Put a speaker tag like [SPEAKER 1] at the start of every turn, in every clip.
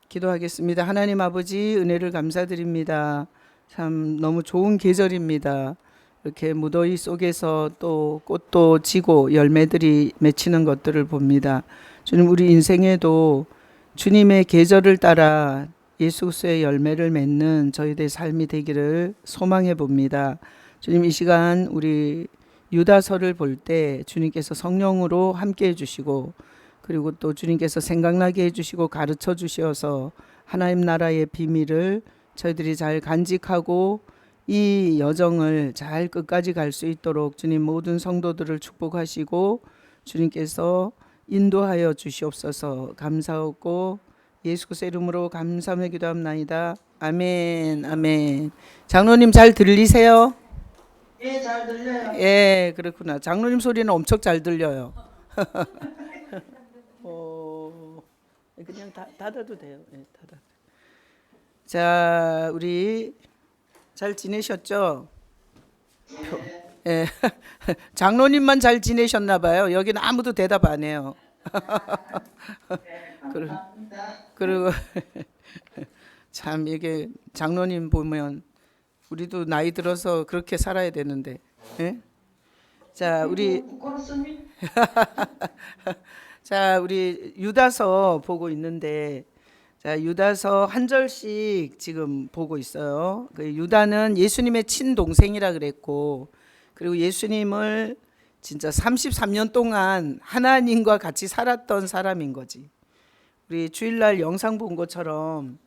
[SPEAKER 1] 기도하겠습니다. 하나님 아버지, 은혜를 감사드립니다. 참 너무 좋은 계절입니다. 이렇게 무더위 속에서 또 꽃도 지고 열매들이 맺히는 것들을 봅니다. 주님, 우리 인생에도 주님의 계절을 따라 예수 그리스도의 열매를 맺는 저희들의 삶이 되기를 소망해 봅니다. 주님, 이 시간 우리 유다서를 볼 때 주님께서 성령으로 함께 해주시고, 그리고 또 주님께서 생각나게 해주시고 가르쳐 주셔서 하나님 나라의 비밀을 저희들이 잘 간직하고 이 여정을 잘 끝까지 갈 수 있도록 주님 모든 성도들을 축복하시고 주님께서 인도하여 주시옵소서. 감사하고 예수 그리스도 이름으로 감사하며 기도합나이다. 아멘. 아멘. 장로님 잘 들리세요?
[SPEAKER 2] 예, 잘 들려요.
[SPEAKER 1] 예, 그렇구나. 장로님 소리는 엄청 잘 들려요. 그냥 닫아도 돼요. 네, 닫아. 자, 우리 잘 지내셨죠? 예. 장로님만 잘 지내셨나 봐요. 여기는 아무도 대답 안 해요. 그리고 참 이게 장로님 보면 우리도 나이 들어서 그렇게 살아야 되는데. 예? 자, 우리 자, 우리 유다서 보고 있는데, 자, 유다서 한 절씩 지금 보고 있어요. 그 유다는 예수님의 친동생이라 그랬고, 그리고 예수님을 진짜 33년 동안 하나님과 같이 살았던 사람인 거지. 우리 주일날 영상 본 것처럼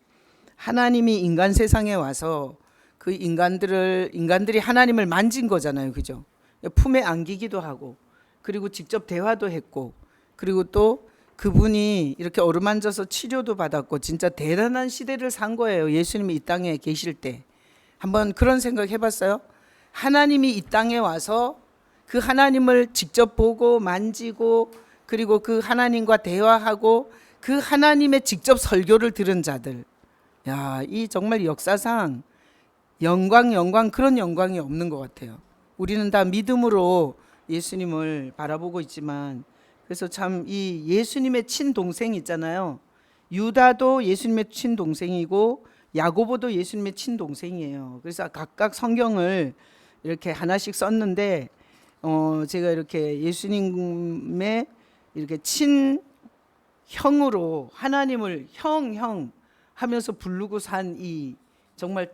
[SPEAKER 1] 하나님이 인간 세상에 와서 그 인간들이 하나님을 만진 거잖아요. 그죠? 품에 안기기도 하고, 그리고 직접 대화도 했고, 그리고 또 그분이 이렇게 어루만져서 치료도 받았고, 진짜 대단한 시대를 산 거예요. 예수님이 이 땅에 계실 때. 한번 그런 생각 해봤어요? 하나님이 이 땅에 와서 그 하나님을 직접 보고 만지고, 그리고 그 하나님과 대화하고 그 하나님의 직접 설교를 들은 자들. 야, 이 정말 역사상 영광 그런 영광이 없는 것 같아요. 우리는 다 믿음으로 예수님을 바라보고 있지만, 그래서 참 이 예수님의 친동생 있잖아요. 유다도 예수님의 친동생이고 야고보도 예수님의 친동생이에요. 그래서 각각 성경을 이렇게 하나씩 썼는데, 제가 이렇게 예수님의 이렇게 친형으로 하나님을 형 하면서 부르고 산 이 정말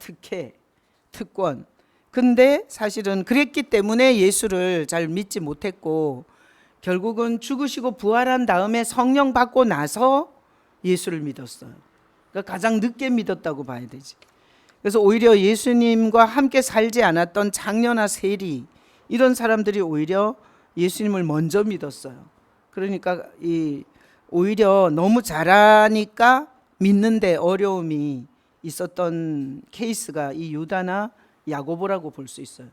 [SPEAKER 1] 특권. 근데 사실은 그랬기 때문에 예수를 잘 믿지 못했고, 결국은 죽으시고 부활한 다음에 성령 받고 나서 예수를 믿었어요. 그러니까 가장 늦게 믿었다고 봐야 되지. 그래서 오히려 예수님과 함께 살지 않았던 장녀나 세리, 이런 사람들이 오히려 예수님을 먼저 믿었어요. 그러니까 오히려 너무 잘하니까 믿는데 어려움이 있었던 케이스가 이 유다나 야고보라고 볼 수 있어요.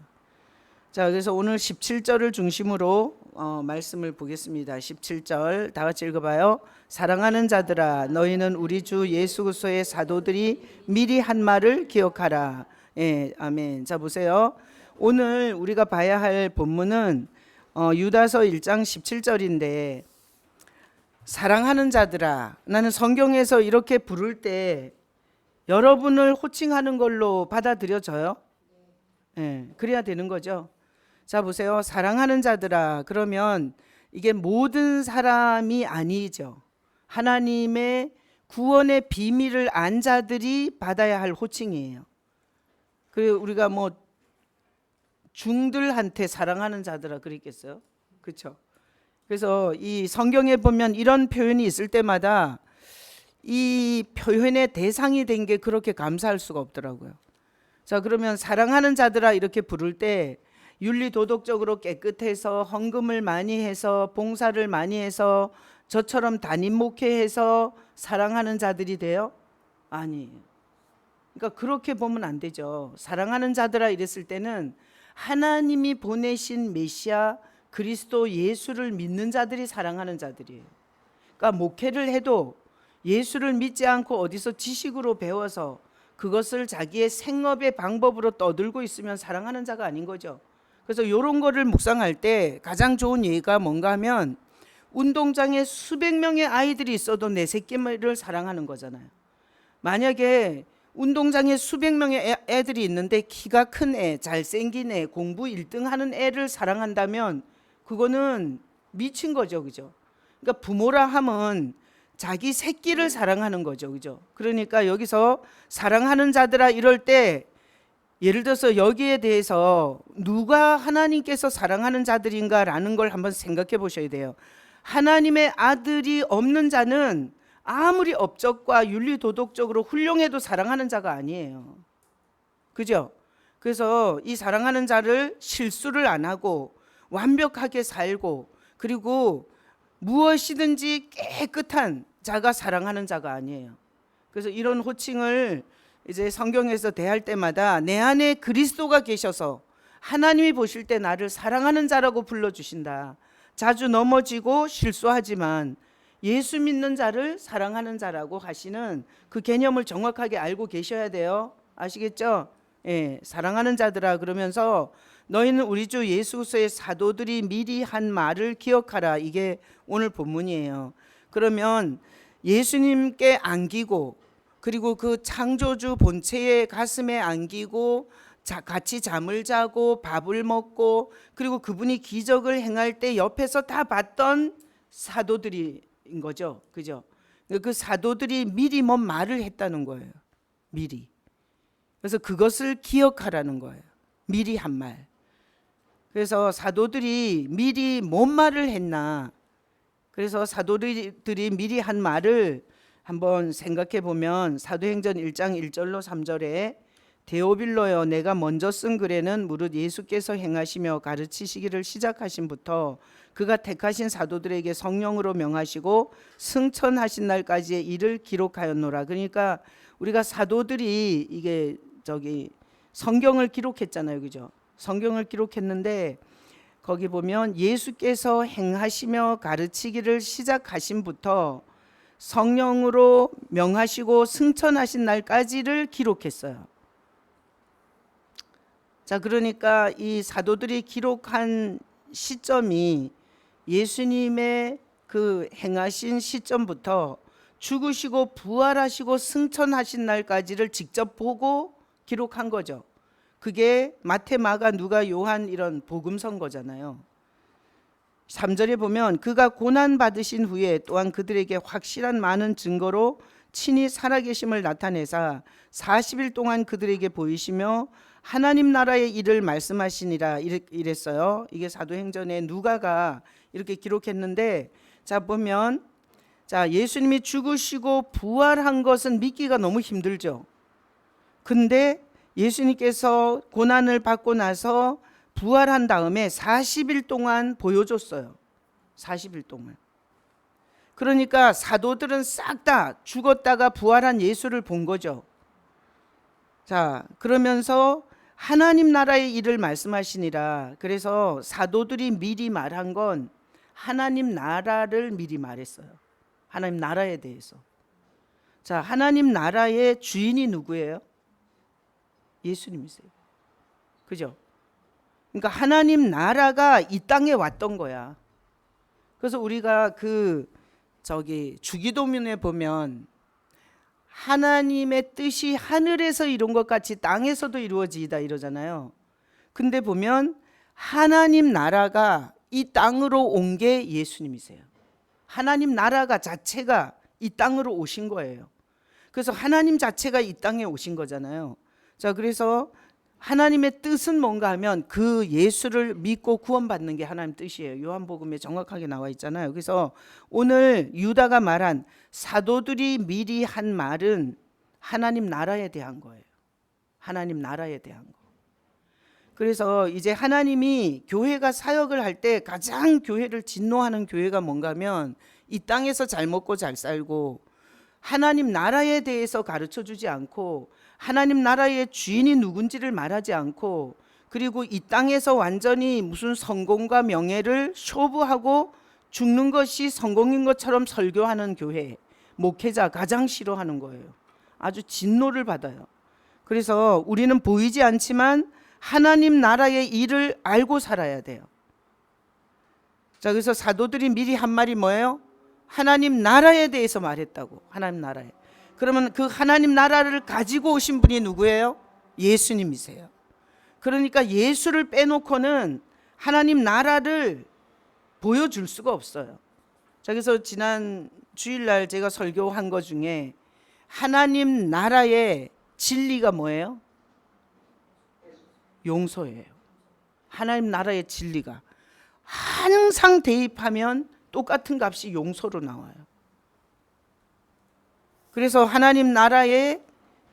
[SPEAKER 1] 자, 그래서 오늘 17절을 중심으로 말씀을 보겠습니다. 17절 다 같이 읽어봐요. 사랑하는 자들아, 너희는 우리 주 예수 그리스도의 사도들이 미리 한 말을 기억하라. 예, 아멘. 자, 보세요. 오늘 우리가 봐야 할 본문은 유다서 1장 17절인데, 사랑하는 자들아, 나는 성경에서 이렇게 부를 때 여러분을 호칭하는 걸로 받아들여져요? 예, 그래야 되는 거죠. 자, 보세요. 사랑하는 자들아, 그러면 이게 모든 사람이 아니죠. 하나님의 구원의 비밀을 안 자들이 받아야 할 호칭이에요. 그리고 우리가 뭐 중들한테 사랑하는 자들아 그랬겠어요? 그렇죠? 그래서 이 성경에 보면 이런 표현이 있을 때마다 이 표현의 대상이 된 게 그렇게 감사할 수가 없더라고요. 자, 그러면 사랑하는 자들아 이렇게 부를 때 윤리 도덕적으로 깨끗해서 헌금을 많이 해서 봉사를 많이 해서 저처럼 담임 목회해서 사랑하는 자들이 돼요? 아니에요. 그러니까 그렇게 보면 안 되죠. 사랑하는 자들아 이랬을 때는 하나님이 보내신 메시아 그리스도 예수를 믿는 자들이 사랑하는 자들이에요. 그러니까 목회를 해도 예수를 믿지 않고 어디서 지식으로 배워서 그것을 자기의 생업의 방법으로 떠들고 있으면 사랑하는 자가 아닌 거죠. 그래서 이런 거를 묵상할 때 가장 좋은 예가 뭔가 하면, 운동장에 수백 명의 아이들이 있어도 내 새끼를 사랑하는 거잖아요. 만약에 운동장에 수백 명의 애들이 있는데 키가 큰 애, 잘생긴 애, 공부 1등 하는 애를 사랑한다면 그거는 미친 거죠. 그죠? 그러니까 부모라 함은 자기 새끼를 사랑하는 거죠. 그죠? 그러니까 여기서 사랑하는 자들아 이럴 때 예를 들어서 여기에 대해서 누가 하나님께서 사랑하는 자들인가라는 걸 한번 생각해 보셔야 돼요. 하나님의 아들이 없는 자는 아무리 업적과 윤리 도덕적으로 훌륭해도 사랑하는 자가 아니에요. 그죠? 그래서 이 사랑하는 자를 실수를 안 하고 완벽하게 살고 그리고 무엇이든지 깨끗한 자가 사랑하는 자가 아니에요. 그래서 이런 호칭을 이제 성경에서 대할 때마다 내 안에 그리스도가 계셔서 하나님이 보실 때 나를 사랑하는 자라고 불러주신다. 자주 넘어지고 실수하지만 예수 믿는 자를 사랑하는 자라고 하시는 그 개념을 정확하게 알고 계셔야 돼요. 아시겠죠? 예, 사랑하는 자들아 그러면서 너희는 우리 주 예수 그리스도의 사도들이 미리 한 말을 기억하라. 이게 오늘 본문이에요. 그러면 예수님께 안기고 그리고 그 창조주 본체의 가슴에 안기고 같이 잠을 자고 밥을 먹고 그리고 그분이 기적을 행할 때 옆에서 다 봤던 사도들인 거죠. 그죠? 그 사도들이 미리 뭔 말을 했다는 거예요. 미리. 그래서 그것을 기억하라는 거예요. 미리 한 말. 그래서 사도들이 미리 뭔 말을 했나. 그래서 사도들이 미리 한 말을 한번 생각해 보면 사도행전 1장 1절로 3절에 데오빌로여 내가 먼저 쓴 글에는 무릇 예수께서 행하시며 가르치시기를 시작하신부터 그가 택하신 사도들에게 성령으로 명하시고 승천하신 날까지의 일을 기록하였노라. 그러니까 우리가 사도들이 이게 성경을 기록했잖아요. 그죠? 성경을 기록했는데 거기 보면 예수께서 행하시며 가르치기를 시작하신부터 성령으로 명하시고 승천하신 날까지를 기록했어요. 자, 그러니까 이 사도들이 기록한 시점이 예수님의 그 행하신 시점부터 죽으시고 부활하시고 승천하신 날까지를 직접 보고 기록한 거죠. 그게 마태, 마가, 누가, 요한 이런 복음서인 거잖아요. 3절에 보면 그가 고난 받으신 후에 또한 그들에게 확실한 많은 증거로 친히 살아계심을 나타내사 40일 동안 그들에게 보이시며 하나님 나라의 일을 말씀하시니라 이랬어요. 이게 사도행전에 누가가 이렇게 기록했는데 자 보면 자 예수님이 죽으시고 부활한 것은 믿기가 너무 힘들죠. 근데 예수님께서 고난을 받고 나서 부활한 다음에 40일 동안 보여줬어요. 40일 동안. 그러니까 사도들은 싹 다 죽었다가 부활한 예수를 본 거죠. 자, 그러면서 하나님 나라의 일을 말씀하시니라. 그래서 사도들이 미리 말한 건 하나님 나라를 미리 말했어요. 하나님 나라에 대해서. 자, 하나님 나라의 주인이 누구예요? 예수님이세요. 그죠? 그러니까 하나님 나라가 이 땅에 왔던 거야. 그래서 우리가 주기도문에 보면 하나님의 뜻이 하늘에서 이룬 것 같이 땅에서도 이루어지이다 이러잖아요. 근데 보면 하나님 나라가 이 땅으로 온 게 예수님이세요. 하나님 나라가 자체가 이 땅으로 오신 거예요. 그래서 하나님 자체가 이 땅에 오신 거잖아요. 자, 그래서 하나님의 뜻은 뭔가 하면 그 예수를 믿고 구원받는 게 하나님 뜻이에요. 요한복음에 정확하게 나와 있잖아요. 그래서 오늘 유다가 말한 사도들이 미리 한 말은 하나님 나라에 대한 거예요. 하나님 나라에 대한 거. 그래서 이제 하나님이 교회가 사역을 할 때 가장 교회를 진노하는 교회가 뭔가 하면 이 땅에서 잘 먹고 잘 살고 하나님 나라에 대해서 가르쳐 주지 않고 하나님 나라의 주인이 누군지를 말하지 않고 그리고 이 땅에서 완전히 무슨 성공과 명예를 쇼부하고 죽는 것이 성공인 것처럼 설교하는 교회, 목회자 가장 싫어하는 거예요. 아주 진노를 받아요. 그래서 우리는 보이지 않지만 하나님 나라의 일을 알고 살아야 돼요. 자, 그래서 사도들이 미리 한 말이 뭐예요? 하나님 나라에 대해서 말했다고. 하나님 나라에. 그러면 그 하나님 나라를 가지고 오신 분이 누구예요? 예수님이세요. 그러니까 예수를 빼놓고는 하나님 나라를 보여줄 수가 없어요. 자, 그래서 지난 주일날 제가 설교한 것 중에 하나님 나라의 진리가 뭐예요? 용서예요. 하나님 나라의 진리가 항상 대입하면 똑같은 값이 용서로 나와요. 그래서 하나님 나라의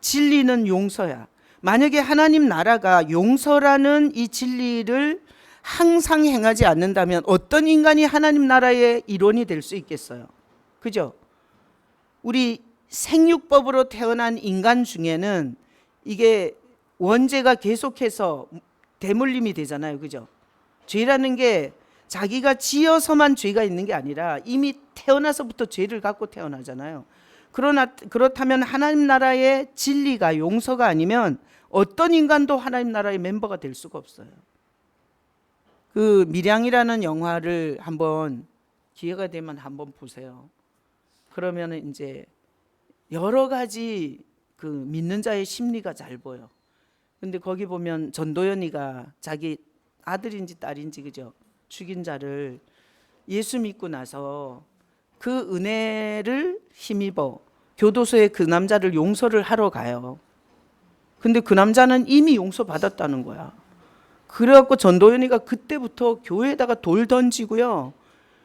[SPEAKER 1] 진리는 용서야. 만약에 하나님 나라가 용서라는 이 진리를 항상 행하지 않는다면 어떤 인간이 하나님 나라의 일원이 될 수 있겠어요? 그죠? 우리 생육법으로 태어난 인간 중에는 이게 원죄가 계속해서 대물림이 되잖아요. 그죠? 죄라는 게 자기가 지어서만 죄가 있는 게 아니라 이미 태어나서부터 죄를 갖고 태어나잖아요. 그렇다면 하나님 나라의 진리가 용서가 아니면 어떤 인간도 하나님 나라의 멤버가 될 수가 없어요. 그 밀양이라는 영화를 한번 기회가 되면 한번 보세요. 그러면 이제 여러 가지 그 믿는 자의 심리가 잘 보여. 근데 거기 보면 전도연이가 자기 아들인지 딸인지 그죠? 죽인 자를 예수 믿고 나서 그 은혜를 힘입어 교도소에 그 남자를 용서를 하러 가요. 근데 그 남자는 이미 용서받았다는 거야. 그래갖고 전도연이가 그때부터 교회에다가 돌 던지고요.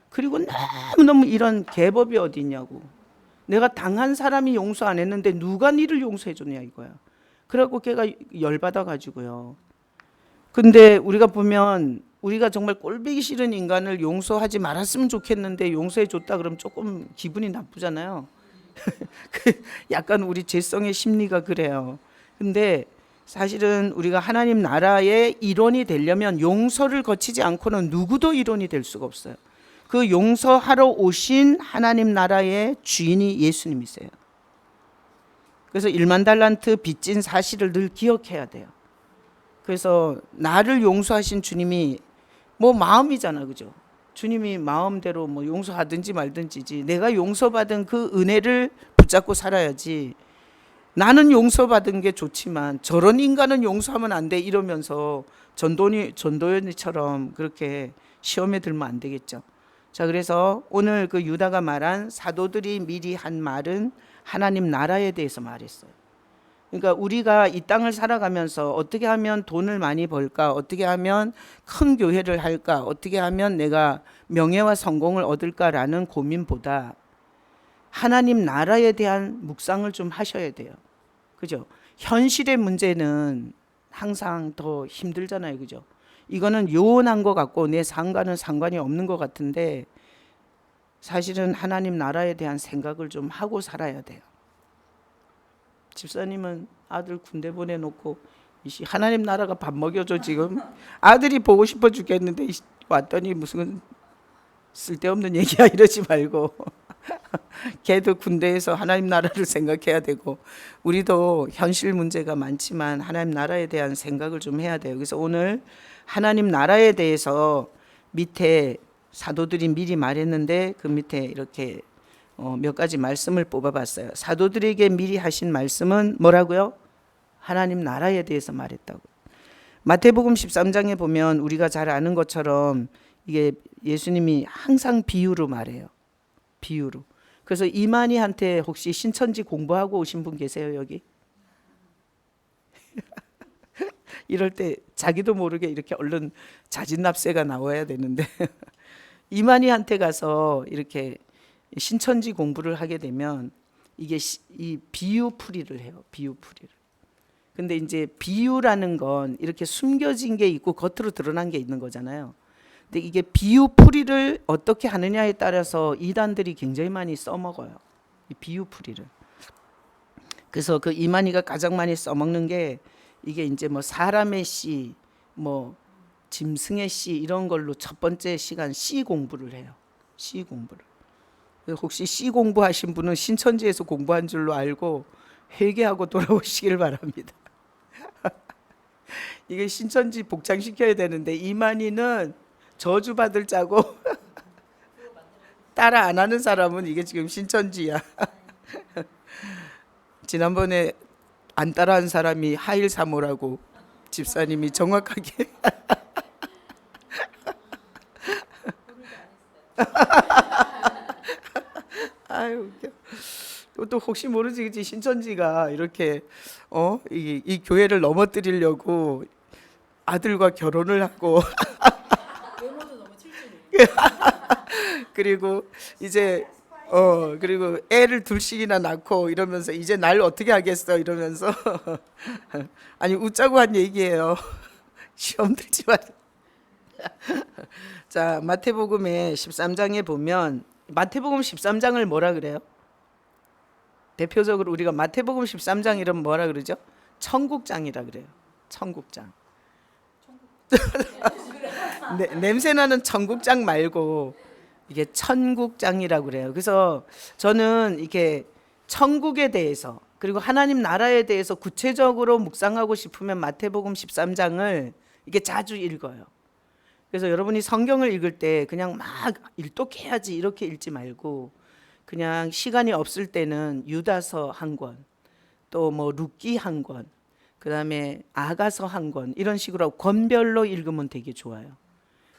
[SPEAKER 1] 그리고 너무너무 이런 계법이 어디 있냐고. 내가 당한 사람이 용서 안 했는데 누가 니를 용서해 줬냐 이거야. 그래갖고 걔가 열받아가지고요. 근데 우리가 보면 우리가 정말 꼴보기 싫은 인간을 용서하지 말았으면 좋겠는데 용서해 줬다 그러면 조금 기분이 나쁘잖아요. 약간 우리 죄성의 심리가 그래요. 근데 사실은 우리가 하나님 나라의 일원이 되려면 용서를 거치지 않고는 누구도 일원이 될 수가 없어요. 그 용서하러 오신 하나님 나라의 주인이 예수님이세요. 그래서 1만 달란트 빚진 사실을 늘 기억해야 돼요. 그래서 나를 용서하신 주님이 뭐 마음이잖아, 그죠? 주님이 마음대로 뭐 용서하든지 말든지지 내가 용서받은 그 은혜를 붙잡고 살아야지. 나는 용서받은 게 좋지만 저런 인간은 용서하면 안 돼 이러면서 전도연이처럼 그렇게 시험에 들면 안 되겠죠. 자, 그래서 오늘 그 유다가 말한 사도들이 미리 한 말은 하나님 나라에 대해서 말했어요. 그러니까 우리가 이 땅을 살아가면서 어떻게 하면 돈을 많이 벌까? 어떻게 하면 큰 교회를 할까? 어떻게 하면 내가 명예와 성공을 얻을까라는 고민보다 하나님 나라에 대한 묵상을 좀 하셔야 돼요. 그죠? 현실의 문제는 항상 더 힘들잖아요. 그죠? 이거는 요원한 것 같고 내 삶과는 상관이 없는 것 같은데 사실은 하나님 나라에 대한 생각을 좀 하고 살아야 돼요. 집사님은 아들 군대 보내놓고 하나님 나라가 밥 먹여줘 지금. 아들이 보고 싶어 죽겠는데 왔더니 무슨 쓸데없는 얘기야 이러지 말고 걔도 군대에서 하나님 나라를 생각해야 되고 우리도 현실 문제가 많지만 하나님 나라에 대한 생각을 좀 해야 돼요. 그래서 오늘 하나님 나라에 대해서 밑에 사도들이 미리 말했는데 그 밑에 이렇게 몇 가지 말씀을 뽑아봤어요. 사도들에게 미리 하신 말씀은 뭐라고요? 하나님 나라에 대해서 말했다고. 마태복음 13장에 보면 우리가 잘 아는 것처럼 이게 예수님이 항상 비유로 말해요. 비유로. 그래서 이만희한테 혹시 신천지 공부하고 오신 분 계세요 여기? 이럴 때 자기도 모르게 이렇게 얼른 자진납세가 나와야 되는데 이만희한테 가서 이렇게 신천지 공부를 하게 되면 이게 이 비유풀이를 해요. 비유풀이를. 근데 이제 비유라는 건 이렇게 숨겨진 게 있고 겉으로 드러난 게 있는 거잖아요. 근데 이게 비유풀이를 어떻게 하느냐에 따라서 이단들이 굉장히 많이 써먹어요. 이 비유풀이를. 그래서 그 이만희가 가장 많이 써먹는 게 이게 이제 뭐 사람의 씨, 뭐 짐승의 씨 이런 걸로 첫 번째 시간 씨 공부를 해요. 씨 공부를. 혹시 씨 공부하신 분은 신천지에서 공부한 줄로 알고 회개하고 돌아오시길 바랍니다. 이게 신천지 복장시켜야 되는데 이만희는 저주받을 자고 따라 안 하는 사람은 이게 지금 신천지야. 지난번에 안 따라한 사람이 하일 사모라고 집사님이 정확하게 아유 웃겨. 또 혹시 모르지 그치? 신천지가 이렇게 이 교회를 넘어뜨리려고 아들과 결혼을 하고
[SPEAKER 3] 외모도 너무 칠칠해.
[SPEAKER 1] 그리고 이제 그리고 애를 둘씩이나 낳고 이러면서 이제 날 어떻게 하겠어 이러면서 아니 웃자고 한 얘기예요. 시험 들지 마. 자, 마태복음의 13장에 보면 마태복음 13장을 뭐라 그래요? 대표적으로 우리가 마태복음 13장 이러면 뭐라 그러죠? 천국장이라 그래요. 천국장. 냄새나는 천국장 말고 이게 천국장이라고 그래요. 그래서 저는 이게 천국에 대해서 그리고 하나님 나라에 대해서 구체적으로 묵상하고 싶으면 마태복음 13장을 이게 자주 읽어요. 그래서 여러분이 성경을 읽을 때 그냥 막 일독해야지 이렇게 읽지 말고 그냥 시간이 없을 때는 유다서 한 권, 또 뭐 룻기 한 권, 그다음에 아가서 한 권 이런 식으로 권별로 읽으면 되게 좋아요.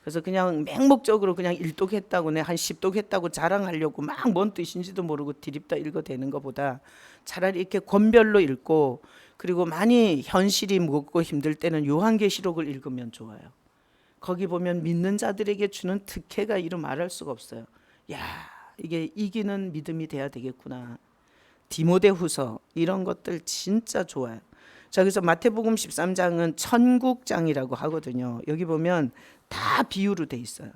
[SPEAKER 1] 그래서 그냥 맹목적으로 그냥 일독했다고 한 10독 했다고 자랑하려고 막 뭔 뜻인지도 모르고 디립다 읽어대는 것보다 차라리 이렇게 권별로 읽고 그리고 많이 현실이 무겁고 힘들 때는 요한계시록을 읽으면 좋아요. 거기 보면 믿는 자들에게 주는 특혜가 이루 말할 수가 없어요. 야, 이게 이기는 믿음이 돼야 되겠구나. 디모데후서 이런 것들 진짜 좋아요. 자, 그래서 마태복음 13장은 천국장이라고 하거든요. 여기 보면 다 비유로 돼 있어요.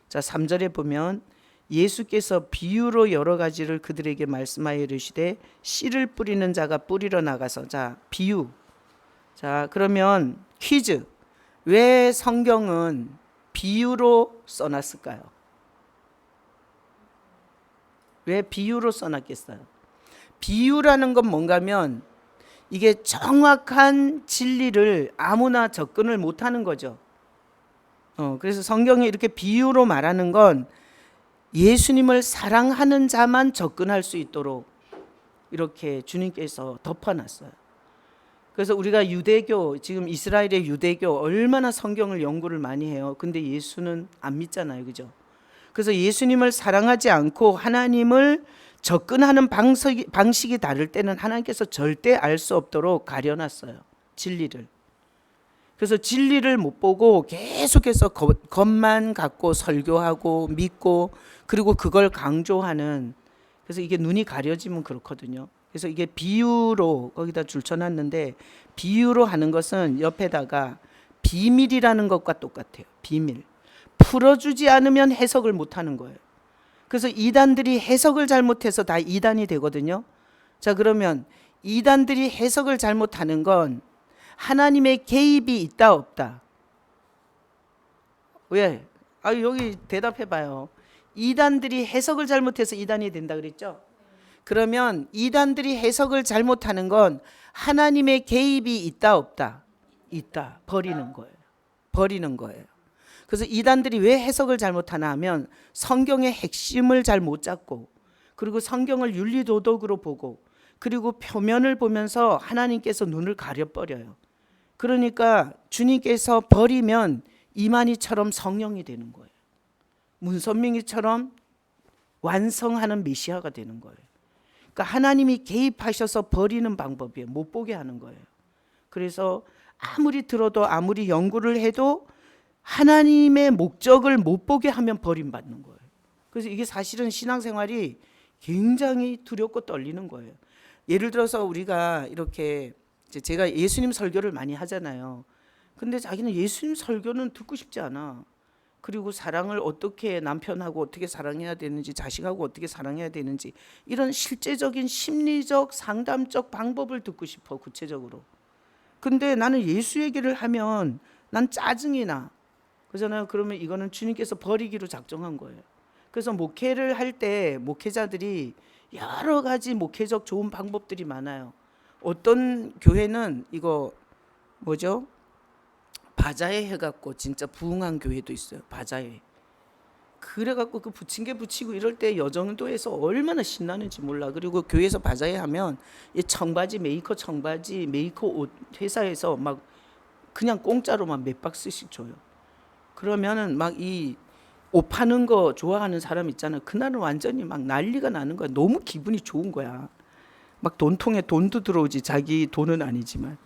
[SPEAKER 1] 자, 3절에 보면 예수께서 비유로 여러 가지를 그들에게 말씀하여 이르시되 씨를 뿌리는 자가 뿌리러 나가서 자, 비유. 자, 그러면 퀴즈. 왜 성경은 비유로 써놨을까요? 왜 비유로 써놨겠어요? 비유라는 건 뭔가면 이게 정확한 진리를 아무나 접근을 못하는 거죠. 그래서 성경이 이렇게 비유로 말하는 건 예수님을 사랑하는 자만 접근할 수 있도록 이렇게 주님께서 덮어놨어요. 그래서 우리가 유대교, 지금 이스라엘의 유대교 얼마나 성경을 연구를 많이 해요. 근데 예수는 안 믿잖아요. 그죠? 그래서 예수님을 사랑하지 않고 하나님을 접근하는 방식이 다를 때는 하나님께서 절대 알 수 없도록 가려놨어요. 진리를. 그래서 진리를 못 보고 계속해서 것만 갖고 설교하고 믿고 그리고 그걸 강조하는, 그래서 이게 눈이 가려지면 그렇거든요. 그래서 이게 비유로 거기다 줄쳐놨는데, 비유로 하는 것은 옆에다가 비밀이라는 것과 똑같아요. 비밀. 풀어주지 않으면 해석을 못하는 거예요. 그래서 이단들이 해석을 잘못해서 다 이단이 되거든요. 자, 그러면 이단들이 해석을 잘못하는 건 하나님의 개입이 있다 없다? 왜? 여기 대답해봐요. 이단들이 해석을 잘못해서 이단이 된다 그랬죠? 그러면 이단들이 해석을 잘못하는 건 하나님의 개입이 있다 없다? 있다. 버리는 거예요. 버리는 거예요. 그래서 이단들이 왜 해석을 잘못하나 하면 성경의 핵심을 잘 못 잡고, 그리고 성경을 윤리도덕으로 보고, 그리고 표면을 보면서 하나님께서 눈을 가려버려요. 그러니까 주님께서 버리면 이만희처럼 성령이 되는 거예요. 문선명이처럼 완성하는 메시아가 되는 거예요. 그러니까 하나님이 개입하셔서 버리는 방법이에요. 못 보게 하는 거예요. 그래서 아무리 들어도 아무리 연구를 해도 하나님의 목적을 못 보게 하면 버림받는 거예요. 그래서 이게 사실은 신앙생활이 굉장히 두렵고 떨리는 거예요. 예를 들어서 우리가 이렇게, 제가 예수님 설교를 많이 하잖아요. 근데 자기는 예수님 설교는 듣고 싶지 않아. 그리고 사랑을 어떻게, 남편하고 어떻게 사랑해야 되는지, 자식하고 어떻게 사랑해야 되는지, 이런 실제적인 심리적 상담적 방법을 듣고 싶어, 구체적으로. 근데 나는 예수 얘기를 하면 난 짜증이 나. 그러잖아요. 그러면 이거는 주님께서 버리기로 작정한 거예요. 그래서 목회를 할 때 목회자들이 여러 가지 목회적 좋은 방법들이 많아요. 어떤 교회는 이거 뭐죠? 바자회 해갖고 진짜 부흥한 교회도 있어요. 바자회. 그래갖고 그 부침개 부치고 이럴 때 여정도에서 얼마나 신나는지 몰라. 그리고 교회에서 바자회 하면 이 청바지 메이커 옷 회사에서 막 그냥 공짜로 막 몇 박스씩 줘요. 그러면은 막 이 옷 파는 거 좋아하는 사람 있잖아. 그날은 완전히 막 난리가 나는 거야. 너무 기분이 좋은 거야. 막 돈통에 돈도 들어오지. 자기 돈은 아니지만.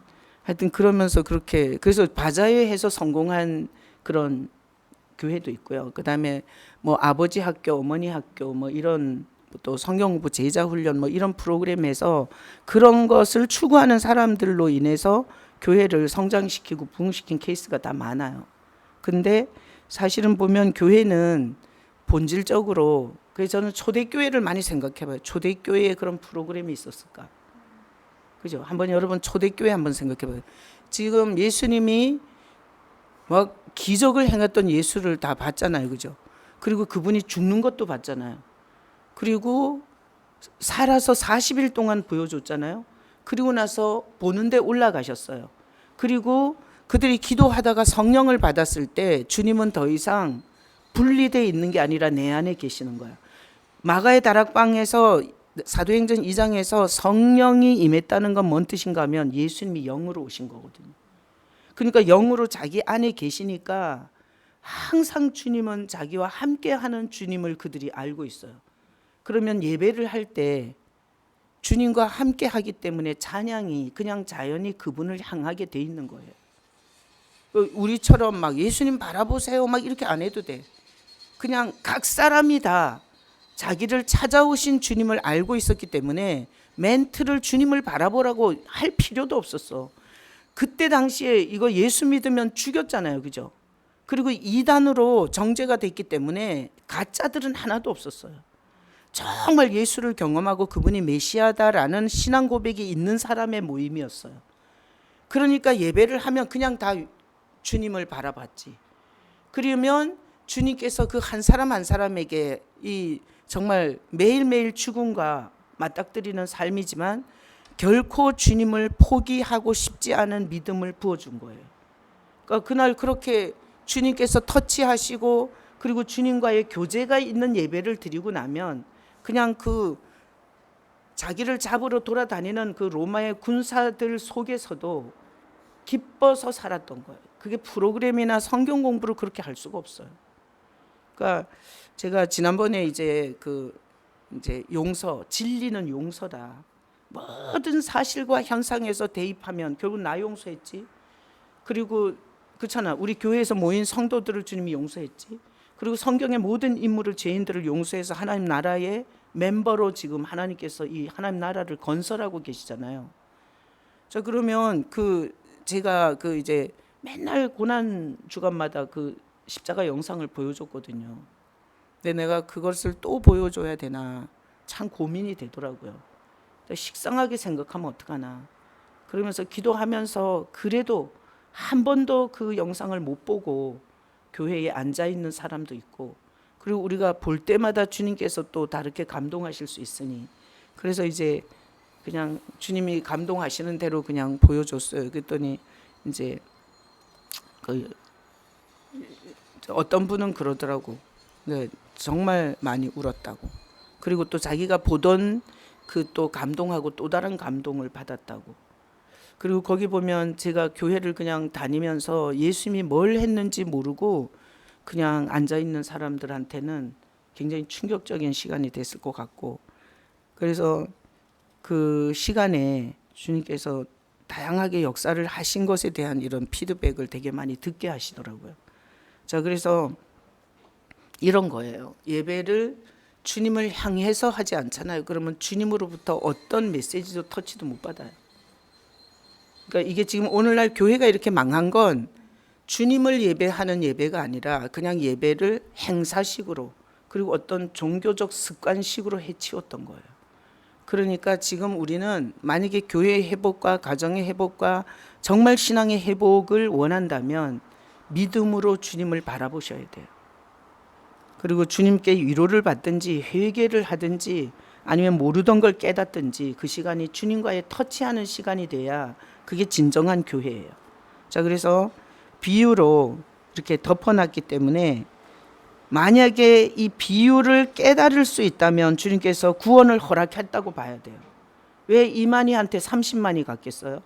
[SPEAKER 1] 하여튼 그러면서 그렇게 그래서 바자회 해서 성공한 그런 교회도 있고요. 그다음에 뭐 아버지 학교, 어머니 학교 뭐 이런 또 성경 공부 제자 훈련 뭐 이런 프로그램에서 그런 것을 추구하는 사람들로 인해서 교회를 성장시키고 부흥시킨 케이스가 다 많아요. 근데 사실은 보면 교회는 본질적으로 그래서 저는 초대교회를 많이 생각해봐요. 초대교회에 그런 프로그램이 있었을까? 그죠? 한번 여러분 초대교회 한번 생각해봐요. 지금 예수님이 막 기적을 행했던 예수를 다 봤잖아요. 그죠? 그리고 그분이 죽는 것도 봤잖아요. 그리고 살아서 40일 동안 보여줬잖아요. 그리고 나서 보는데 올라가셨어요. 그리고 그들이 기도하다가 성령을 받았을 때 주님은 더 이상 분리되어 있는 게 아니라 내 안에 계시는 거야. 마가의 다락방에서 사도행전 2장에서 성령이 임했다는 건 뭔 뜻인가 하면 예수님이 영으로 오신 거거든요. 그러니까 영으로 자기 안에 계시니까 항상 주님은 자기와 함께하는 주님을 그들이 알고 있어요. 그러면 예배를 할 때 주님과 함께하기 때문에 찬양이 그냥 자연히 그분을 향하게 돼 있는 거예요. 우리처럼 막 예수님 바라보세요 막 이렇게 안 해도 돼. 그냥 각 사람이 다 자기를 찾아오신 주님을 알고 있었기 때문에 멘트를 주님을 바라보라고 할 필요도 없었어. 그때 당시에 이거 예수 믿으면 죽였잖아요. 그죠? 그리고 이단으로 정죄가 됐기 때문에 가짜들은 하나도 없었어요. 정말 예수를 경험하고 그분이 메시아다라는 신앙 고백이 있는 사람의 모임이었어요. 그러니까 예배를 하면 그냥 다 주님을 바라봤지. 그러면 주님께서 그 한 사람 한 사람에게 이 정말 매일매일 죽음과 맞닥뜨리는 삶이지만 결코 주님을 포기하고 싶지 않은 믿음을 부어준 거예요. 그러니까 그날 그렇게 주님께서 터치하시고 그리고 주님과의 교제가 있는 예배를 드리고 나면 그냥 그 자기를 잡으러 돌아다니는 그 로마의 군사들 속에서도 기뻐서 살았던 거예요. 그게 프로그램이나 성경 공부를 그렇게 할 수가 없어요. 그러니까 제가 지난번에 이제 용서, 진리는 용서다. 모든 사실과 현상에서 대입하면 결국 나 용서했지. 그리고 그렇잖아. 우리 교회에서 모인 성도들을 주님이 용서했지. 그리고 성경의 모든 인물을 죄인들을 용서해서 하나님 나라의 멤버로 지금 하나님께서 이 하나님 나라를 건설하고 계시잖아요. 자 그러면 제가 이제 맨날 고난 주간마다 그 십자가 영상을 보여줬거든요. 근데 내가 그것을 또 보여줘야 되나 참 고민이 되더라고요. 식상하게 생각하면 어떡하나. 그러면서 기도하면서 그래도 한 번도 그 영상을 못 보고 교회에 앉아 있는 사람도 있고 그리고 우리가 볼 때마다 주님께서 또 다르게 감동하실 수 있으니 그래서 이제 그냥 주님이 감동하시는 대로 그냥 보여줬어요. 그랬더니 이제 어떤 분은 그러더라고. 네, 정말 많이 울었다고. 그리고 또 자기가 보던 그 또 감동하고 또 다른 감동을 받았다고. 그리고 거기 보면 제가 교회를 그냥 다니면서 예수님이 뭘 했는지 모르고 그냥 앉아 있는 사람들한테는 굉장히 충격적인 시간이 됐을 것 같고 그래서 그 시간에 주님께서 다양하게 역사를 하신 것에 대한 이런 피드백을 되게 많이 듣게 하시더라고요. 자, 그래서 이런 거예요. 예배를 주님을 향해서 하지 않잖아요. 그러면 주님으로부터 어떤 메시지도 터치도 못 받아요. 그러니까 이게 지금 오늘날 교회가 이렇게 망한 건 주님을 예배하는 예배가 아니라 그냥 예배를 행사식으로 그리고 어떤 종교적 습관식으로 해치웠던 거예요. 그러니까 지금 우리는 만약에 교회의 회복과 가정의 회복과 정말 신앙의 회복을 원한다면 믿음으로 주님을 바라보셔야 돼요. 그리고 주님께 위로를 받든지 회개를 하든지 아니면 모르던 걸 깨닫든지 그 시간이 주님과의 터치하는 시간이 돼야 그게 진정한 교회예요. 자, 그래서 비유로 이렇게 덮어놨기 때문에 만약에 이 비유를 깨달을 수 있다면 주님께서 구원을 허락했다고 봐야 돼요. 왜 이만희한테 30만이 갔겠어요?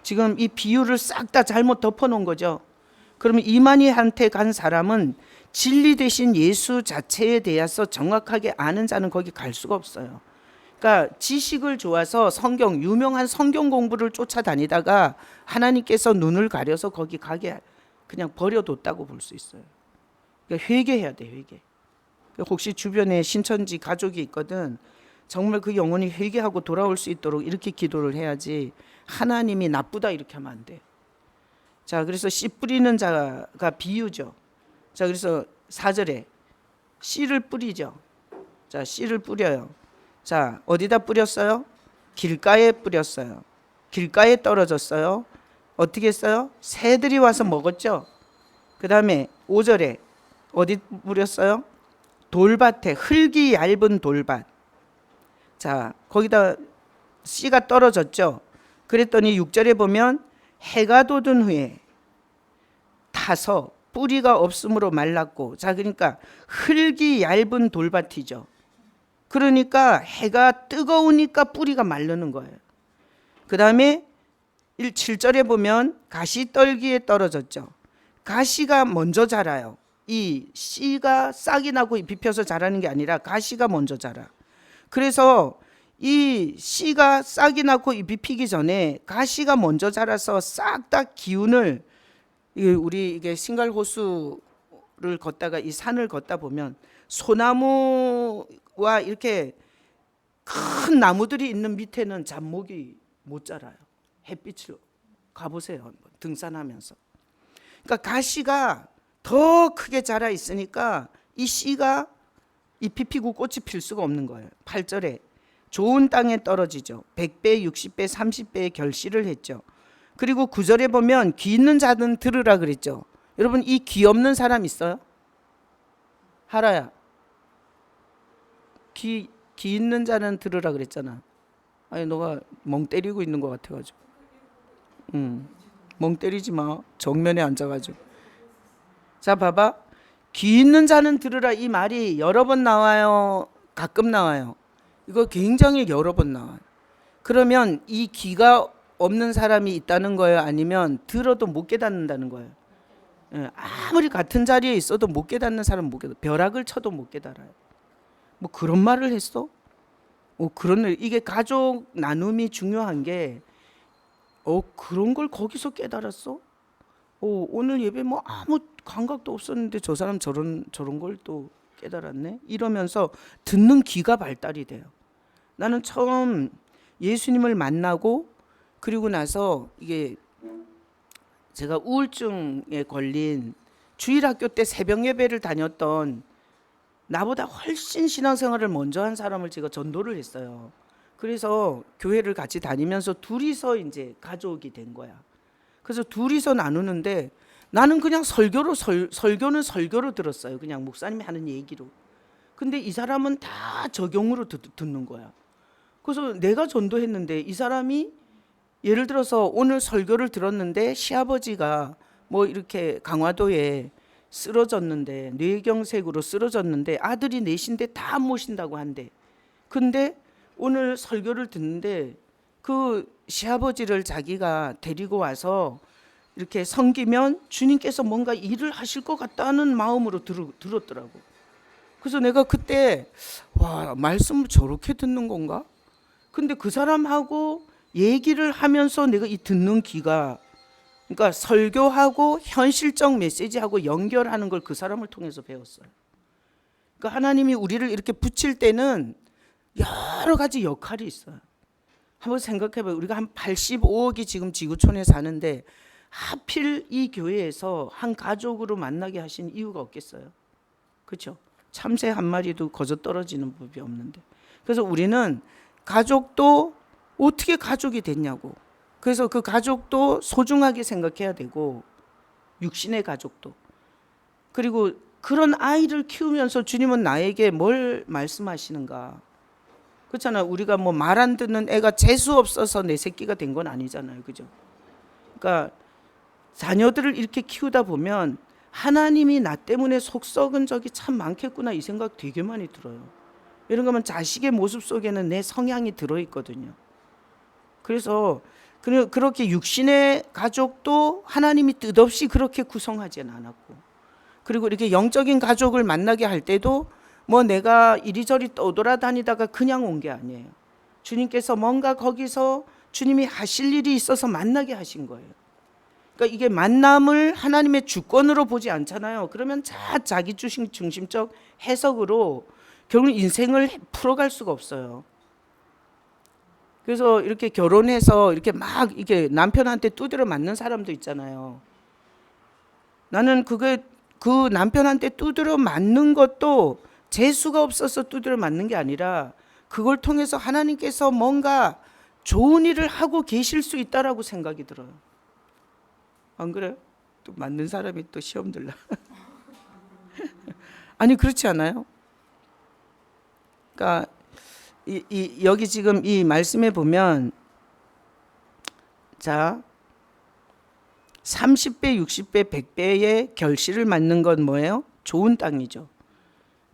[SPEAKER 1] 지금 이 비유를 싹 다 잘못 덮어놓은 거죠. 그러면 이만희한테 간 사람은 진리 되신 예수 자체에 대해서 정확하게 아는 자는 거기 갈 수가 없어요. 그러니까 지식을 좋아서 성경, 유명한 성경 공부를 쫓아다니다가 하나님께서 눈을 가려서 거기 가게 그냥 버려뒀다고 볼 수 있어요. 그러니까 회개해야 돼, 회개. 혹시 주변에 신천지 가족이 있거든, 정말 그 영혼이 회개하고 돌아올 수 있도록 이렇게 기도를 해야지, 하나님이 나쁘다 이렇게 하면 안 돼. 자, 그래서 씨 뿌리는 자가 비유죠. 자, 그래서 4절에 씨를 뿌리죠. 자, 씨를 뿌려요. 자, 어디다 뿌렸어요? 길가에 뿌렸어요. 길가에 떨어졌어요. 어떻게 했어요? 새들이 와서 먹었죠. 그 다음에 5절에 어디 뿌렸어요? 돌밭에, 흙이 얇은 돌밭. 자, 거기다 씨가 떨어졌죠. 그랬더니 6절에 보면 해가 돋은 후에 타서 뿌리가 없으므로 말랐고, 자, 그러니까 흙이 얇은 돌밭이죠. 그러니까 해가 뜨거우니까 뿌리가 마르는 거예요. 그 다음에 7절에 보면 가시떨기에 떨어졌죠. 가시가 먼저 자라요. 이 씨가 싹이 나고 잎이 펴서 자라는 게 아니라 가시가 먼저 자라. 그래서 이 씨가 싹이 나고 잎이 피기 전에 가시가 먼저 자라서 싹 다 기운을, 우리 이게 싱갈호수를 걷다가 이 산을 걷다 보면 소나무와 이렇게 큰 나무들이 있는 밑에는 잡목이 못 자라요. 햇빛을 가보세요, 한번 등산하면서. 그러니까 가시가 더 크게 자라 있으니까 이 씨가 잎이 피고 꽃이 필 수가 없는 거예요. 8절에 좋은 땅에 떨어지죠. 100배, 60배, 30배의 결실을 했죠. 그리고 9절에 보면 귀 있는 자는 들으라 그랬죠. 여러분, 이 귀 없는 사람 있어요? 하라야, 귀 있는 자는 들으라 그랬잖아. 아니, 너가 멍 때리고 있는 것 같아가지고. 멍 때리지 마. 정면에 앉아가지고. 자, 봐봐. 귀 있는 자는 들으라, 이 말이 여러 번 나와요? 가끔 나와요? 이거 굉장히 여러 번 나와요. 그러면 이 귀가 없는 사람이 있다는 거예요? 아니면 들어도 못 깨닫는다는 거예요? 예, 아무리 같은 자리에 있어도 못 깨닫는 사람은 못 깨닫아요. 벼락을 쳐도 못 깨달아요. 뭐 그런 말을 했어? 그런, 이게 가족 나눔이 중요한 게, 그런 걸 거기서 깨달았어? 오늘 예배 뭐 아무 감각도 없었는데 저 사람 저런 걸 또 깨달았네? 이러면서 듣는 귀가 발달이 돼요. 나는 처음 예수님을 만나고 그리고 나서 이게 제가 우울증에 걸린 주일학교 때 새벽 예배를 다녔던 나보다 훨씬 신앙생활을 먼저 한 사람을 제가 전도를 했어요. 그래서 교회를 같이 다니면서 둘이서 이제 가족이 된 거야. 그래서 둘이서 나누는데 나는 그냥 설교는 설교로 들었어요. 그냥 목사님이 하는 얘기로. 근데 이 사람은 다 적용으로 듣는 거야. 그래서 내가 전도했는데 이 사람이 예를 들어서 오늘 설교를 들었는데 시아버지가 뭐 이렇게 강화도에 쓰러졌는데, 뇌경색으로 쓰러졌는데 아들이 넷인데 다 모신다고 한대. 근데 오늘 설교를 듣는데 그 시아버지를 자기가 데리고 와서 이렇게 섬기면 주님께서 뭔가 일을 하실 것 같다는 마음으로 들었더라고. 그래서 내가 그때 와, 말씀을 저렇게 듣는 건가? 근데 그 사람하고 얘기를 하면서 내가 이 듣는 귀가, 그러니까 설교하고 현실적 메시지하고 연결하는 걸 그 사람을 통해서 배웠어요. 그러니까 하나님이 우리를 이렇게 붙일 때는 여러 가지 역할이 있어요. 한번 생각해봐요. 우리가 한 85억이 지금 지구촌에 사는데 하필 이 교회에서 한 가족으로 만나게 하신 이유가 없겠어요? 그렇죠? 참새 한 마리도 거저 떨어지는 법이 없는데. 그래서 우리는 가족도 어떻게 가족이 됐냐고. 그래서 그 가족도 소중하게 생각해야 되고, 육신의 가족도. 그리고 그런 아이를 키우면서 주님은 나에게 뭘 말씀하시는가. 그렇잖아. 우리가 뭐 말 안 듣는 애가 재수 없어서 내 새끼가 된 건 아니잖아요. 그죠? 그러니까 자녀들을 이렇게 키우다 보면 하나님이 나 때문에 속 썩은 적이 참 많겠구나 이 생각 되게 많이 들어요. 이런 거면 자식의 모습 속에는 내 성향이 들어있거든요. 그래서 그렇게 육신의 가족도 하나님이 뜻없이 그렇게 구성하지는 않았고, 그리고 이렇게 영적인 가족을 만나게 할 때도 뭐 내가 이리저리 떠돌아다니다가 그냥 온 게 아니에요. 주님께서 뭔가 거기서 주님이 하실 일이 있어서 만나게 하신 거예요. 그러니까 이게 만남을 하나님의 주권으로 보지 않잖아요. 그러면 자기 중심적 해석으로 결국 인생을 풀어갈 수가 없어요. 그래서 이렇게 결혼해서 이렇게 막 이게 남편한테 두드려 맞는 사람도 있잖아요. 나는 그 남편한테 두드려 맞는 것도 재수가 없어서 두드려 맞는 게 아니라 그걸 통해서 하나님께서 뭔가 좋은 일을 하고 계실 수 있다라고 생각이 들어요. 안 그래요? 또 맞는 사람이 또 시험 들라. 아니 그렇지 않아요? 그러니까 여기 지금 이 말씀에 보면 자 30배, 60배, 100배의 결실을 맺는 건 뭐예요? 좋은 땅이죠.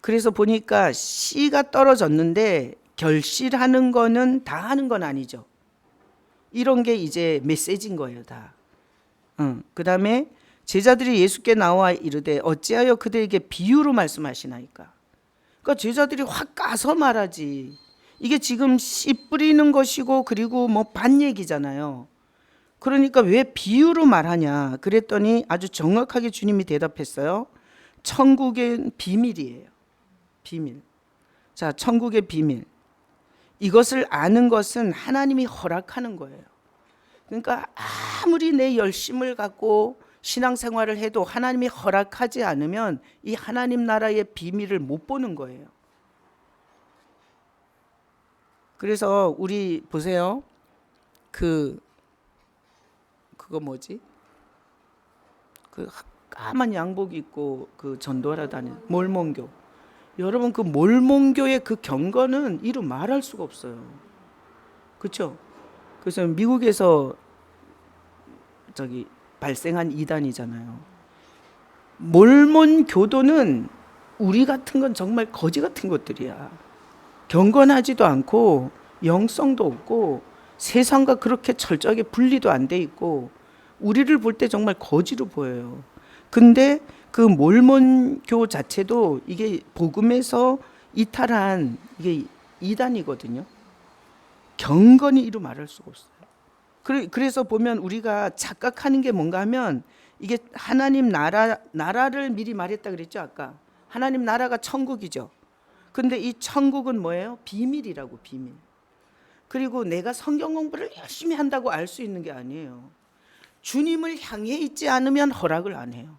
[SPEAKER 1] 그래서 보니까 씨가 떨어졌는데 결실하는 거는 다 하는 건 아니죠. 이런 게 이제 메시지인 거예요, 다. 그 다음에 제자들이 예수께 나와 이르되 어찌하여 그들에게 비유로 말씀하시나이까. 그러니까 제자들이 확 까서 말하지. 이게 지금 씨 뿌리는 것이고 그리고 뭐 반 얘기잖아요. 그러니까 왜 비유로 말하냐 그랬더니 아주 정확하게 주님이 대답했어요. 천국의 비밀이에요. 비밀. 자, 천국의 비밀. 이것을 아는 것은 하나님이 허락하는 거예요. 그러니까 아무리 내 열심을 갖고 신앙생활을 해도 하나님이 허락하지 않으면 이 하나님 나라의 비밀을 못 보는 거예요. 그래서 우리 보세요. 그거 뭐지? 그 까만 양복 입고 그 전도하러 다니는 몰몬교. 여러분 그 몰몬교의 그 경건은 이루 말할 수가 없어요. 그렇죠? 그래서 미국에서 저기 발생한 이단이잖아요. 몰몬 교도는 우리 같은 건 정말 거지 같은 것들이야. 경건하지도 않고 영성도 없고 세상과 그렇게 철저하게 분리도 안 돼 있고 우리를 볼 때 정말 거지로 보여요. 근데 그 몰몬교 자체도 이게 복음에서 이탈한 이게 이단이거든요. 경건이 이루 말할 수가 없어요. 그래서 보면 우리가 착각하는 게 뭔가 하면 이게 하나님 나라를 미리 말했다 그랬죠 아까. 하나님 나라가 천국이죠. 근데 이 천국은 뭐예요? 비밀이라고, 비밀. 그리고 내가 성경 공부를 열심히 한다고 알 수 있는 게 아니에요. 주님을 향해 있지 않으면 허락을 안 해요.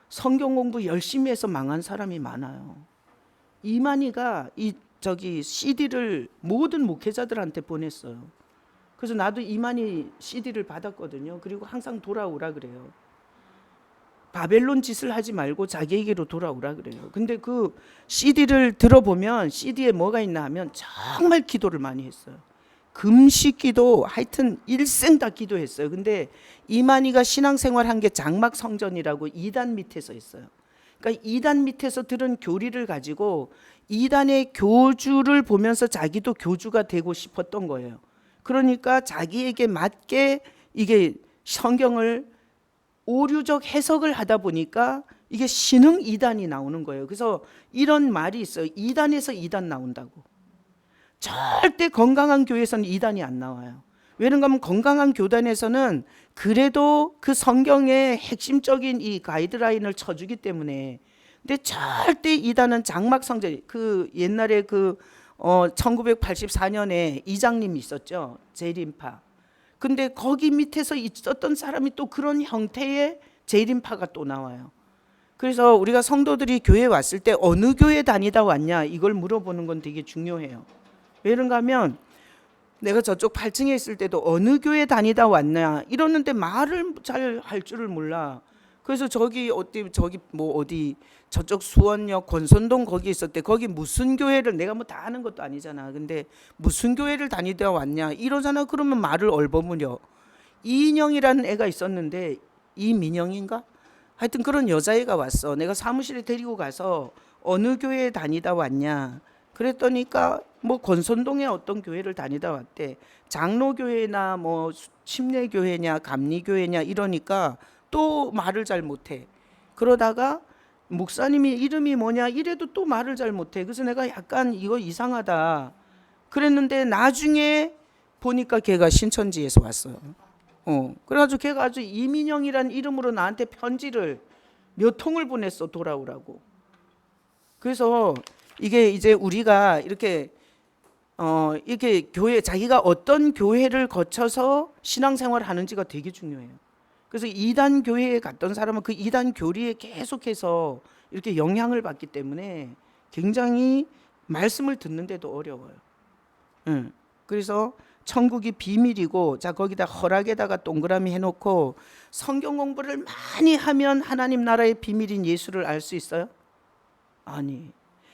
[SPEAKER 1] 성경 공부 열심히 해서 망한 사람이 많아요. 이만희가 CD를 모든 목회자들한테 보냈어요. 그래서 나도 이만희 CD를 받았거든요. 그리고 항상 돌아오라 그래요. 바벨론 짓을 하지 말고 자기에게로 돌아오라 그래요. 근데 그 CD를 들어보면 CD에 뭐가 있나 하면 정말 기도를 많이 했어요. 금식 기도, 하여튼 일생 다 기도했어요. 근데 이만희가 신앙생활 한 게 장막 성전이라고 2단 밑에서 했어요. 그러니까 2단 밑에서 들은 교리를 가지고 2단의 교주를 보면서 자기도 교주가 되고 싶었던 거예요. 그러니까 자기에게 맞게 이게 성경을 오류적 해석을 하다 보니까 이게 신흥 2단이 나오는 거예요. 그래서 이런 말이 있어요. 2단에서 2단 나온다고. 절대 건강한 교회에서는 2단이 안 나와요. 왜냐하면 건강한 교단에서는 그래도 그 성경의 핵심적인 이 가이드라인을 쳐주기 때문에. 근데 절대 2단은 장막 성전, 그 옛날에 1984년에 이장님이 있었죠. 재림파. 근데 거기 밑에서 있었던 사람이 또 그런 형태의 재림파가 또 나와요. 그래서 우리가 성도들이 교회에 왔을 때 어느 교회 다니다 왔냐 이걸 물어보는 건 되게 중요해요. 왜 그런가 하면 내가 저쪽 8층에 있을 때도 어느 교회 다니다 왔냐 이러는데 말을 잘 할 줄을 몰라. 그래서 저기 저쪽 수원역 권선동 거기 있었대. 거기 무슨 교회를 내가 뭐 다 아는 것도 아니잖아. 근데 무슨 교회를 다니다 왔냐 이러잖아. 그러면 말을 얼버무려. 이인영이라는 애가 있었는데 이민영인가? 하여튼 그런 여자애가 왔어. 내가 사무실에 데리고 가서 어느 교회에 다니다 왔냐 그랬더니까 뭐 권선동의 어떤 교회를 다니다 왔대. 장로교회나 뭐 침례교회냐 감리교회냐 이러니까 또 말을 잘 못해. 그러다가 목사님이 이름이 뭐냐 이래도 또 말을 잘 못해. 그래서 내가 약간 이거 이상하다 그랬는데 나중에 보니까 걔가 신천지에서 왔어요. 그래가지고 걔가 아주 이민영이란 이름으로 나한테 편지를 몇 통을 보냈어. 돌아오라고. 그래서 이게 이제 우리가 이렇게 교회 자기가 어떤 교회를 거쳐서 신앙생활을 하는지가 되게 중요해요. 그래서 이단 교회에 갔던 사람은 그 이단 교리에 계속해서 이렇게 영향을 받기 때문에 굉장히 말씀을 듣는데도 어려워요. 그래서 천국이 비밀이고, 자 거기다 허락에다가 동그라미 해놓고 성경 공부를 많이 하면 하나님 나라의 비밀인 예수를 알 수 있어요? 아니,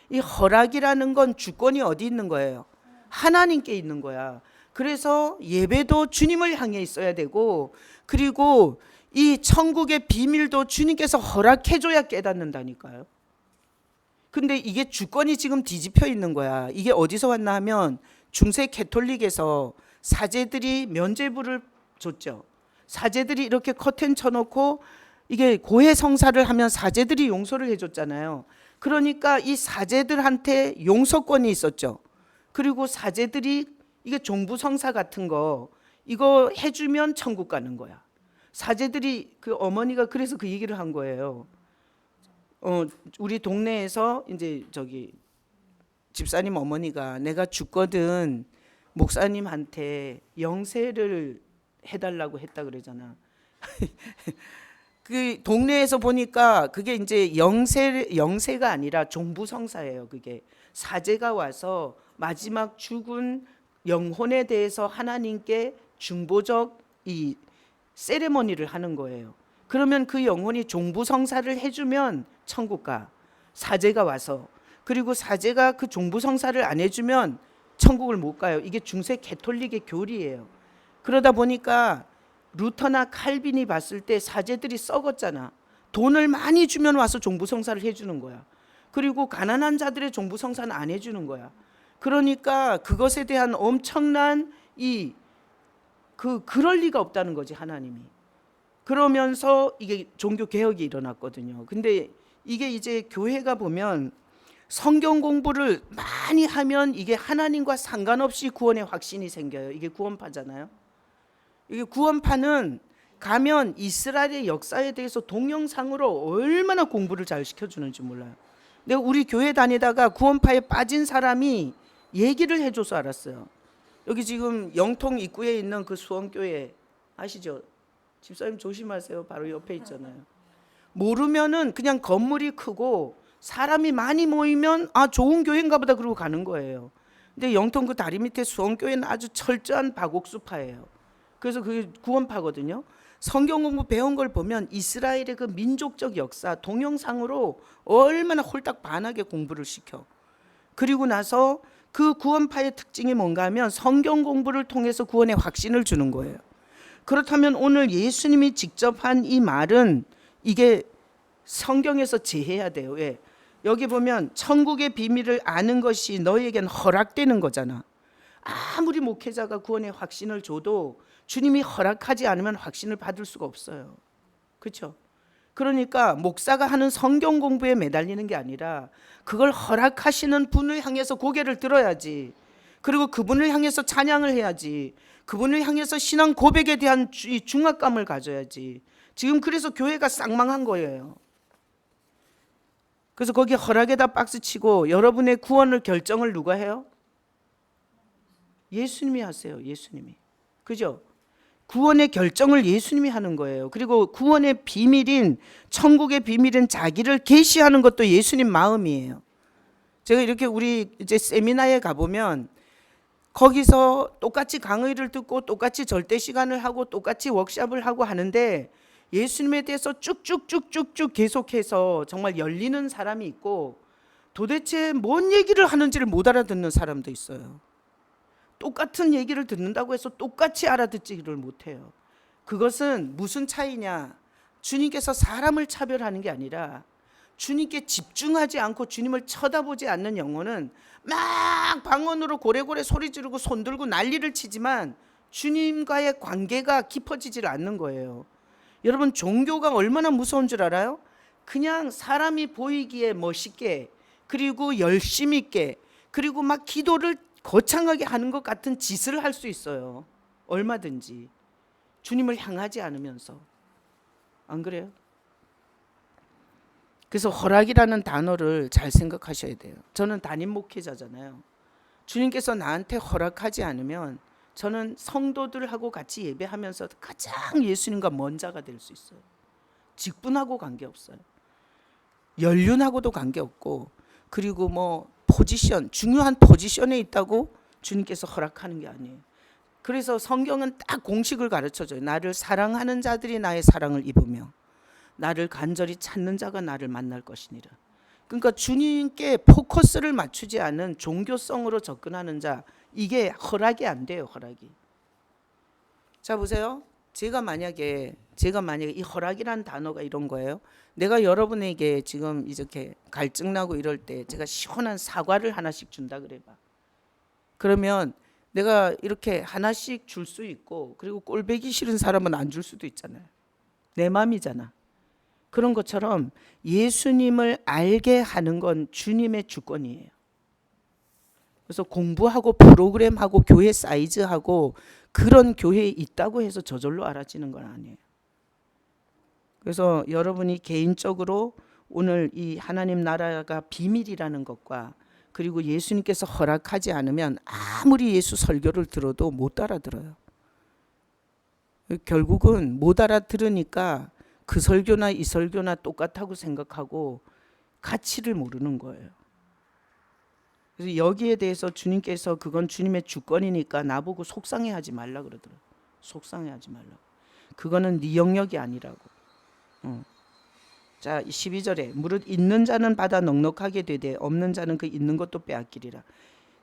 [SPEAKER 1] 이 허락이라는 건 주권이 어디 있는 거예요? 하나님께 있는 거야. 그래서 예배도 주님을 향해 있어야 되고, 그리고 이 천국의 비밀도 주님께서 허락해줘야 깨닫는다니까요. 근데 이게 주권이 지금 뒤집혀 있는 거야. 이게 어디서 왔나 하면 중세 캐톨릭에서 사제들이 면죄부를 줬죠. 사제들이 이렇게 커튼 쳐놓고 이게 고해 성사를 하면 사제들이 용서를 해줬잖아요. 그러니까 이 사제들한테 용서권이 있었죠. 그리고 사제들이 이게 종부성사 같은 거 이거 해주면 천국 가는 거야. 사제들이 그 어머니가 그래서 그 얘기를 한 거예요. 우리 동네에서 이제 저기 집사님 어머니가 내가 죽거든 목사님한테 영세를 해달라고 했다 그러잖아. 그 동네에서 보니까 그게 이제 영세가 아니라 종부성사예요. 그게 사제가 와서 마지막 죽은 영혼에 대해서 하나님께 중보적 이 세레머니를 하는 거예요. 그러면 그 영혼이 종부성사를 해주면 천국 가. 사제가 와서. 그리고 사제가 그 종부성사를 안 해주면 천국을 못 가요. 이게 중세 캐톨릭의 교리예요. 그러다 보니까 루터나 칼빈이 봤을 때 사제들이 썩었잖아. 돈을 많이 주면 와서 종부성사를 해주는 거야. 그리고 가난한 자들의 종부성사는 안 해주는 거야. 그러니까 그것에 대한 엄청난 그럴 리가 없다는 거지 하나님이. 그러면서 이게 종교 개혁이 일어났거든요. 근데 이게 이제 교회가 보면 성경 공부를 많이 하면 이게 하나님과 상관없이 구원의 확신이 생겨요. 이게 구원파잖아요. 이게 구원파는 가면 이스라엘의 역사에 대해서 동영상으로 얼마나 공부를 잘 시켜주는지 몰라요. 내가 우리 교회 다니다가 구원파에 빠진 사람이 얘기를 해줘서 알았어요. 여기 지금 영통 입구에 있는 그 수원교회 아시죠? 집사님 조심하세요. 바로 옆에 있잖아요. 모르면은 그냥 건물이 크고 사람이 많이 모이면 아 좋은 교회인가 보다 그러고 가는 거예요. 근데 영통 그 다리 밑에 수원교회는 아주 철저한 박옥수파예요. 그래서 그게 구원파거든요. 성경 공부 배운 걸 보면 이스라엘의 그 민족적 역사 동영상으로 얼마나 홀딱 반하게 공부를 시켜. 그리고 나서 그 구원파의 특징이 뭔가 하면 성경 공부를 통해서 구원의 확신을 주는 거예요. 그렇다면 오늘 예수님이 직접 한 이 말은 이게 성경에서 제해야 돼요. 왜? 여기 보면 천국의 비밀을 아는 것이 너희에겐 허락되는 거잖아. 아무리 목회자가 구원의 확신을 줘도 주님이 허락하지 않으면 확신을 받을 수가 없어요. 그렇죠? 그러니까 목사가 하는 성경 공부에 매달리는 게 아니라 그걸 허락하시는 분을 향해서 고개를 들어야지. 그리고 그분을 향해서 찬양을 해야지. 그분을 향해서 신앙 고백에 대한 중압감을 가져야지. 지금 그래서 교회가 쌍망한 거예요. 그래서 거기 허락에다 박스 치고 여러분의 구원을 결정을 누가 해요? 예수님이 하세요. 예수님이. 그죠? 구원의 결정을 예수님이 하는 거예요. 그리고 구원의 비밀인 천국의 비밀인 자기를 계시하는 것도 예수님 마음이에요. 제가 이렇게 우리 이제 세미나에 가보면 거기서 똑같이 강의를 듣고 똑같이 절대 시간을 하고 똑같이 워크숍을 하고 하는데 예수님에 대해서 쭉쭉쭉쭉쭉 계속해서 정말 열리는 사람이 있고 도대체 뭔 얘기를 하는지를 못 알아듣는 사람도 있어요. 똑같은 얘기를 듣는다고 해서 똑같이 알아듣지를 못해요. 그것은 무슨 차이냐? 주님께서 사람을 차별하는 게 아니라 주님께 집중하지 않고 주님을 쳐다보지 않는 영혼은 막 방언으로 고래고래 소리 지르고 손 들고 난리를 치지만 주님과의 관계가 깊어지질 않는 거예요. 여러분, 종교가 얼마나 무서운 줄 알아요? 그냥 사람이 보이기에 멋있게, 그리고 열심 있게, 그리고 막 기도를 거창하게 하는 것 같은 짓을 할 수 있어요. 얼마든지. 주님을 향하지 않으면서. 안 그래요? 그래서 허락이라는 단어를 잘 생각하셔야 돼요. 저는 담임 목회자잖아요. 주님께서 나한테 허락하지 않으면 저는 성도들하고 같이 예배하면서 가장 예수님과 먼 자가 될 수 있어요. 직분하고 관계없어요. 연륜하고도 관계없고, 그리고 뭐 포지션, 중요한 포지션에 있다고 주님께서 허락하는 게 아니에요. 그래서 성경은 딱 공식을 가르쳐줘요. 나를 사랑하는 자들이 나의 사랑을 입으며 나를 간절히 찾는 자가 나를 만날 것이니라. 그러니까 주님께 포커스를 맞추지 않은 종교성으로 접근하는 자, 이게 허락이 안 돼요. 허락이. 자, 보세요. 제가 만약에 이 허락이라는 단어가 이런 거예요. 내가 여러분에게 지금 이렇게 갈증 나고 이럴 때 제가 시원한 사과를 하나씩 준다 그래봐. 그러면 내가 이렇게 하나씩 줄 수 있고, 그리고 꼴배기 싫은 사람은 안 줄 수도 있잖아요. 내 맘이잖아. 그런 것처럼 예수님을 알게 하는 건 주님의 주권이에요. 그래서 공부하고 프로그램하고 교회 사이즈하고 그런 교회에 있다고 해서 저절로 알아지는 건 아니에요. 그래서 여러분이 개인적으로 오늘 이 하나님 나라가 비밀이라는 것과, 그리고 예수님께서 허락하지 않으면 아무리 예수 설교를 들어도 못 알아들어요. 결국은 못 알아들으니까 그 설교나 이 설교나 똑같다고 생각하고 가치를 모르는 거예요. 그래서 여기에 대해서 주님께서 그건 주님의 주권이니까 나보고 속상해하지 말라 그러더라고요. 속상해하지 말라고. 그거는 네 영역이 아니라고. 자, 12절에 무릇 있는 자는 받아 넉넉하게 되되 없는 자는 그 있는 것도 빼앗기리라.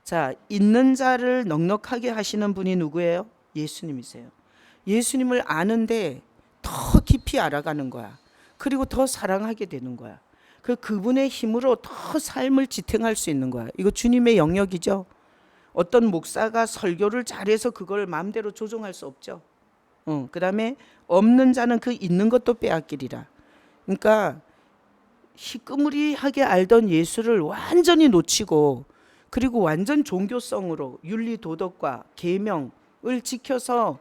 [SPEAKER 1] 자, 있는 자를 넉넉하게 하시는 분이 누구예요? 예수님이세요. 예수님을 아는데 더 깊이 알아가는 거야. 그리고 더 사랑하게 되는 거야. 그분의 힘으로 더 삶을 지탱할 수 있는 거야. 이거 주님의 영역이죠. 어떤 목사가 설교를 잘해서 그걸 마음대로 조종할 수 없죠. 그 다음에 없는 자는 그 있는 것도 빼앗기리라. 그러니까 희끄무리하게 알던 예수를 완전히 놓치고, 그리고 완전 종교성으로 윤리 도덕과 계명을 지켜서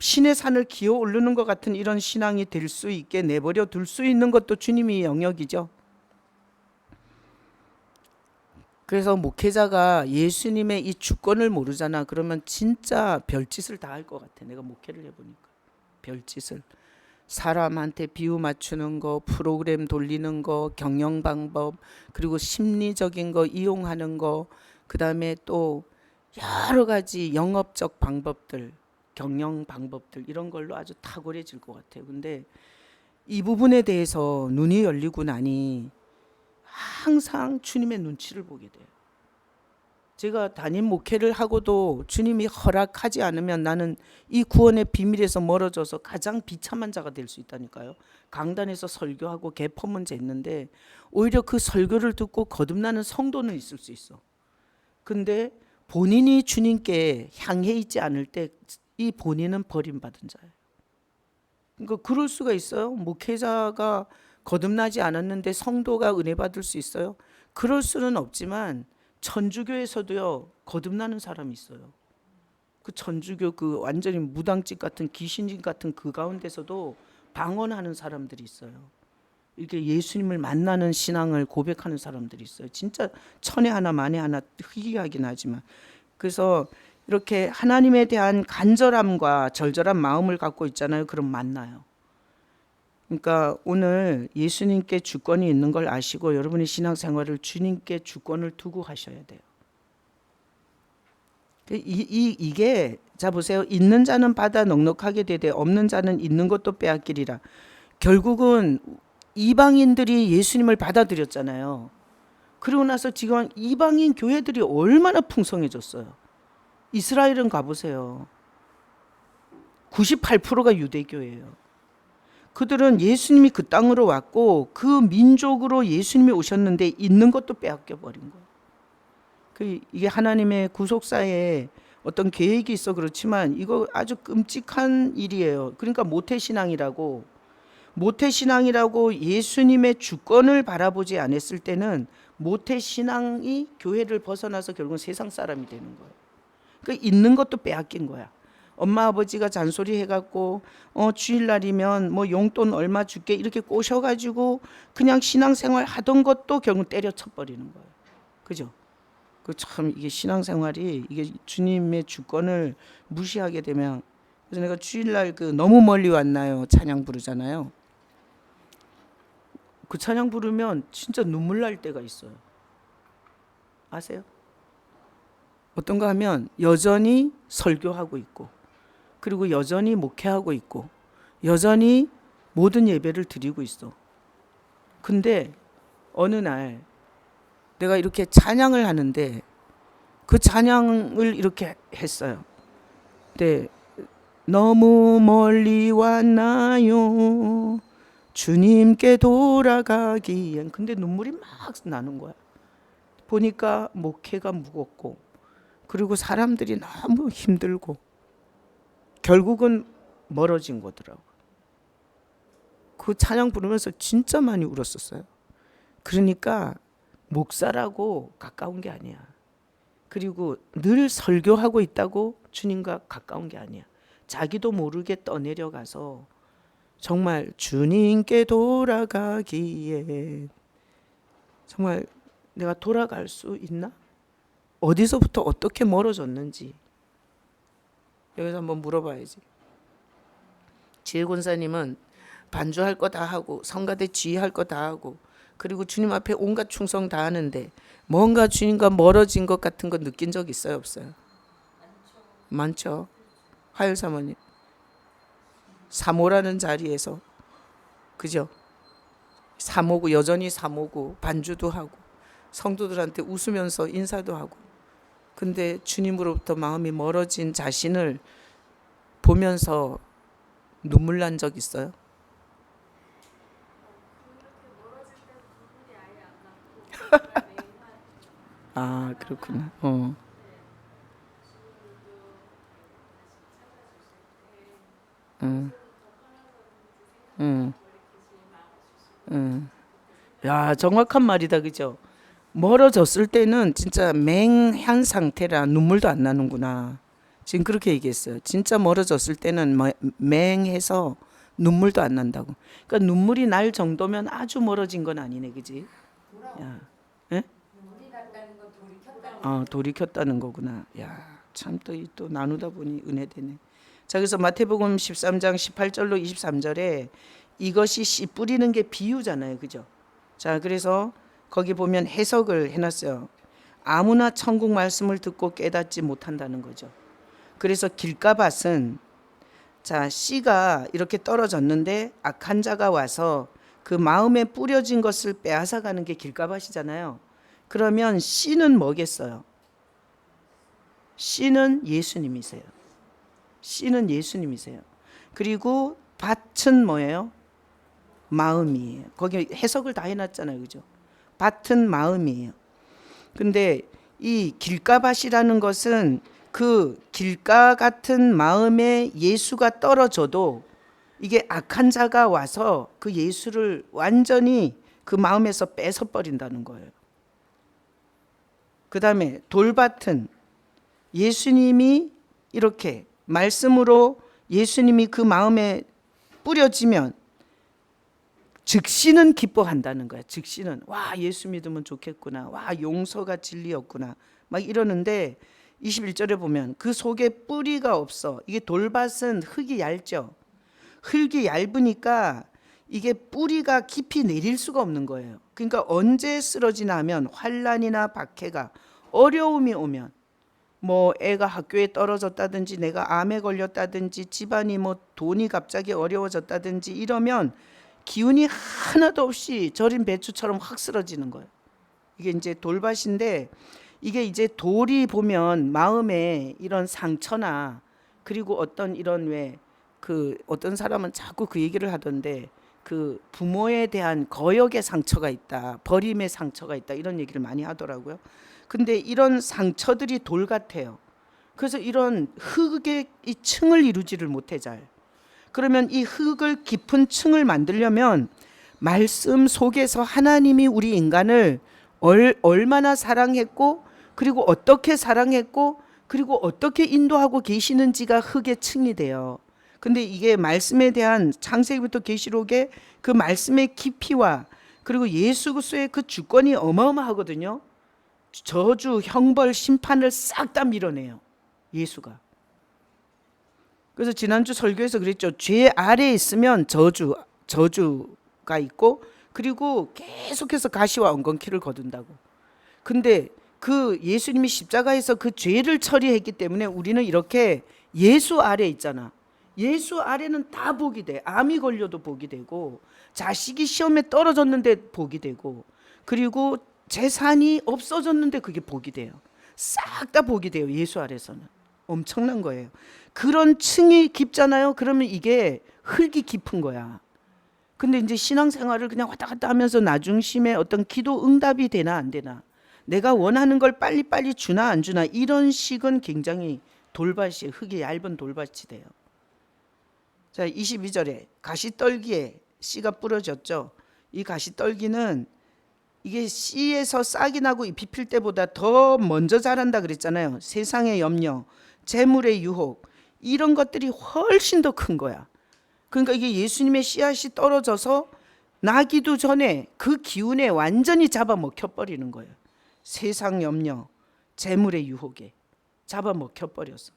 [SPEAKER 1] 신의 산을 기어 오르는 것 같은 이런 신앙이 될 수 있게 내버려 둘 수 있는 것도 주님의 영역이죠. 그래서 목회자가 예수님의 이 주권을 모르잖아. 그러면 진짜 별짓을 다 할 것 같아. 내가 목회를 해보니까. 별짓을. 사람한테 비유 맞추는 거, 프로그램 돌리는 거, 경영 방법, 그리고 심리적인 거 이용하는 거, 그 다음에 또 여러 가지 영업적 방법들, 경영 방법들, 이런 걸로 아주 탁월해질 것 같아요. 근데 이 부분에 대해서 눈이 열리고 나니 항상 주님의 눈치를 보게 돼요. 제가 담임 목회를 하고도 주님이 허락하지 않으면 나는 이 구원의 비밀에서 멀어져서 가장 비참한 자가 될 수 있다니까요. 강단에서 설교하고 개퍼문제 했는데 오히려 그 설교를 듣고 거듭나는 성도는 있을 수 있어. 근데 본인이 주님께 향해 있지 않을 때 이 본인은 버림받은 자예요. 그러니까 그럴 수가 있어요. 목회자가 거듭나지 않았는데 성도가 은혜 받을 수 있어요? 그럴 수는 없지만 천주교에서도요, 거듭나는 사람이 있어요. 그 천주교 그 완전히 무당집 같은 귀신집 같은 그 가운데서도 방언하는 사람들이 있어요. 이렇게 예수님을 만나는 신앙을 고백하는 사람들이 있어요. 진짜 천에 하나 만에 하나 희귀하긴 하지만. 그래서 이렇게 하나님에 대한 간절함과 절절한 마음을 갖고 있잖아요. 그럼 만나요. 그러니까 오늘 예수님께 주권이 있는 걸 아시고 여러분의 신앙생활을 주님께 주권을 두고 하셔야 돼요. 이게 자 보세요. 있는 자는 받아 넉넉하게 되되 없는 자는 있는 것도 빼앗기리라. 결국은 이방인들이 예수님을 받아들였잖아요. 그러고 나서 지금 이방인 교회들이 얼마나 풍성해졌어요. 이스라엘은 가보세요. 98%가 유대교예요. 그들은 예수님이 그 땅으로 왔고 그 민족으로 예수님이 오셨는데 있는 것도 빼앗겨 버린 거예요. 이게 하나님의 구속사에 어떤 계획이 있어 그렇지만 이거 아주 끔찍한 일이에요. 그러니까 모태신앙이라고 예수님의 주권을 바라보지 않았을 때는 모태신앙이 교회를 벗어나서 결국은 세상 사람이 되는 거예요. 그러니까 있는 것도 빼앗긴 거야. 엄마 아버지가 잔소리 해갖고 주일날이면 뭐 용돈 얼마 줄게 이렇게 꼬셔가지고 그냥 신앙생활 하던 것도 결국 때려쳐버리는 거예요. 그죠? 그 참 이게 신앙생활이 이게 주님의 주권을 무시하게 되면, 그래서 내가 주일날 그 너무 멀리 왔나요 찬양 부르잖아요. 그 찬양 부르면 진짜 눈물 날 때가 있어요. 아세요? 어떤가 하면 여전히 설교하고 있고, 그리고 여전히 목회하고 있고, 여전히 모든 예배를 드리고 있어. 근데 어느 날 내가 이렇게 찬양을 하는데 그 찬양을 이렇게 했어요. 네, 너무 멀리 왔나요 주님께 돌아가기엔. 근데 눈물이 막 나는 거야. 보니까 목회가 무겁고, 그리고 사람들이 너무 힘들고, 결국은 멀어진 거더라고. 그 찬양 부르면서 진짜 많이 울었었어요. 그러니까 목사라고 가까운 게 아니야. 그리고 늘 설교하고 있다고 주님과 가까운 게 아니야. 자기도 모르게 떠내려가서 정말 주님께 돌아가기에, 정말 내가 돌아갈 수 있나? 어디서부터 어떻게 멀어졌는지 여기서 한번 물어봐야지. 지혜 권사님은 반주할 거 다 하고 성가대 지휘할 거 다 하고, 그리고 주님 앞에 온갖 충성 다 하는데 뭔가 주님과 멀어진 것 같은 거 느낀 적 있어요 없어요? 많죠. 하율 사모님 사모라는 자리에서, 그죠? 사모고, 여전히 사모고, 반주도 하고 성도들한테 웃으면서 인사도 하고, 근데 주님으로부터 마음이 멀어진 자신을 보면서 눈물 난 적 있어요? 아, 그렇구나. 야, 정확한 말이다, 그죠? 멀어졌을 때는 진짜 맹한 상태라 눈물도 안 나는구나. 지금 그렇게 얘기했어요. 진짜 멀어졌을 때는 맹해서 눈물도 안 난다고. 그러니까 눈물이 날 정도면 아주 멀어진 건 아니네, 그지? 야, 예? 돌이 켰다는 거구나. 야, 참 또 나누다 보니 은혜되네. 자, 그래서 마태복음 13장 18절로 23절에 이것이 씨 뿌리는 게 비유잖아요, 그죠? 자, 그래서 거기 보면 해석을 해놨어요. 아무나 천국 말씀을 듣고 깨닫지 못한다는 거죠. 그래서 길가밭은, 자, 씨가 이렇게 떨어졌는데 악한 자가 와서 그 마음에 뿌려진 것을 빼앗아 가는 게 길가밭이잖아요. 그러면 씨는 뭐겠어요? 씨는 예수님이세요. 씨는 예수님이세요. 그리고 밭은 뭐예요? 마음이에요. 거기 해석을 다 해놨잖아요, 그죠? 밭은 마음이에요. 근데 이 길가밭이라는 것은 그 길가 같은 마음에 예수가 떨어져도 이게 악한 자가 와서 그 예수를 완전히 그 마음에서 뺏어 버린다는 거예요. 그 다음에 돌밭은 예수님이 이렇게 말씀으로 예수님이 그 마음에 뿌려지면 즉시는 기뻐한다는 거야. 즉시는 와, 예수 믿으면 좋겠구나. 와, 용서가 진리였구나. 막 이러는데 21절에 보면 그 속에 뿌리가 없어. 이게 돌밭은 흙이 얇죠. 흙이 얇으니까 이게 뿌리가 깊이 내릴 수가 없는 거예요. 그러니까 언제 쓰러지나 하면 환난이나 박해가, 어려움이 오면, 뭐 애가 학교에 떨어졌다든지 내가 암에 걸렸다든지 집안이 뭐 돈이 갑자기 어려워졌다든지 이러면 기운이 하나도 없이 절인 배추처럼 확 쓰러지는 거예요. 이게 이제 돌밭인데, 이게 이제 돌이 보면 마음에 이런 상처나, 그리고 어떤 이런 왜 그 어떤 사람은 자꾸 그 얘기를 하던데 그 부모에 대한 거역의 상처가 있다, 버림의 상처가 있다 이런 얘기를 많이 하더라고요. 근데 이런 상처들이 돌 같아요. 그래서 이런 흙의 이 층을 이루지를 못해 잘. 그러면 이 흙을 깊은 층을 만들려면 말씀 속에서 하나님이 우리 인간을 얼마나 사랑했고 그리고 어떻게 사랑했고 그리고 어떻게 인도하고 계시는지가 흙의 층이 돼요. 근데 이게 말씀에 대한 창세기부터 계시록의 그 말씀의 깊이와 그리고 예수 그리스도의 그 주권이 어마어마하거든요. 저주, 형벌, 심판을 싹 다 밀어내요. 예수가. 그래서 지난주 설교에서 그랬죠. 죄 아래에 있으면 저주가 있고 그리고 계속해서 가시와 엉겅퀴를 거둔다고. 근데 그 예수님이 십자가에서 그 죄를 처리했기 때문에 우리는 이렇게 예수 아래 있잖아. 예수 아래는 다 복이 돼. 암이 걸려도 복이 되고 자식이 시험에 떨어졌는데 복이 되고 그리고 재산이 없어졌는데 그게 복이 돼요. 싹 다 복이 돼요. 예수 아래서는. 엄청난 거예요. 그런 층이 깊잖아요. 그러면 이게 흙이 깊은 거야. 근데 이제 신앙생활을 그냥 왔다 갔다 하면서 나중심에 어떤 기도 응답이 되나 안 되나, 내가 원하는 걸 빨리빨리 주나 안 주나, 이런 식은 굉장히 돌밭이, 흙이 얇은 돌밭이 돼요. 자, 22절에 가시떨기에 씨가 뿌려졌죠. 이 가시떨기는 이게 씨에서 싹이 나고 잎이 필 때보다 더 먼저 자란다 그랬잖아요. 세상의 염려, 재물의 유혹, 이런 것들이 훨씬 더 큰 거야. 그러니까 이게 예수님의 씨앗이 떨어져서 나기도 전에 그 기운에 완전히 잡아먹혀 버리는 거예요. 세상 염려, 재물의 유혹에 잡아먹혀 버려서.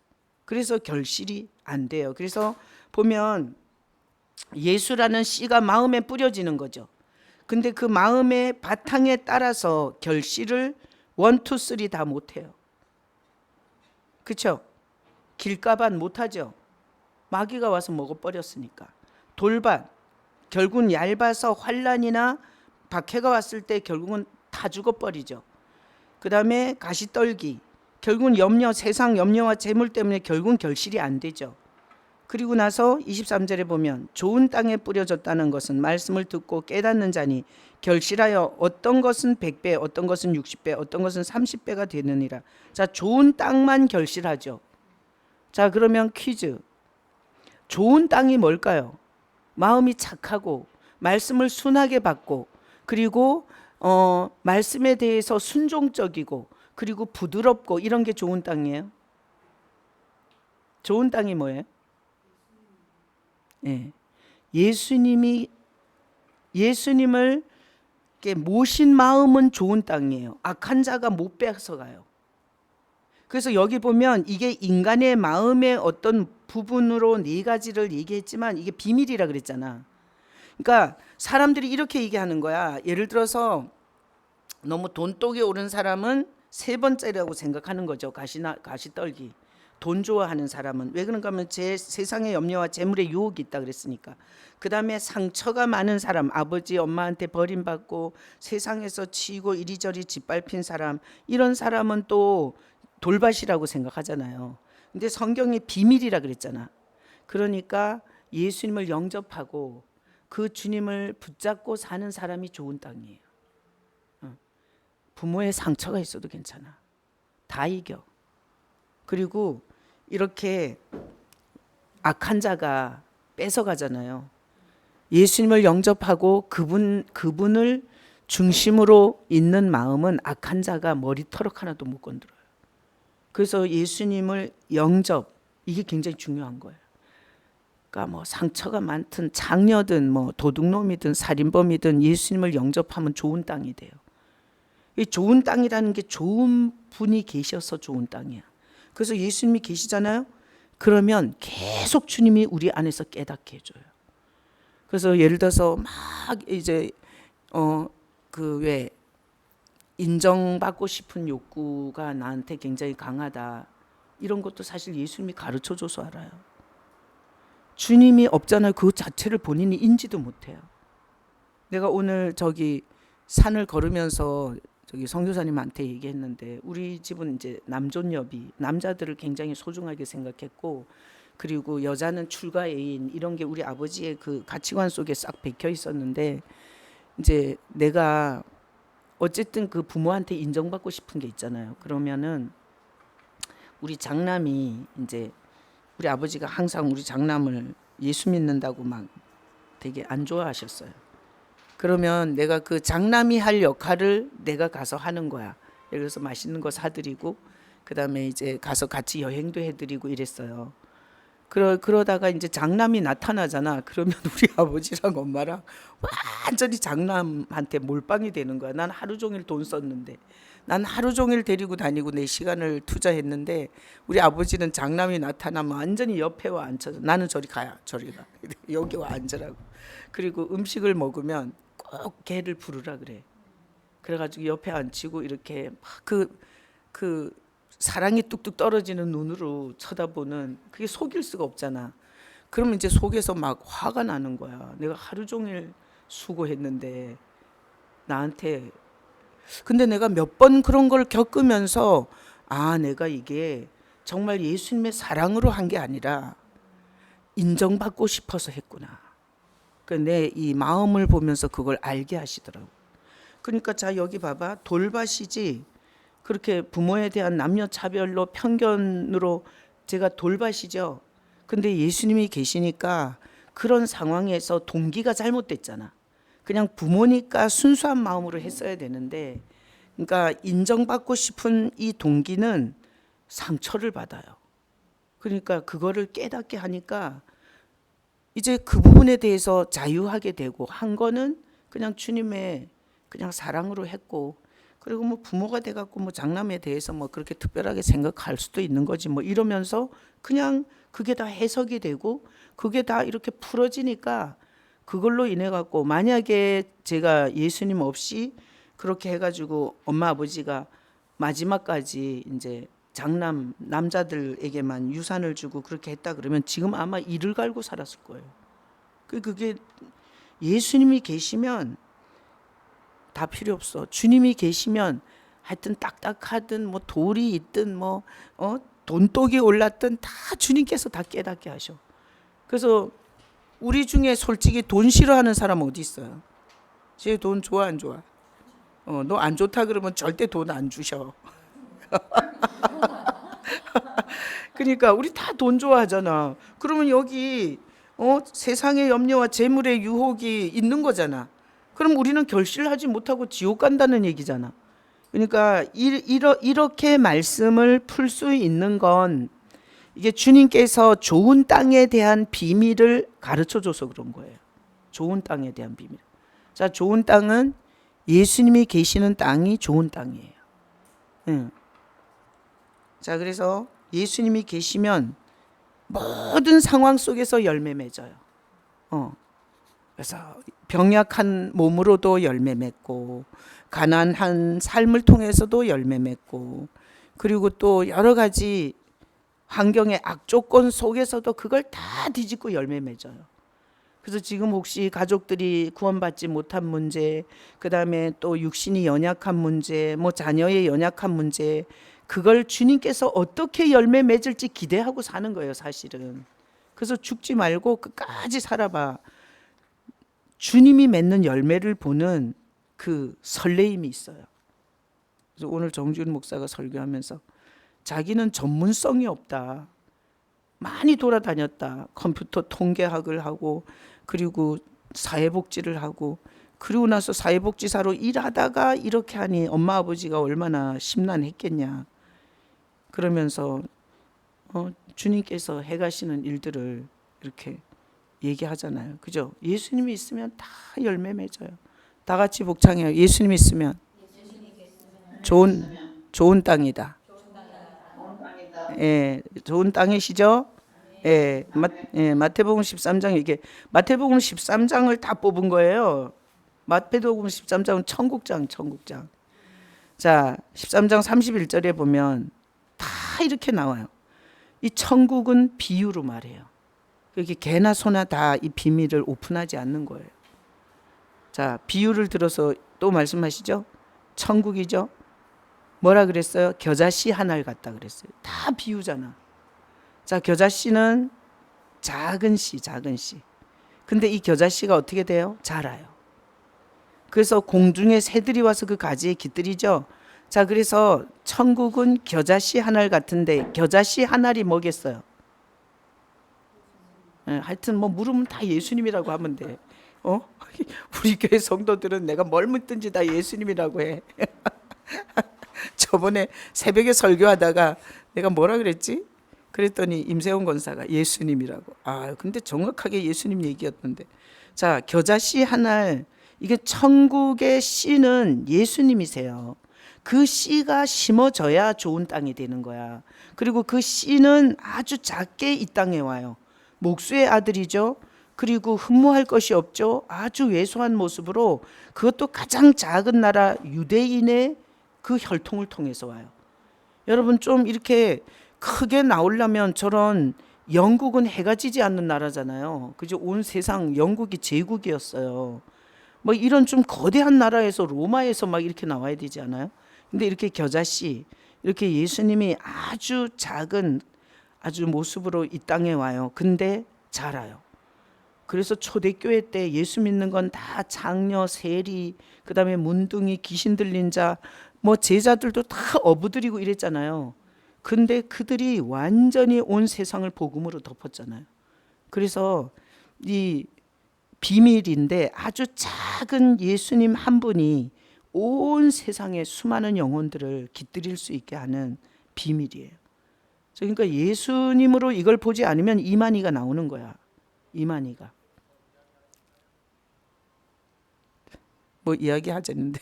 [SPEAKER 1] 그래서 결실이 안 돼요. 그래서 보면 예수라는 씨가 마음에 뿌려지는 거죠. 근데 그 마음의 바탕에 따라서 결실을 1, 2, 3 다 못해요. 그렇죠? 길가밭 못하죠. 마귀가 와서 먹어버렸으니까. 돌밭, 결국은 얇아서 환란이나 박해가 왔을 때 결국은 다 죽어버리죠. 그 다음에 가시떨기, 결국은 염려, 세상 염려와 재물 때문에 결국은 결실이 안 되죠. 그리고 나서 23절에 보면 좋은 땅에 뿌려졌다는 것은 말씀을 듣고 깨닫는 자니 결실하여 어떤 것은 100배, 어떤 것은 60배, 어떤 것은 30배가 되느니라. 자, 좋은 땅만 결실하죠. 자, 그러면 퀴즈. 좋은 땅이 뭘까요? 마음이 착하고 말씀을 순하게 받고 그리고 말씀에 대해서 순종적이고 그리고 부드럽고 이런 게 좋은 땅이에요. 좋은 땅이 뭐예요? 예. 예수님을 모신 마음은 좋은 땅이에요. 악한 자가 못 뺏어가요. 그래서 여기 보면 이게 인간의 마음의 어떤 부분으로 네 가지를 얘기했지만 이게 비밀이라 그랬잖아. 그러니까 사람들이 이렇게 얘기하는 거야. 예를 들어서 너무 돈독이 오른 사람은 세 번째라고 생각하는 거죠. 가시떨기. 돈 좋아하는 사람은. 왜 그런가 하면 세상의 염려와 재물의 유혹이 있다 그랬으니까. 그 다음에 상처가 많은 사람, 아버지 엄마한테 버림받고 세상에서 치이고 이리저리 짓밟힌 사람, 이런 사람은 또 돌밭이라고 생각하잖아요. 근데 성경이 비밀이라 그랬잖아. 그러니까 예수님을 영접하고 그 주님을 붙잡고 사는 사람이 좋은 땅이에요. 부모의 상처가 있어도 괜찮아. 다 이겨. 그리고 이렇게 악한 자가 뺏어가잖아요. 예수님을 영접하고 그분을 중심으로 있는 마음은 악한 자가 머리털럭 하나도 못 건드려요. 그래서 예수님을 영접, 이게 굉장히 중요한 거예요. 그러니까 뭐 상처가 많든 장녀든 뭐 도둑놈이든 살인범이든 예수님을 영접하면 좋은 땅이 돼요. 이 좋은 땅이라는 게 좋은 분이 계셔서 좋은 땅이야. 그래서 예수님이 계시잖아요. 그러면 계속 주님이 우리 안에서 깨닫게 해줘요. 그래서 예를 들어서 막 이제 인정받고 싶은 욕구가 나한테 굉장히 강하다. 이런 것도 사실 예수님이 가르쳐줘서 알아요. 주님이 없잖아요. 그 자체를 본인이 인지도 못해요. 내가 오늘 산을 걸으면서 선교사님한테 얘기했는데 우리 집은 이제 남존여비, 남자들을 굉장히 소중하게 생각했고 그리고 여자는 출가 애인 이런 게 우리 아버지의 그 가치관 속에 싹 박혀 있었는데 이제 내가 어쨌든 그 부모한테 인정받고 싶은 게 있잖아요. 그러면은 우리 장남이 이제 우리 아버지가 항상 우리 장남을 예수 믿는다고 막 되게 안 좋아하셨어요. 그러면 내가 그 장남이 할 역할을 내가 가서 하는 거야. 예를 들어서 맛있는 거 사드리고 그다음에 이제 가서 같이 여행도 해드리고 이랬어요. 그러다가 이제 장남이 나타나잖아. 그러면 우리 아버지랑 엄마랑 완전히 장남한테 몰빵이 되는 거야. 난 하루 종일 돈 썼는데, 난 하루 종일 데리고 다니고 내 시간을 투자했는데 우리 아버지는 장남이 나타나면 완전히 옆에 와 앉혀서 나는 저리 가야 저리 가 여기 와 앉으라고. 그리고 음식을 먹으면 꼭 걔를 부르라 그래. 그래가지고 옆에 앉히고 이렇게 막 그 사랑이 뚝뚝 떨어지는 눈으로 쳐다보는 그게 속일 수가 없잖아. 그러면 이제 속에서 막 화가 나는 거야. 내가 하루 종일 수고했는데 나한테. 근데 내가 몇 번 그런 걸 겪으면서 아, 내가 이게 정말 예수님의 사랑으로 한 게 아니라 인정받고 싶어서 했구나. 내 이 마음을 보면서 그걸 알게 하시더라고. 그러니까 자 여기 봐봐. 돌밭이지 그렇게 부모에 대한 남녀 차별로 편견으로 제가 돌밭이죠. 근데 예수님이 계시니까 그런 상황에서 동기가 잘못됐잖아. 그냥 부모니까 순수한 마음으로 했어야 되는데, 그러니까 인정받고 싶은 이 동기는 상처를 받아요. 그러니까 그거를 깨닫게 하니까 이제 그 부분에 대해서 자유하게 되고, 한 거는 그냥 주님의 그냥 사랑으로 했고, 그리고 뭐 부모가 돼갖고 뭐 장남에 대해서 뭐 그렇게 특별하게 생각할 수도 있는 거지 뭐 이러면서 그냥 그게 다 해석이 되고 그게 다 이렇게 풀어지니까 그걸로 인해 갖고 만약에 제가 예수님 없이 그렇게 해가지고 엄마 아버지가 마지막까지 이제 장남 남자들에게만 유산을 주고 그렇게 했다 그러면 지금 아마 이를 갈고 살았을 거예요. 그게 예수님이 계시면 다 필요 없어. 주님이 계시면 하여튼 딱딱하든 뭐 돌이 있든 뭐 돈독이 올랐든 다 주님께서 다 깨닫게 하셔. 그래서 우리 중에 솔직히 돈 싫어하는 사람 어디 있어요? 쟤 돈 좋아 안 좋아? 너 안 좋다 그러면 절대 돈 안 주셔. 그러니까 우리 다 돈 좋아하잖아. 그러면 여기 세상의 염려와 재물의 유혹이 있는 거잖아. 그럼 우리는 결실을 하지 못하고 지옥 간다는 얘기잖아. 그러니까 이렇게 말씀을 풀 수 있는 건 이게 주님께서 좋은 땅에 대한 비밀을 가르쳐줘서 그런 거예요. 좋은 땅에 대한 비밀. 자, 좋은 땅은 예수님이 계시는 땅이 좋은 땅이에요. 응. 자, 그래서 예수님이 계시면 모든 상황 속에서 열매 맺어요. 그래서 병약한 몸으로도 열매 맺고 가난한 삶을 통해서도 열매 맺고 그리고 또 여러 가지 환경의 악조건 속에서도 그걸 다 뒤집고 열매 맺어요. 그래서 지금 혹시 가족들이 구원받지 못한 문제, 그다음에 또 육신이 연약한 문제, 뭐 자녀의 연약한 문제, 그걸 주님께서 어떻게 열매 맺을지 기대하고 사는 거예요, 사실은. 그래서 죽지 말고 끝까지 살아봐. 주님이 맺는 열매를 보는 그 설레임이 있어요. 그래서 오늘 정준 목사가 설교하면서 자기는 전문성이 없다. 많이 돌아다녔다. 컴퓨터 통계학을 하고 그리고 사회복지를 하고 그리고 나서 사회복지사로 일하다가 이렇게 하니 엄마 아버지가 얼마나 심란했겠냐. 그러면서 주님께서 해가시는 일들을 이렇게 얘기하잖아요. 그죠? 예수님이 있으면 다 열매 맺어요. 다 같이 복창해요. 예수님이 있으면 좋은 땅이다. 예, 좋은 땅이시죠? 예, 마태복음 13장 이게 마태복음 13장을 다 뽑은 거예요. 마태복음 13장은 천국장. 자, 13장 31절에 보면 다 이렇게 나와요. 이 천국은 비유로 말해요. 그게 개나 소나 다 이 비밀을 오픈하지 않는 거예요. 자, 비유를 들어서 또 말씀하시죠. 천국이죠. 뭐라 그랬어요? 겨자씨 하나를 갖다 그랬어요. 다 비유잖아. 자, 겨자씨는 작은 씨, 작은 씨. 근데 이 겨자씨가 어떻게 돼요? 자라요. 그래서 공중에 새들이 와서 그 가지에 깃들이죠. 자, 그래서 천국은 겨자씨 한 알 같은데 겨자씨 한 알이 뭐겠어요? 하여튼 뭐 물으면 다 예수님이라고 하면 돼. 우리 교회 성도들은 내가 뭘 묻든지 다 예수님이라고 해. 저번에 새벽에 설교하다가 내가 뭐라 그랬지? 그랬더니 임세훈 권사가 예수님이라고. 근데 정확하게 예수님 얘기였는데. 자, 겨자씨 한 알, 이게 천국의 씨는 예수님이세요. 그 씨가 심어져야 좋은 땅이 되는 거야. 그리고 그 씨는 아주 작게 이 땅에 와요. 목수의 아들이죠. 그리고 흠모할 것이 없죠. 아주 왜소한 모습으로, 그것도 가장 작은 나라 유대인의 그 혈통을 통해서 와요. 여러분, 좀 이렇게 크게 나오려면, 저런 영국은 해가 지지 않는 나라잖아요. 그죠? 온 세상 영국이 제국이었어요. 뭐 이런 좀 거대한 나라에서, 로마에서 막 이렇게 나와야 되지 않아요? 근데 이렇게 겨자씨, 이렇게 예수님이 아주 작은 아주 모습으로 이 땅에 와요. 근데 자라요. 그래서 초대교회 때 예수 믿는 건 다 장녀, 세리, 그다음에 문둥이, 귀신 들린 자, 뭐 제자들도 다 어부들이고 이랬잖아요. 근데 그들이 완전히 온 세상을 복음으로 덮었잖아요. 그래서 이 비밀인데, 아주 작은 예수님 한 분이 온 세상의 수많은 영혼들을 깃들일 수 있게 하는 비밀이에요. 그러니까 예수님으로 이걸 보지 않으면 이만희가 나오는 거야. 이만희가. 뭐 이야기하자는데.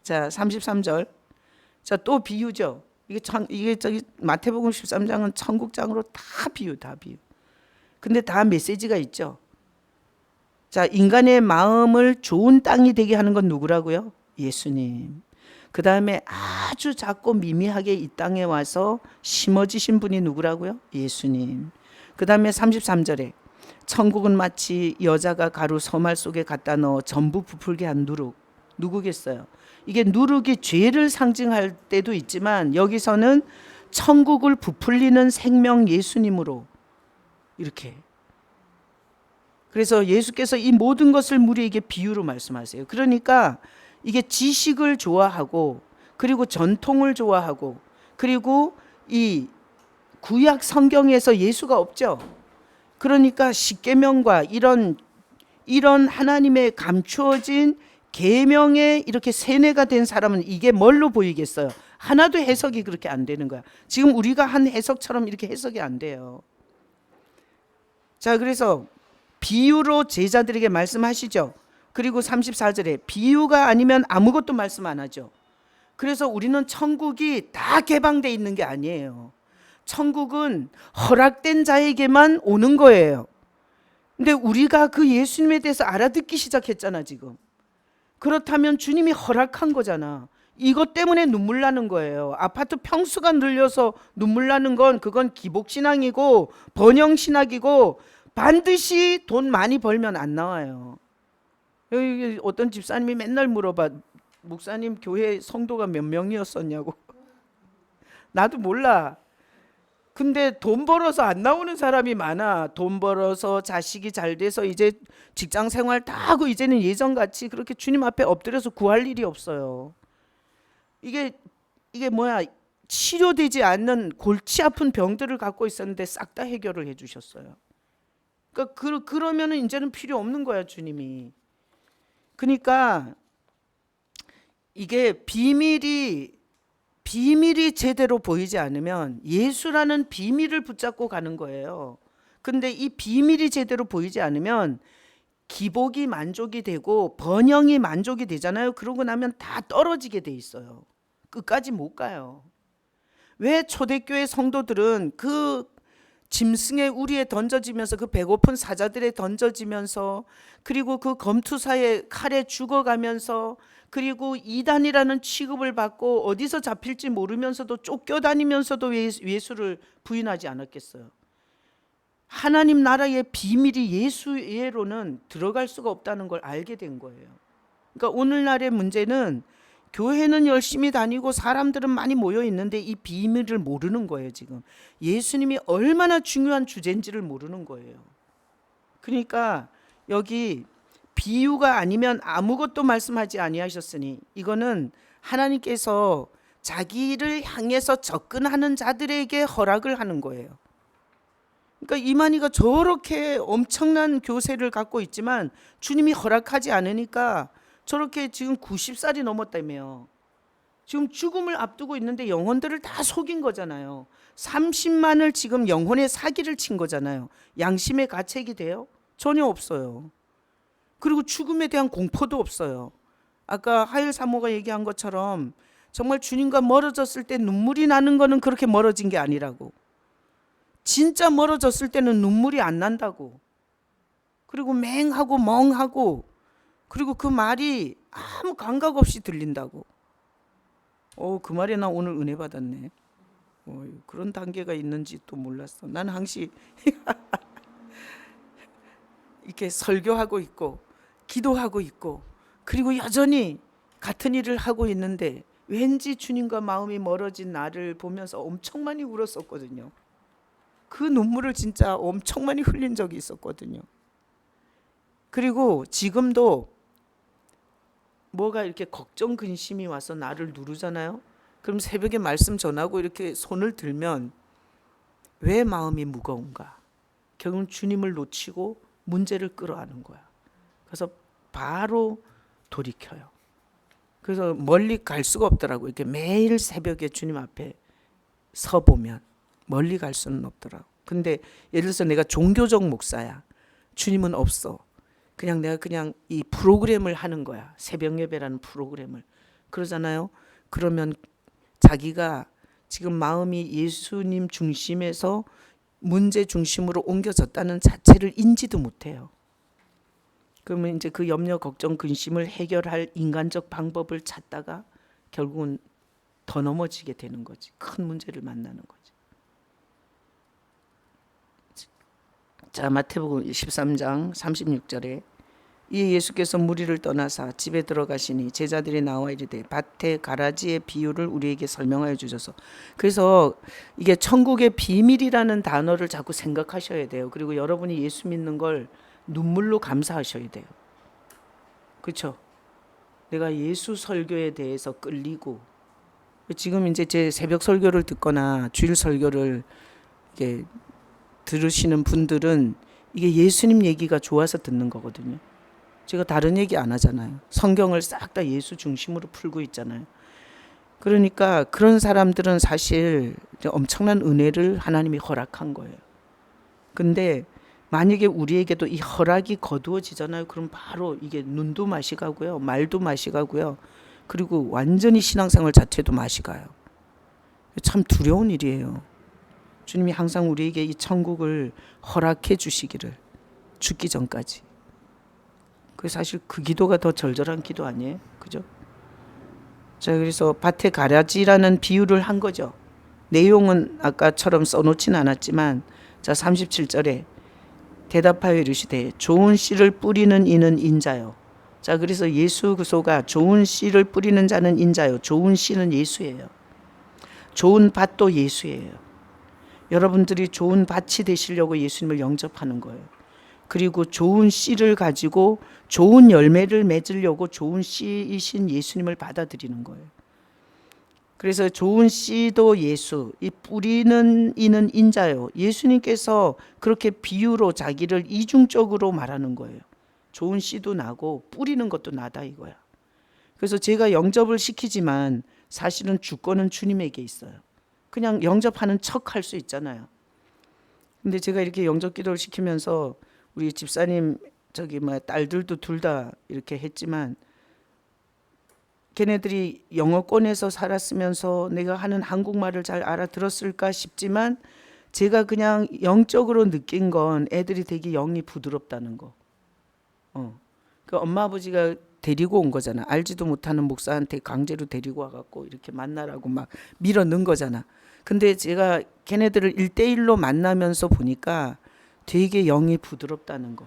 [SPEAKER 1] 자, 33절. 자, 또 비유죠. 이게 저기 마태복음 13장은 천국장으로 다 비유, 다 비유. 근데 다 메시지가 있죠. 자, 인간의 마음을 좋은 땅이 되게 하는 건 누구라고요? 예수님. 그 다음에 아주 작고 미미하게 이 땅에 와서 심어지신 분이 누구라고요? 예수님. 그 다음에 33절에 천국은 마치 여자가 가루 서말 속에 갖다 넣어 전부 부풀게 한 누룩. 누구겠어요? 이게 누룩이 죄를 상징할 때도 있지만, 여기서는 천국을 부풀리는 생명 예수님으로 이렇게. 그래서 예수께서 이 모든 것을 우리에게 비유로 말씀하세요. 그러니까 이게 지식을 좋아하고, 그리고 전통을 좋아하고, 그리고 이 구약 성경에서 예수가 없죠. 그러니까 십계명과 이런 하나님의 감추어진 계명에 이렇게 세뇌가 된 사람은 이게 뭘로 보이겠어요? 하나도 해석이 그렇게 안 되는 거야. 지금 우리가 한 해석처럼 이렇게 해석이 안 돼요. 자, 그래서 비유로 제자들에게 말씀하시죠. 그리고 34절에 비유가 아니면 아무것도 말씀 안 하죠. 그래서 우리는 천국이 다 개방되어 있는 게 아니에요. 천국은 허락된 자에게만 오는 거예요. 근데 우리가 그 예수님에 대해서 알아듣기 시작했잖아, 지금. 그렇다면 주님이 허락한 거잖아. 이것 때문에 눈물 나는 거예요. 아파트 평수가 늘려서 눈물 나는 건, 그건 기복신앙이고 번영신학이고, 반드시 돈 많이 벌면 안 나와요. 여기 어떤 집사님이 맨날 물어봐. 목사님 교회 성도가 몇 명이었었냐고. 나도 몰라. 근데 돈 벌어서 안 나오는 사람이 많아. 돈 벌어서 자식이 잘 돼서 이제 직장 생활 다 하고 이제는 예전같이 그렇게 주님 앞에 엎드려서 구할 일이 없어요. 이게 뭐야, 치료되지 않는 골치 아픈 병들을 갖고 있었는데 싹 다 해결을 해 주셨어요. 그러니까 그러면은 이제는 필요 없는 거야, 주님이. 그러니까 이게 비밀이 제대로 보이지 않으면 예수라는 비밀을 붙잡고 가는 거예요. 근데 이 비밀이 제대로 보이지 않으면 기복이 만족이 되고 번영이 만족이 되잖아요. 그러고 나면 다 떨어지게 돼 있어요. 끝까지 못 가요. 왜 초대교회 성도들은 그 짐승의 우리에 던져지면서, 그 배고픈 사자들에 던져지면서, 그리고 그 검투사의 칼에 죽어가면서, 그리고 이단이라는 취급을 받고 어디서 잡힐지 모르면서도 쫓겨다니면서도 예수를 부인하지 않았겠어요? 하나님 나라의 비밀이 예수 외로는 들어갈 수가 없다는 걸 알게 된 거예요. 그러니까 오늘날의 문제는 교회는 열심히 다니고 사람들은 많이 모여 있는데 이 비밀을 모르는 거예요. 지금 예수님이 얼마나 중요한 주제인지를 모르는 거예요. 그러니까 여기 비유가 아니면 아무것도 말씀하지 아니하셨으니, 이거는 하나님께서 자기를 향해서 접근하는 자들에게 허락을 하는 거예요. 그러니까 이만희가 저렇게 엄청난 교세를 갖고 있지만 주님이 허락하지 않으니까 저렇게 지금 90살이 넘었다며요. 지금 죽음을 앞두고 있는데 영혼들을 다 속인 거잖아요. 30만을 지금 영혼의 사기를 친 거잖아요. 양심의 가책이 돼요? 전혀 없어요. 그리고 죽음에 대한 공포도 없어요. 아까 하일 사모가 얘기한 것처럼 정말 주님과 멀어졌을 때 눈물이 나는 거는 그렇게 멀어진 게 아니라고. 진짜 멀어졌을 때는 눈물이 안 난다고. 그리고 맹하고 멍하고, 그리고 그 말이 아무 감각 없이 들린다고. 그 말에 나 오늘 은혜 받았네. 그런 단계가 있는지 또 몰랐어. 나는 항상 이렇게 설교하고 있고 기도하고 있고 그리고 여전히 같은 일을 하고 있는데 왠지 주님과 마음이 멀어진 나를 보면서 엄청 많이 울었었거든요. 그 눈물을 진짜 엄청 많이 흘린 적이 있었거든요. 그리고 지금도 뭐가 이렇게 걱정 근심이 와서 나를 누르잖아요. 그럼 새벽에 말씀 전하고 이렇게 손을 들면 왜 마음이 무거운가? 결국은 주님을 놓치고 문제를 끌어안는 거야. 그래서 바로 돌이켜요. 그래서 멀리 갈 수가 없더라고요. 이렇게 매일 새벽에 주님 앞에 서 보면 멀리 갈 수는 없더라고. 근데 예를 들어서 내가 종교적 목사야. 주님은 없어. 그냥 내가 그냥 이 프로그램을 하는 거야. 새벽 예배라는 프로그램을. 그러잖아요. 그러면 자기가 지금 마음이 예수님 중심에서 문제 중심으로 옮겨졌다는 자체를 인지도 못해요. 그러면 이제 그 염려, 걱정, 근심을 해결할 인간적 방법을 찾다가 결국은 더 넘어지게 되는 거지. 큰 문제를 만나는 거지. 자, 마태복음 13장 36절에 이에 예수께서 무리를 떠나사 집에 들어가시니 제자들이 나와 이르되 밭의 가라지의 비유를 우리에게 설명하여 주셔서. 그래서 이게 천국의 비밀이라는 단어를 자꾸 생각하셔야 돼요. 그리고 여러분이 예수 믿는 걸 눈물로 감사하셔야 돼요. 그렇죠? 내가 예수 설교에 대해서 끌리고, 지금 이제 제 새벽 설교를 듣거나 주일 설교를 이게 들으시는 분들은 이게 예수님 얘기가 좋아서 듣는 거거든요. 제가 다른 얘기 안 하잖아요. 성경을 싹 다 예수 중심으로 풀고 있잖아요. 그러니까 그런 사람들은 사실 엄청난 은혜를 하나님이 허락한 거예요. 근데 만약에 우리에게도 이 허락이 거두어지잖아요. 그럼 바로 이게 눈도 맛이 가고요. 말도 맛이 가고요. 그리고 완전히 신앙생활 자체도 맛이 가요. 참 두려운 일이에요. 주님이 항상 우리에게 이 천국을 허락해 주시기를, 죽기 전까지. 그 사실 그 기도가 더 절절한 기도 아니에요? 그죠? 자, 그래서 밭의 가라지라는 비유를 한 거죠. 내용은 아까처럼 써놓진 않았지만, 자, 37절에 대답하여 이르시되 좋은 씨를 뿌리는 이는 인자요. 자, 그래서 예수 그리스도가 좋은 씨를 뿌리는 자는 인자요. 좋은 씨는 예수예요. 좋은 밭도 예수예요. 여러분들이 좋은 밭이 되시려고 예수님을 영접하는 거예요. 그리고 좋은 씨를 가지고 좋은 열매를 맺으려고 좋은 씨이신 예수님을 받아들이는 거예요. 그래서 좋은 씨도 예수, 이 뿌리는 이는 인자요. 예수님께서 그렇게 비유로 자기를 이중적으로 말하는 거예요. 좋은 씨도 나고 뿌리는 것도 나다 이거야. 그래서 제가 영접을 시키지만 사실은 주권은 주님에게 있어요. 그냥 영접하는 척 할 수 있잖아요. 근데 제가 이렇게 영접 기도를 시키면서 우리 집사님 딸들도 둘 다 이렇게 했지만 걔네들이 영어권에서 살았으면서 내가 하는 한국말을 잘 알아들었을까 싶지만 제가 그냥 영적으로 느낀 건 애들이 되게 영이 부드럽다는 거. 그 엄마 아버지가 데리고 온 거잖아. 알지도 못하는 목사한테 강제로 데리고 와갖고 이렇게 만나라고 막 밀어 넣은 거잖아. 근데 제가 걔네들을 1대1로 만나면서 보니까 되게 영이 부드럽다는 거.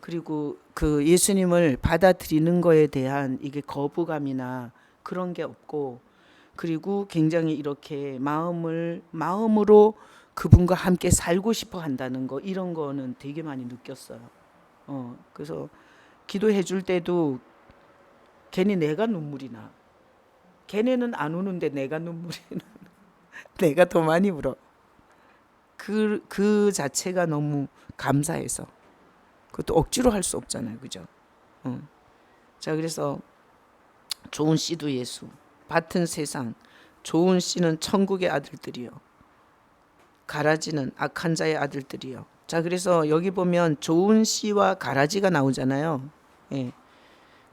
[SPEAKER 1] 그리고 그 예수님을 받아들이는 거에 대한 이게 거부감이나 그런 게 없고, 그리고 굉장히 이렇게 마음으로 그분과 함께 살고 싶어 한다는 거, 이런 거는 되게 많이 느꼈어요. 그래서 기도해 줄 때도 괜히 내가 눈물이 나. 걔네는 안 우는데 내가 눈물이 나. 내가 더 많이 울어. 그 자체가 너무 감사해서. 그것도 억지로 할 수 없잖아요, 그죠? 자, 그래서 좋은 씨도 예수, 밭은 세상, 좋은 씨는 천국의 아들들이요, 가라지는 악한 자의 아들들이요. 자, 그래서 여기 보면 좋은 씨와 가라지가 나오잖아요. 예.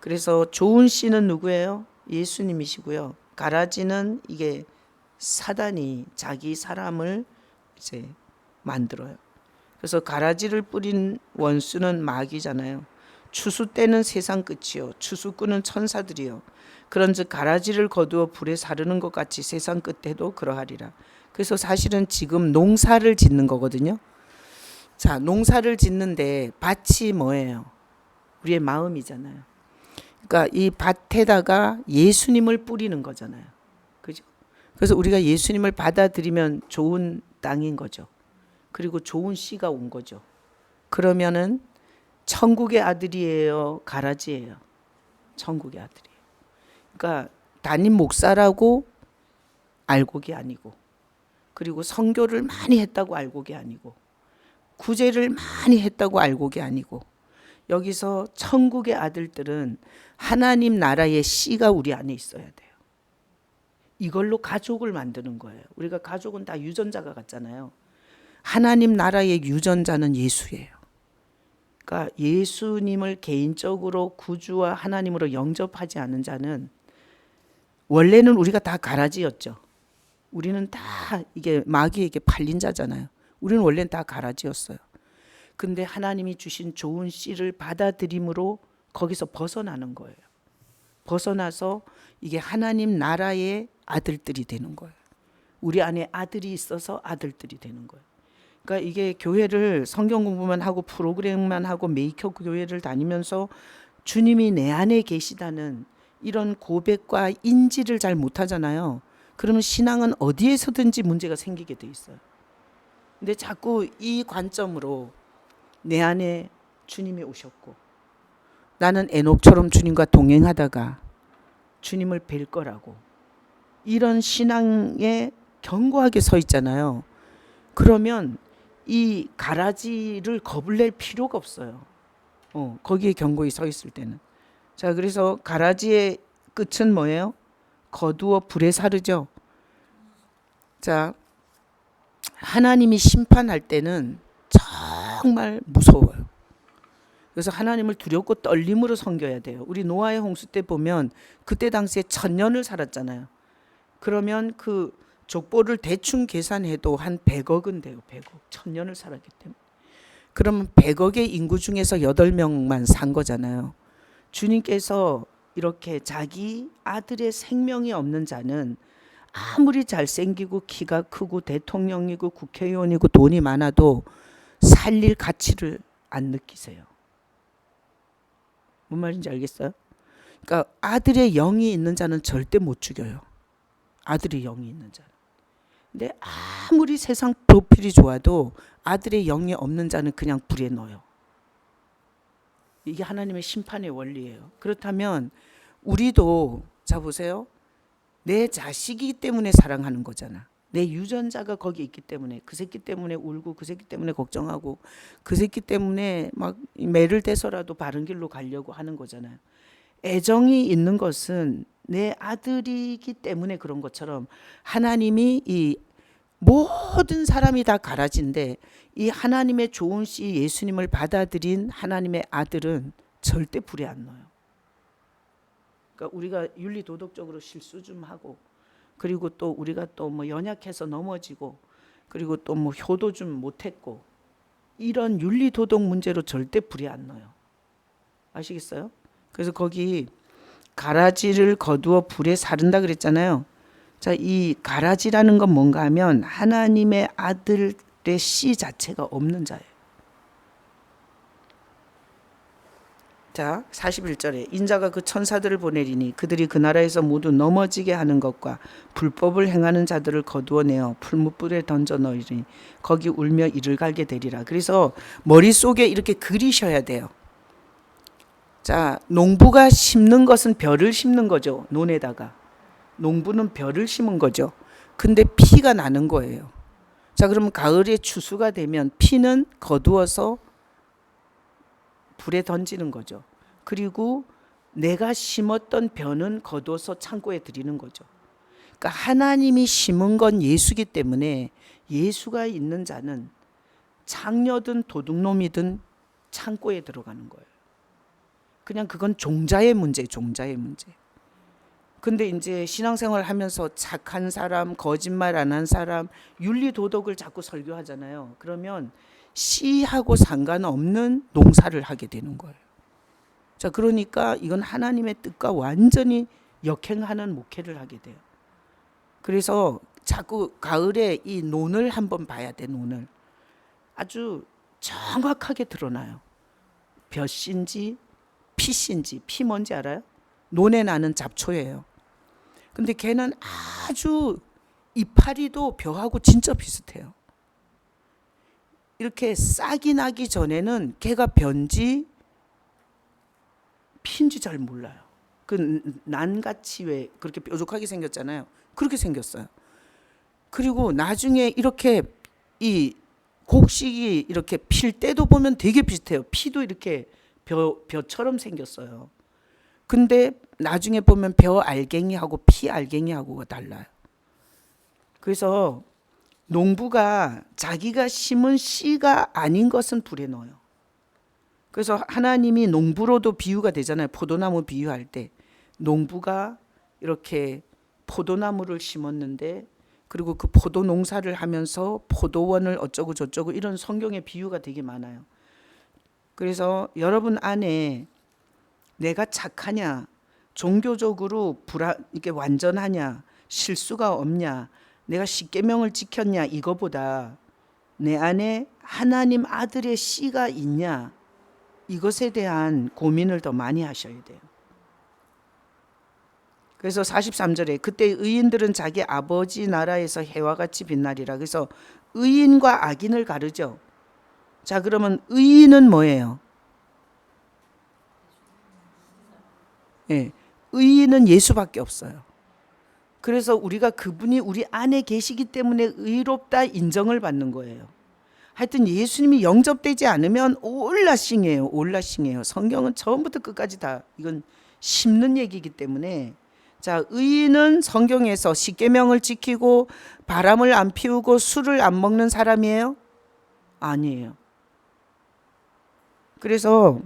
[SPEAKER 1] 그래서 좋은 씨는 누구예요? 예수님이시고요. 가라지는 이게 사단이 자기 사람을 이제 만들어요. 그래서 가라지를 뿌린 원수는 마귀잖아요. 추수 때는 세상 끝이요, 추수 끄는 천사들이요, 그런즉 가라지를 거두어 불에 사르는 것 같이 세상 끝에도 그러하리라. 그래서 사실은 지금 농사를 짓는 거거든요. 자, 농사를 짓는데 밭이 뭐예요? 우리의 마음이잖아요. 그러니까 이 밭에다가 예수님을 뿌리는 거잖아요, 그죠? 그래서 우리가 예수님을 받아들이면 좋은 땅인 거죠. 그리고 좋은 씨가 온 거죠. 그러면은 천국의 아들이에요, 가라지예요? 천국의 아들이에요. 그러니까 담임 목사라고 알곡이 아니고, 그리고 선교를 많이 했다고 알곡이 아니고, 구제를 많이 했다고 알곡이 아니고, 여기서 천국의 아들들은 하나님 나라의 씨가 우리 안에 있어야 돼요. 이걸로 가족을 만드는 거예요. 우리가 가족은 다 유전자가 같잖아요. 하나님 나라의 유전자는 예수예요. 그러니까 예수님을 개인적으로 구주와 하나님으로 영접하지 않은 자는, 원래는 우리가 다 가라지였죠. 우리는 다 이게 마귀에게 팔린 자잖아요. 우리는 원래는 다 가라지였어요. 근데 하나님이 주신 좋은 씨를 받아들임으로 거기서 벗어나는 거예요. 벗어나서 이게 하나님 나라의 아들들이 되는 거예요. 우리 안에 아들이 있어서 아들들이 되는 거예요. 그러니까 이게 교회를 성경 공부만 하고 프로그램만 하고 메이크업 교회를 다니면서 주님이 내 안에 계시다는 이런 고백과 인지를 잘 못하잖아요. 그러면 신앙은 어디에서든지 문제가 생기게 돼 있어요. 근데 자꾸 이 관점으로 내 안에 주님이 오셨고, 나는 에녹처럼 주님과 동행하다가 주님을 뵐 거라고, 이런 신앙에 견고하게 서 있잖아요. 그러면 이 가라지를 겁을 낼 필요가 없어요. 거기에 견고히 서 있을 때는. 자, 그래서 가라지의 끝은 뭐예요? 거두어 불에 사르죠. 자, 하나님이 심판할 때는 정말 무서워요. 그래서 하나님을 두렵고 떨림으로 섬겨야 돼요. 우리 노아의 홍수 때 보면 그때 당시에 1000년을 살았잖아요. 그러면 그 족보를 대충 계산해도 한 100억은 돼요. 100억. 1000년을 살았기 때문에. 그러면 100억의 인구 중에서 8명만 산 거잖아요. 주님께서 이렇게 자기 아들의 생명이 없는 자는 아무리 잘생기고 키가 크고 대통령이고 국회의원이고 돈이 많아도 살릴 가치를 안 느끼세요. 뭔 말인지 알겠어요? 그러니까 아들의 영이 있는 자는 절대 못 죽여요. 아들의 영이 있는 자는. 근데 아무리 세상 프로필이 좋아도 아들의 영이 없는 자는 그냥 불에 넣어요. 이게 하나님의 심판의 원리예요. 그렇다면 우리도, 자 보세요. 내 자식이기 때문에 사랑하는 거잖아. 내 유전자가 거기 있기 때문에, 그 새끼 때문에 울고, 그 새끼 때문에 걱정하고, 그 새끼 때문에 막 매를 대서라도 바른 길로 가려고 하는 거잖아요. 애정이 있는 것은 내 아들이기 때문에 그런 것처럼, 하나님이 이 모든 사람이 다 가라지인데 이 하나님의 좋은 씨 예수님을 받아들인 하나님의 아들은 절대 불에 안 넣어요. 그러니까 우리가 윤리 도덕적으로 실수 좀 하고, 그리고 또 우리가 또 뭐 연약해서 넘어지고, 그리고 또 뭐 효도 좀 못했고, 이런 윤리 도덕 문제로 절대 불에 안 넣어요. 아시겠어요? 그래서 거기 가라지를 거두어 불에 사른다 그랬잖아요. 자, 이 가라지라는 건 뭔가 하면 하나님의 아들의 씨 자체가 없는 자예요. 자, 41절에 인자가 그 천사들을 보내리니 그들이 그 나라에서 모두 넘어지게 하는 것과 불법을 행하는 자들을 거두어내어 풀무불에 던져 넣으리니 거기 울며 이를 갈게 되리라. 그래서 머릿속에 이렇게 그리셔야 돼요. 자, 농부가 심는 것은 벼를 심는 거죠. 논에다가. 농부는 벼를 심은 거죠. 근데 피가 나는 거예요. 자, 그러면 가을에 추수가 되면 피는 거두어서 불에 던지는 거죠. 그리고 내가 심었던 벼는 거둬서 창고에 드리는 거죠. 그러니까 하나님이 심은 건 예수기 때문에 예수가 있는 자는 창녀든 도둑놈이든 창고에 들어가는 거예요. 그냥 그건 종자의 문제, 종자의 문제. 근데 이제 신앙생활 하면서 착한 사람, 거짓말 안 한 사람, 윤리 도덕을 자꾸 설교하잖아요. 그러면 씨하고 상관없는 농사를 하게 되는 거예요. 자, 그러니까 이건 하나님의 뜻과 완전히 역행하는 목회를 하게 돼요. 그래서 자꾸 가을에 이 논을 한번 봐야 돼, 논을. 아주 정확하게 드러나요. 벼씨인지 피씨인지. 피 뭔지 알아요? 논에 나는 잡초예요. 근데 걔는 아주 이파리도 벼하고 진짜 비슷해요. 이렇게 싹이 나기 전에는 걔가 벼인지 피인지 잘 몰라요. 그 난같이 왜 그렇게 뾰족하게 생겼잖아요. 그렇게 생겼어요. 그리고 나중에 이렇게 이 곡식이 이렇게 필 때도 보면 되게 비슷해요. 피도 이렇게 벼처럼 생겼어요. 근데 나중에 보면 벼 알갱이하고 피 알갱이하고가 달라요. 그래서 농부가 자기가 심은 씨가 아닌 것은 불에 넣어요. 그래서 하나님이 농부로도 비유가 되잖아요. 포도나무 비유할 때 농부가 이렇게 포도나무를 심었는데 그리고 그 포도 농사를 하면서 포도원을 어쩌고 저쩌고 이런 성경의 비유가 되게 많아요. 그래서 여러분 안에 내가 착하냐, 종교적으로 이렇게 완전하냐, 실수가 없냐, 내가 십계명을 지켰냐, 이거보다 내 안에 하나님 아들의 씨가 있냐, 이것에 대한 고민을 더 많이 하셔야 돼요. 그래서 43절에 그때 의인들은 자기 아버지 나라에서 해와 같이 빛나리라. 그래서 의인과 악인을 가르죠. 자, 그러면 의인은 뭐예요? 예, 의인은 예수밖에 없어요. 그래서 우리가 그분이 우리 안에 계시기 때문에 의롭다 인정을 받는 거예요. 하여튼 예수님이 영접되지 않으면 올라싱이에요. 올라싱이에요. 성경은 처음부터 끝까지 다 이건 심는 얘기이기 때문에 자, 의인은 성경에서 십계명을 지키고 바람을 안 피우고 술을 안 먹는 사람이에요? 아니에요. 그래서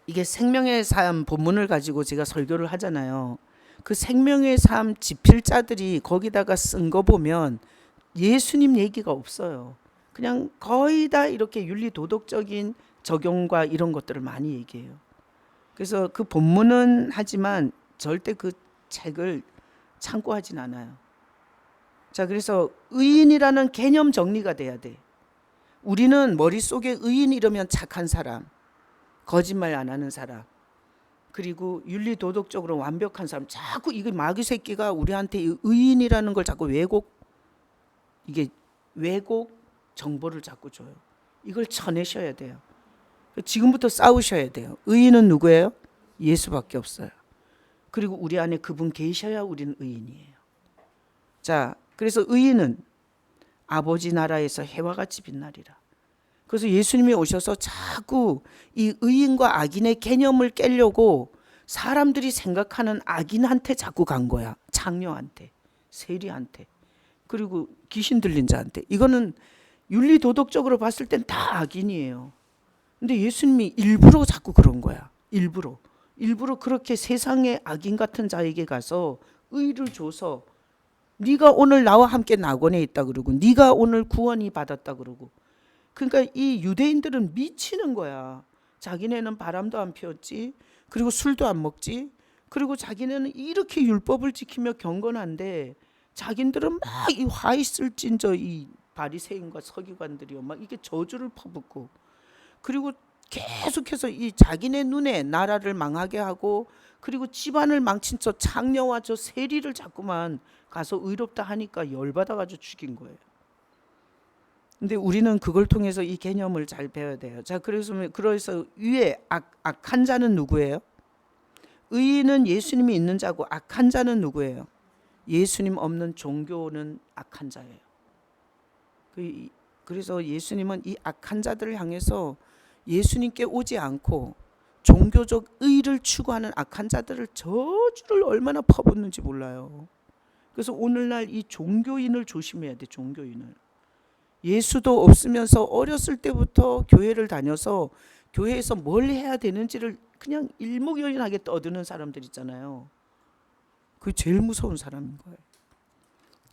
[SPEAKER 1] 이게 생명의 삶 본문을 가지고 제가 설교를 하잖아요. 그 생명의 삶 지필자들이 거기다가 쓴 거 보면 예수님 얘기가 없어요. 그냥 거의 다 이렇게 윤리 도덕적인 적용과 이런 것들을 많이 얘기해요. 그래서 그 본문은 하지만 절대 그 책을 참고하진 않아요. 자, 그래서 의인이라는 개념 정리가 돼야 돼. 우리는 머릿속에 의인 이러면 착한 사람, 거짓말 안 하는 사람, 그리고 윤리 도덕적으로 완벽한 사람. 자꾸 이게 마귀 새끼가 우리한테 의인이라는 걸 자꾸 왜곡 정보를 자꾸 줘요. 이걸 쳐내셔야 돼요. 지금부터 싸우셔야 돼요. 의인은 누구예요? 예수밖에 없어요. 그리고 우리 안에 그분 계셔야 우리는 의인이에요. 자, 그래서 의인은 아버지 나라에서 해와 같이 빛나리라. 그래서 예수님이 오셔서 자꾸 이 의인과 악인의 개념을 깨려고 사람들이 생각하는 악인한테 자꾸 간 거야. 창녀한테, 세리한테, 그리고 귀신 들린 자한테. 이거는 윤리 도덕적으로 봤을 땐 다 악인이에요. 근데 예수님이 일부러 자꾸 그런 거야. 일부러 그렇게 세상의 악인 같은 자에게 가서 의를 줘서 네가 오늘 나와 함께 낙원에 있다 그러고 네가 오늘 구원이 받았다 그러고. 그러니까 이 유대인들은 미치는 거야. 자기네는 바람도 안 피웠지, 그리고 술도 안 먹지, 그리고 자기네는 이렇게 율법을 지키며 경건한데 자기들은 막 이 화 있을 찐저 이 바리새인과 서기관들이요 막 이게 저주를 퍼붓고, 그리고 계속해서 이 자기네 눈에 나라를 망하게 하고 그리고 집안을 망친 저 창녀와 저 세리를 자꾸만 가서 의롭다 하니까 열받아가지고 죽인 거예요. 근데 우리는 그걸 통해서 이 개념을 잘 배워야 돼요. 자, 그래서 위에 악한 자는 누구예요? 의인은 예수님이 있는 자고 악한 자는 누구예요? 예수님 없는 종교는 악한 자예요. 그래서 예수님은 이 악한 자들을 향해서 예수님께 오지 않고 종교적 의를 추구하는 악한 자들을 저주를 얼마나 퍼붓는지 몰라요. 그래서 오늘날 이 종교인을 조심해야 돼. 종교인을. 예수도 없으면서 어렸을 때부터 교회를 다녀서 교회에서 뭘 해야 되는지를 그냥 일목요연하게 떠드는 사람들 있잖아요. 그게 제일 무서운 사람인 거예요.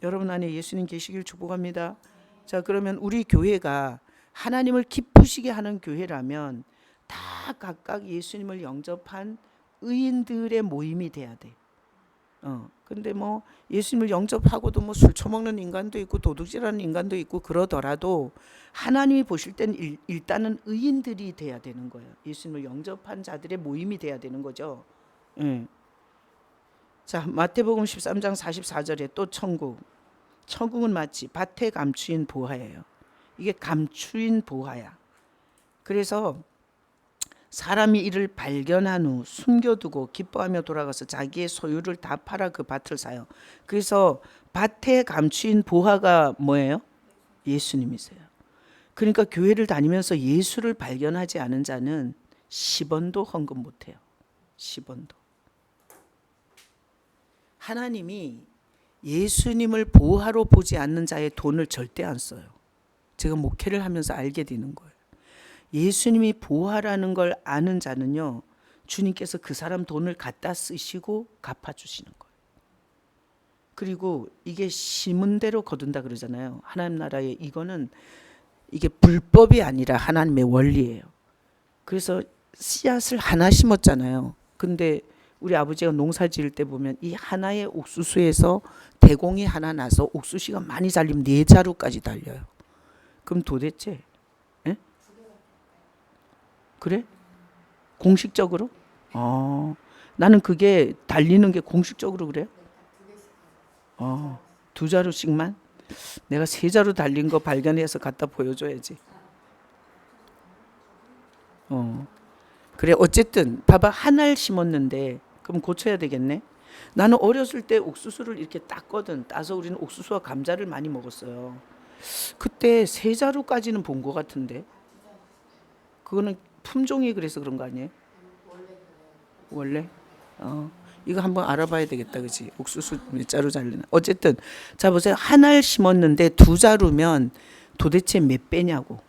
[SPEAKER 1] 여러분 안에 예수님 계시길 축복합니다. 자, 그러면 우리 교회가 하나님을 기쁘시게 하는 교회라면 다 각각 예수님을 영접한 의인들의 모임이 돼야 돼. 근데 뭐 예수님을 영접하고도 뭐 술 처먹는 인간도 있고 도둑질하는 인간도 있고 그러더라도 하나님이 보실 땐 일단은 의인들이 돼야 되는 거예요. 예수님을 영접한 자들의 모임이 돼야 되는 거죠. 자, 마태복음 13장 44절에 또 천국은 마치 밭에 감추인 보화예요. 이게 감추인 보화야. 그래서 사람이 이를 발견한 후 숨겨두고 기뻐하며 돌아가서 자기의 소유를 다 팔아 그 밭을 사요. 그래서 밭에 감추인 보화가 뭐예요? 예수님이세요. 그러니까 교회를 다니면서 예수를 발견하지 않은 자는 10원도 헌금 못해요. 10원도. 하나님이 예수님을 보화로 보지 않는 자의 돈을 절대 안 써요. 제가 목회를 하면서 알게 되는 거예요. 예수님이 보화라는 걸 아는 자는요, 주님께서 그 사람 돈을 갖다 쓰시고 갚아주시는 거예요. 그리고 이게 심은 대로 거둔다 그러잖아요. 하나님 나라에 이게 불법이 아니라 하나님의 원리예요. 그래서 씨앗을 하나 심었잖아요. 근데 우리 아버지가 농사 지을 때 보면 이 하나의 옥수수에서 대공이 하나 나서 옥수수가 많이 잘리면 4자루까지 달려요. 그럼 도대체 그래? 공식적으로? 나는 그게 달리는 게 공식적으로 그래요? 2자루씩만? 내가 3자루 달린 거 발견해서 갖다 보여줘야지. 그래, 어쨌든 봐봐, 하나를 심었는데 그럼 고쳐야 되겠네. 나는 어렸을 때 옥수수를 이렇게 따서 우리는 옥수수와 감자를 많이 먹었어요. 그때 3자루까지는 본 것 같은데 그거는 품종이 그래서 그런 거 아니에요? 원래? 이거 한번 알아봐야 되겠다, 그치? 옥수수 몇 자루 잘리나? 어쨌든 자 보세요. 하나를 심었는데 2자루면 도대체 몇 배냐고.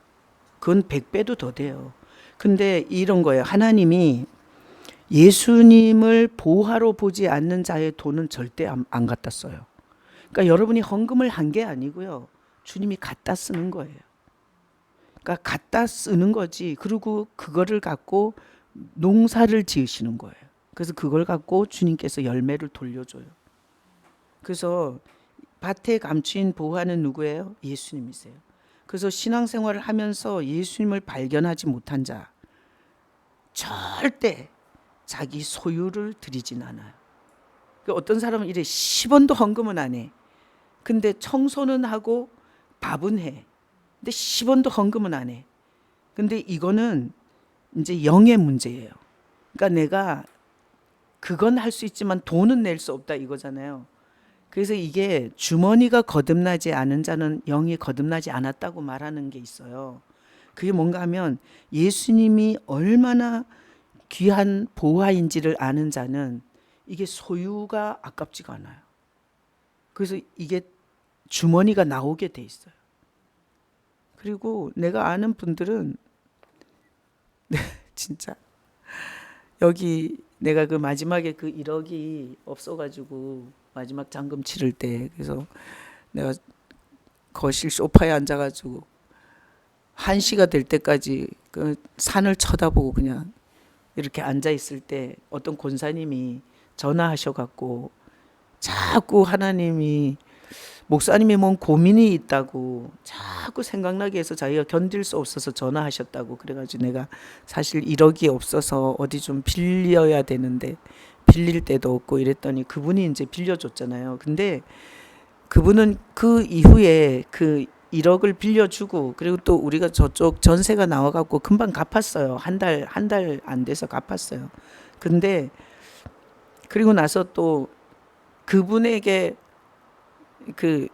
[SPEAKER 1] 그건 100배도 더 돼요. 근데 이런 거예요. 하나님이 예수님을 보화로 보지 않는 자의 돈은 절대 안 갖다 써요. 그러니까 여러분이 헌금을 한 게 아니고요. 주님이 갖다 쓰는 거예요. 그러니까 갖다 쓰는 거지. 그리고 그거를 갖고 농사를 지으시는 거예요. 그래서 그걸 갖고 주님께서 열매를 돌려줘요. 그래서 밭에 감추인 보화는 누구예요? 예수님이세요. 그래서 신앙생활을 하면서 예수님을 발견하지 못한 자 절대 자기 소유를 드리진 않아요. 어떤 사람은 이래 10원도 헌금은 안 해. 근데 청소는 하고 밥은 해. 근데 10원도 헌금은 안 해. 근데 이거는 이제 영의 문제예요. 그러니까 내가 그건 할 수 있지만 돈은 낼 수 없다 이거잖아요. 그래서 이게 주머니가 거듭나지 않은 자는 영이 거듭나지 않았다고 말하는 게 있어요. 그게 뭔가 하면 예수님이 얼마나 귀한 보화인지를 아는 자는 이게 소유가 아깝지가 않아요. 그래서 이게 주머니가 나오게 돼 있어요. 그리고 내가 아는 분들은 진짜 여기 내가 그 마지막에 그 1억이 없어가지고 마지막 잔금 치를 때 그래서 내가 거실 소파에 앉아가지고 1시가 될 때까지 그 산을 쳐다보고 그냥 이렇게 앉아 있을 때 어떤 권사님이 전화하셔갖고 자꾸 하나님이 목사님이 뭔 고민이 있다고 자꾸 생각나게 해서 자기가 견딜 수 없어서 전화하셨다고. 그래가지고 내가 사실 1억이 없어서 어디 좀 빌려야 되는데 빌릴 데도 없고 이랬더니 그분이 이제 빌려줬잖아요. 근데 그분은 그 이후에 그 1억을 빌려주고, 그리고 또 우리가 저쪽 전세가 나와갖고 금방 갚았어요. 한 달 안 돼서 갚았어요. 근데 그리고 나서 또 그분에게 그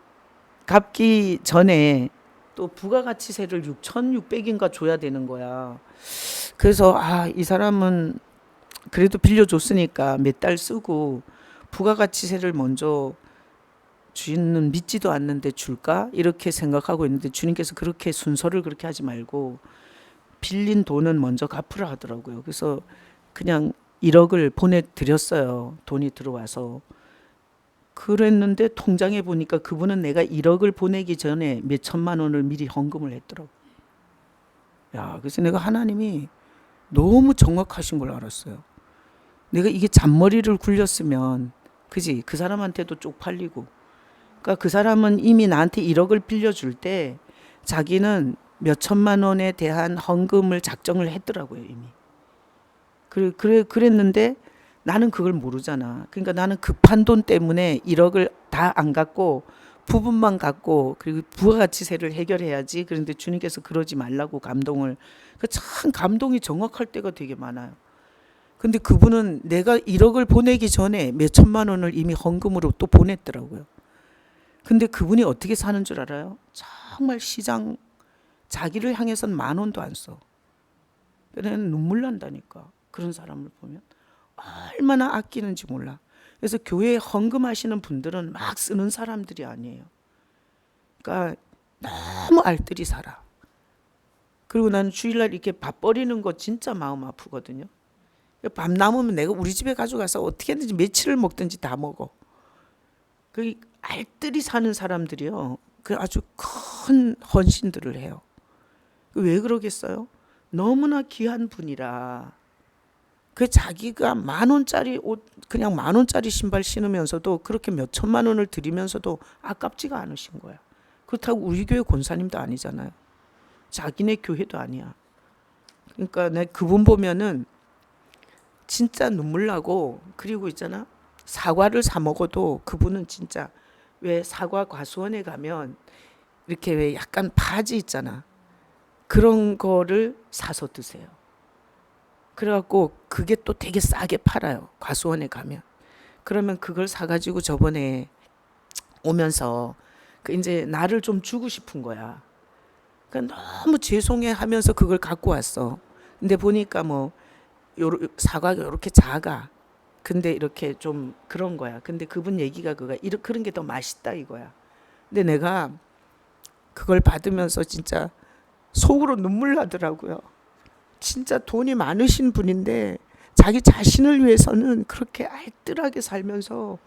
[SPEAKER 1] 갚기 전에 또 부가가치세를 6,600인가 줘야 되는 거야. 그래서 이 사람은 그래도 빌려줬으니까 몇 달 쓰고 부가가치세를 먼저 주인은 믿지도 않는데 줄까? 이렇게 생각하고 있는데 주님께서 그렇게 순서를 그렇게 하지 말고 빌린 돈은 먼저 갚으라 하더라고요. 그래서 그냥 1억을 보내드렸어요. 돈이 들어와서. 그랬는데 통장에 보니까 그분은 내가 1억을 보내기 전에 몇 천만 원을 미리 헌금을 했더라고. 야, 그래서 내가 하나님이 너무 정확하신 걸 알았어요. 내가 이게 잔머리를 굴렸으면, 그지? 그 사람한테도 쪽팔리고. 그러니까 그 사람은 이미 나한테 1억을 빌려줄 때 자기는 몇 천만 원에 대한 헌금을 작정을 했더라고요, 이미. 그랬는데 나는 그걸 모르잖아. 그러니까 나는 급한 돈 때문에 1억을 다 안 갖고 부분만 갖고, 그리고 부가가치세를 해결해야지. 그런데 주님께서 그러지 말라고 감동을. 참 감동이 정확할 때가 되게 많아요. 근데 그분은 내가 1억을 보내기 전에 몇 천만 원을 이미 헌금으로 또 보냈더라고요. 근데 그분이 어떻게 사는 줄 알아요? 정말 시장, 자기를 향해서는 10,000원도 안 써. 그래서 눈물 난다니까. 그런 사람을 보면 얼마나 아끼는지 몰라. 그래서 교회에 헌금하시는 분들은 막 쓰는 사람들이 아니에요. 그러니까 너무 알뜰히 살아. 그리고 나는 주일날 이렇게 밥 버리는 거 진짜 마음 아프거든요. 밥 남으면 내가 우리 집에 가져가서 어떻게 했든지 며칠을 먹든지 다 먹어. 그 알뜰히 사는 사람들이요, 그 아주 큰 헌신들을 해요. 왜 그러겠어요? 너무나 귀한 분이라. 그 자기가 10,000원짜리 옷, 그냥 10,000원짜리 신발 신으면서도 그렇게 몇 천만 원을 드리면서도 아깝지가 않으신 거야. 그렇다고 우리 교회 권사님도 아니잖아요. 자기네 교회도 아니야. 그러니까 내가 그분 보면은 진짜 눈물 나고. 그리고 있잖아, 사과를 사 먹어도 그분은 진짜, 왜 사과 과수원에 가면 이렇게 왜 약간 바지 있잖아, 그런 거를 사서 드세요. 그래갖고 그게 또 되게 싸게 팔아요, 과수원에 가면. 그러면 그걸 사가지고 저번에 오면서 그 이제 나를 좀 주고 싶은 거야. 그러니까 너무 죄송해 하면서 그걸 갖고 왔어. 근데 보니까 뭐 사과가 이렇게 작아. 근데 이렇게 좀 그런 거야. 근데 그분 얘기가 그런 게 더 맛있다 이거야. 근데 내가 그걸 받으면서 진짜 속으로 눈물 나더라고요. 진짜 돈이 많으신 분인데 자기 자신을 위해서는 그렇게 알뜰하게 살면서,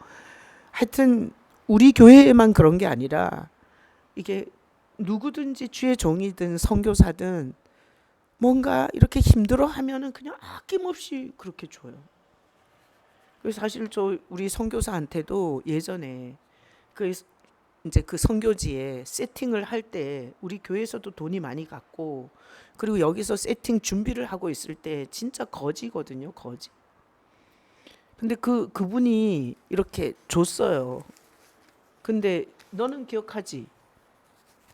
[SPEAKER 1] 하여튼 우리 교회에만 그런 게 아니라 이게 누구든지 주의 종이든 선교사든 뭔가 이렇게 힘들어 하면은 그냥 아낌없이 그렇게 줘요. 그래서 사실 우리 선교사한테도 예전에 이제 그 선교지에 세팅을 할 때 우리 교회에서도 돈이 많이 갔고, 그리고 여기서 세팅 준비를 하고 있을 때 진짜 거지거든요, 거지. 근데 그분이 이렇게 줬어요. 근데 너는 기억하지?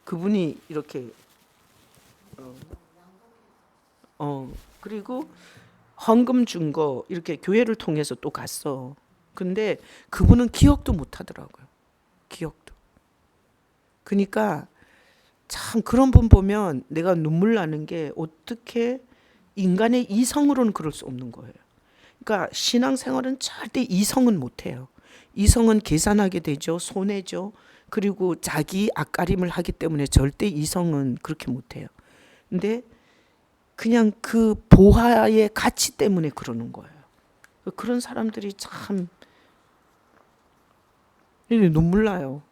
[SPEAKER 1] 그분이 이렇게 그리고 헌금 준 거 이렇게 교회를 통해서 또 갔어. 근데 그분은 기억도 못 하더라고요. 기억도. 그러니까 참 그런 분 보면 내가 눈물 나는 게, 어떻게 인간의 이성으로는 그럴 수 없는 거예요. 그러니까 신앙생활은 절대 이성은 못 해요. 이성은 계산하게 되죠. 손해죠. 그리고 자기 앞가림을 하기 때문에 절대 이성은 그렇게 못 해요. 근데 그냥 그 보화의 가치 때문에 그러는 거예요. 그런 사람들이 참 눈물 나요.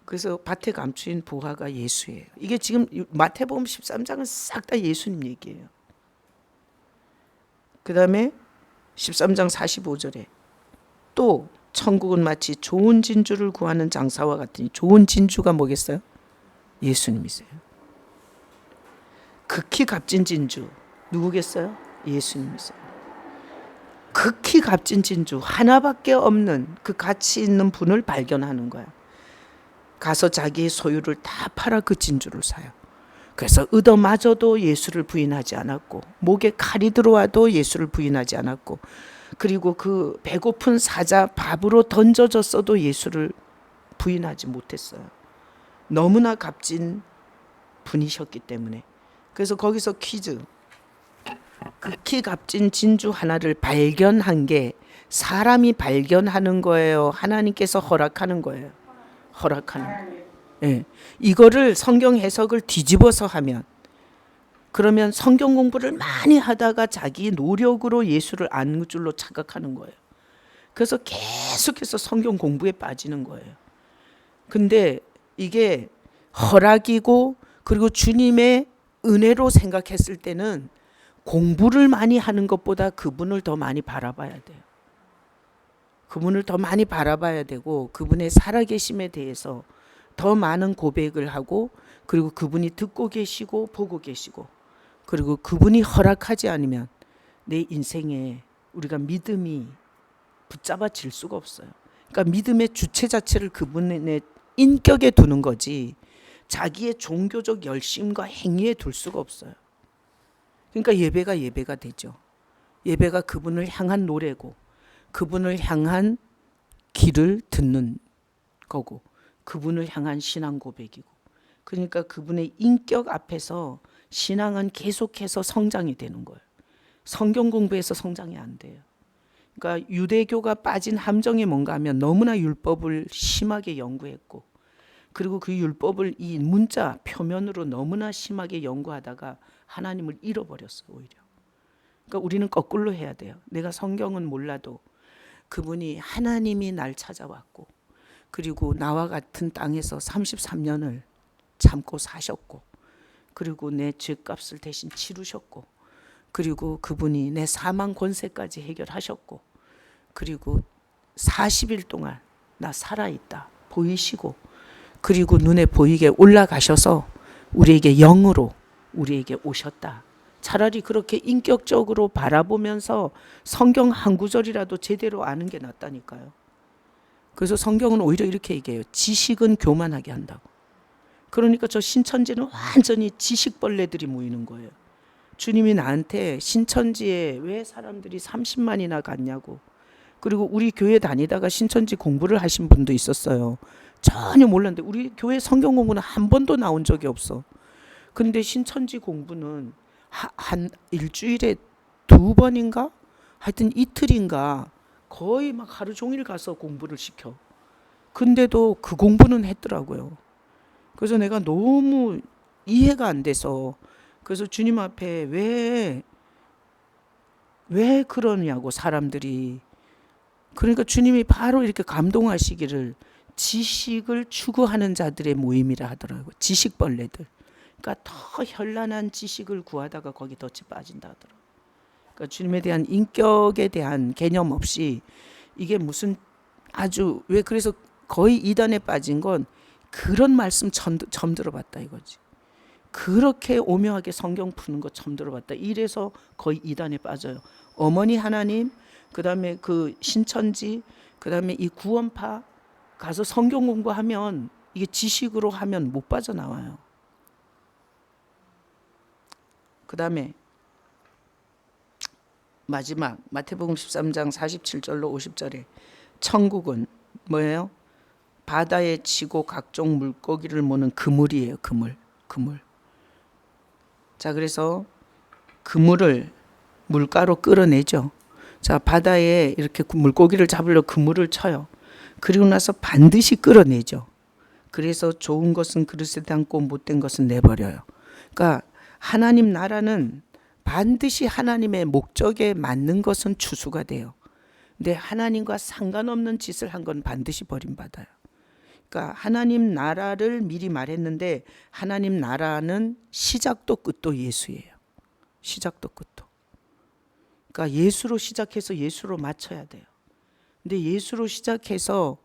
[SPEAKER 1] 그래서 밭에 감추인 보화가 예수예요. 이게 지금 마태복음 13장은 싹 다 예수님 얘기예요. 그 다음에 13장 45절에 또 천국은 마치 좋은 진주를 구하는 장사와 같으니, 좋은 진주가 뭐겠어요? 예수님이세요. 극히 값진 진주 누구겠어요? 예수님이세요. 극히 값진 진주 하나밖에 없는 그 가치 있는 분을 발견하는 거야. 가서 자기의 소유를 다 팔아 그 진주를 사요. 그래서 얻어마저도 예수를 부인하지 않았고, 목에 칼이 들어와도 예수를 부인하지 않았고, 그리고 그 배고픈 사자 밥으로 던져졌어도 예수를 부인하지 못했어요. 너무나 값진 분이셨기 때문에. 그래서 거기서 퀴즈. 극히 값진 진주 하나를 발견한 게 사람이 발견하는 거예요? 하나님께서 허락하는 거예요? 허락하는 거예요. 예. 이거를 성경 해석을 뒤집어서 하면, 그러면 성경 공부를 많이 하다가 자기 노력으로 예수를 아는 줄로 착각하는 거예요. 그래서 계속해서 성경 공부에 빠지는 거예요. 근데 이게 허락이고, 그리고 주님의 은혜로 생각했을 때는 공부를 많이 하는 것보다 그분을 더 많이 바라봐야 돼요. 그분을 더 많이 바라봐야 되고, 그분의 살아계심에 대해서 더 많은 고백을 하고, 그리고 그분이 듣고 계시고 보고 계시고, 그리고 그분이 허락하지 않으면 내 인생에 우리가 믿음이 붙잡아질 수가 없어요. 그러니까 믿음의 주체 자체를 그분의 인격에 두는 거지, 자기의 종교적 열심과 행위에 둘 수가 없어요. 그러니까 예배가 되죠. 예배가 그분을 향한 노래고, 그분을 향한 길을 듣는 거고, 그분을 향한 신앙 고백이고, 그러니까 그분의 인격 앞에서 신앙은 계속해서 성장이 되는 거예요. 성경 공부에서 성장이 안 돼요. 그러니까 유대교가 빠진 함정이 뭔가 하면 너무나 율법을 심하게 연구했고, 그리고 그 율법을 이 문자 표면으로 너무나 심하게 연구하다가 하나님을 잃어버렸어요, 오히려. 그러니까 우리는 거꾸로 해야 돼요. 내가 성경은 몰라도 그분이, 하나님이 날 찾아왔고, 그리고 나와 같은 땅에서 33년을 참고 사셨고, 그리고 내 죄값을 대신 치르셨고, 그리고 그분이 내 사망 권세까지 해결하셨고, 그리고 40일 동안 나 살아있다 보이시고, 그리고 눈에 보이게 올라가셔서 우리에게 영으로 우리에게 오셨다. 차라리 그렇게 인격적으로 바라보면서 성경 한 구절이라도 제대로 아는 게 낫다니까요. 그래서 성경은 오히려 이렇게 얘기해요. 지식은 교만하게 한다고. 그러니까 저 신천지는 완전히 지식벌레들이 모이는 거예요. 주님이 나한테 신천지에 왜 사람들이 30만이나 갔냐고. 그리고 우리 교회 다니다가 신천지 공부를 하신 분도 있었어요. 전혀 몰랐는데 우리 교회 성경 공부는 한 번도 나온 적이 없어. 근데 신천지 공부는 한 일주일에 2번인가? 하여튼 이틀인가 거의 막 하루 종일 가서 공부를 시켜. 근데도 그 공부는 했더라고요. 그래서 내가 너무 이해가 안 돼서, 그래서 주님 앞에 왜 그러냐고 사람들이. 그러니까 주님이 바로 이렇게 감동하시기를, 지식을 추구하는 자들의 모임이라 하더라고요. 지식벌레들. 그러니까 더 현란한 지식을 구하다가 거기 덫에 빠진다 하더라고요. 그러니까 주님에 대한 인격에 대한 개념 없이, 이게 무슨 아주, 왜 그래서 거의 이단에 빠진 건 그런 말씀 처음 들어봤다 이거지. 그렇게 오묘하게 성경 푸는 거 처음 들어봤다. 이래서 거의 이단에 빠져요. 어머니 하나님, 그 다음에 그 신천지, 그 다음에 이 구원파 가서 성경 공부하면, 이게 지식으로 하면 못 빠져나와요. 그 다음에 마지막 마태복음 13장 47절로 50절에 천국은 뭐예요? 바다에 치고 각종 물고기를 모는 그물이에요. 그물. 자, 그래서 그물을 물가로 끌어내죠. 자, 바다에 이렇게 물고기를 잡으려 그물을 쳐요. 그리고 나서 반드시 끌어내죠. 그래서 좋은 것은 그릇에 담고 못된 것은 내버려요. 그러니까 하나님 나라는 반드시 하나님의 목적에 맞는 것은 추수가 돼요. 근데 하나님과 상관없는 짓을 한 건 반드시 버림받아요. 그러니까 하나님 나라를 미리 말했는데, 하나님 나라는 시작도 끝도 예수예요. 시작도 끝도. 그러니까 예수로 시작해서 예수로 마쳐야 돼요. 근데 예수로 시작해서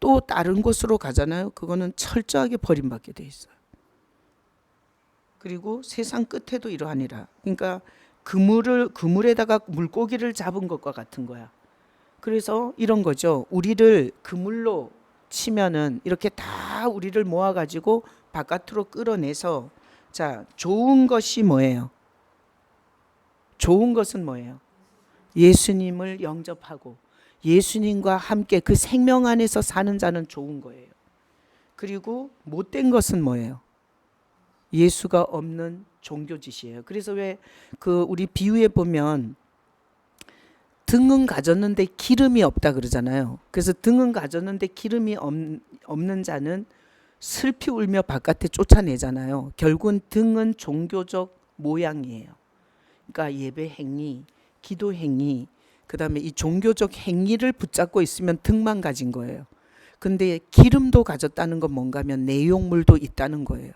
[SPEAKER 1] 또 다른 곳으로 가잖아요. 그거는 철저하게 버림받게 돼 있어요. 그리고 세상 끝에도 이러하니라. 그러니까 그물에다가 물고기를 잡은 것과 같은 거야. 그래서 이런 거죠. 우리를 그물로 치면은 이렇게 다 우리를 모아가지고 바깥으로 끌어내서, 자, 좋은 것이 뭐예요? 좋은 것은 뭐예요? 예수님을 영접하고 예수님과 함께 그 생명 안에서 사는 자는 좋은 거예요. 그리고 못된 것은 뭐예요? 예수가 없는 종교짓이에요. 그래서 왜 그 우리 비유에 보면 등은 가졌는데 기름이 없다 그러잖아요. 그래서 등은 가졌는데 기름이 없는 자는 슬피 울며 바깥에 쫓아내잖아요. 결국은 등은 종교적 모양이에요. 그러니까 예배 행위, 기도 행위, 그다음에 이 종교적 행위를 붙잡고 있으면 등만 가진 거예요. 근데 기름도 가졌다는 건 뭔가 하면 내용물도 있다는 거예요.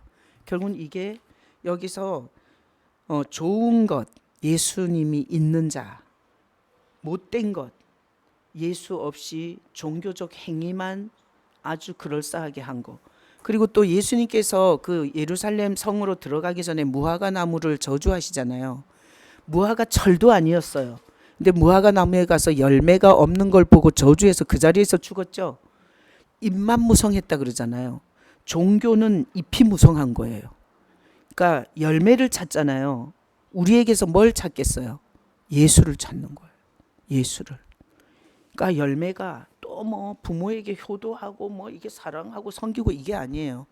[SPEAKER 1] 결국은 이게 여기서 좋은 것, 예수님이 있는 자, 못된 것, 예수 없이 종교적 행위만 아주 그럴싸하게 한 거. 그리고 또 예수님께서 그 예루살렘 성으로 들어가기 전에 무화과 나무를 저주하시잖아요. 무화과 철도 아니었어요. 근데 무화과 나무에 가서 열매가 없는 걸 보고 저주해서 그 자리에서 죽었죠. 잎만 무성했다 그러잖아요. 종교는 잎이 무성한 거예요. 그러니까 열매를 찾잖아요. 우리에게서 뭘 찾겠어요? 예수를 찾는 거예요. 예수를. 그러니까 열매가 또 뭐 부모에게 효도하고 뭐 이게 사랑하고 섬기고 이게 아니에요.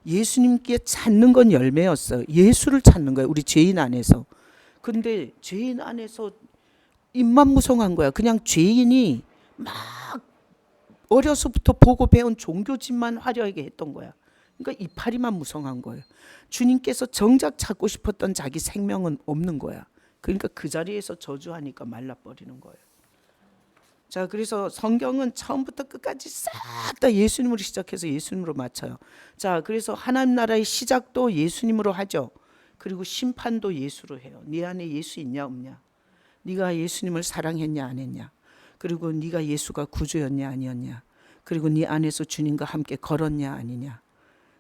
[SPEAKER 1] 예수님께 찾는 건 열매였어요. 예수를 찾는 거예요. 우리 죄인 안에서. 근데 죄인 안에서 입만 무성한 거야. 그냥 죄인이 막 어려서부터 보고 배운 종교짓만 화려하게 했던 거야. 그러니까 이파리만 무성한 거예요. 주님께서 정작 찾고 싶었던 자기 생명은 없는 거야. 그러니까 그 자리에서 저주하니까 말라버리는 거예요. 자, 그래서 성경은 처음부터 끝까지 싹 다 예수님으로 시작해서 예수님으로 마쳐요. 자, 그래서 하나님 나라의 시작도 예수님으로 하죠. 그리고 심판도 예수로 해요. 네 안에 예수 있냐 없냐? 네가 예수님을 사랑했냐 안 했냐? 그리고 네가 예수가 구주였냐 아니었냐? 그리고 네 안에서 주님과 함께 걸었냐 아니냐?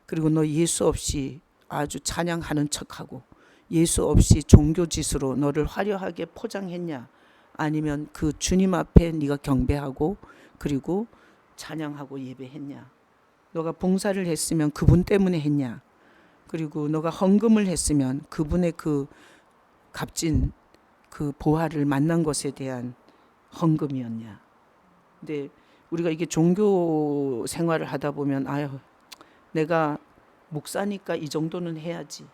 [SPEAKER 1] 그리고 너 예수 없이 아주 찬양하는 척하고 예수 없이 종교짓으로 너를 화려하게 포장했냐? 아니면 그 주님 앞에 네가 경배하고 그리고 찬양하고 예배했냐? 너가 봉사를 했으면 그분 때문에 했냐? 그리고 너가 헌금을 했으면 그분의 그 값진 그 보화를 만난 것에 대한 헌금이었냐? 근데 우리가 이게 종교 생활을 하다 보면 아유 내가 목사니까 이 정도는 해야지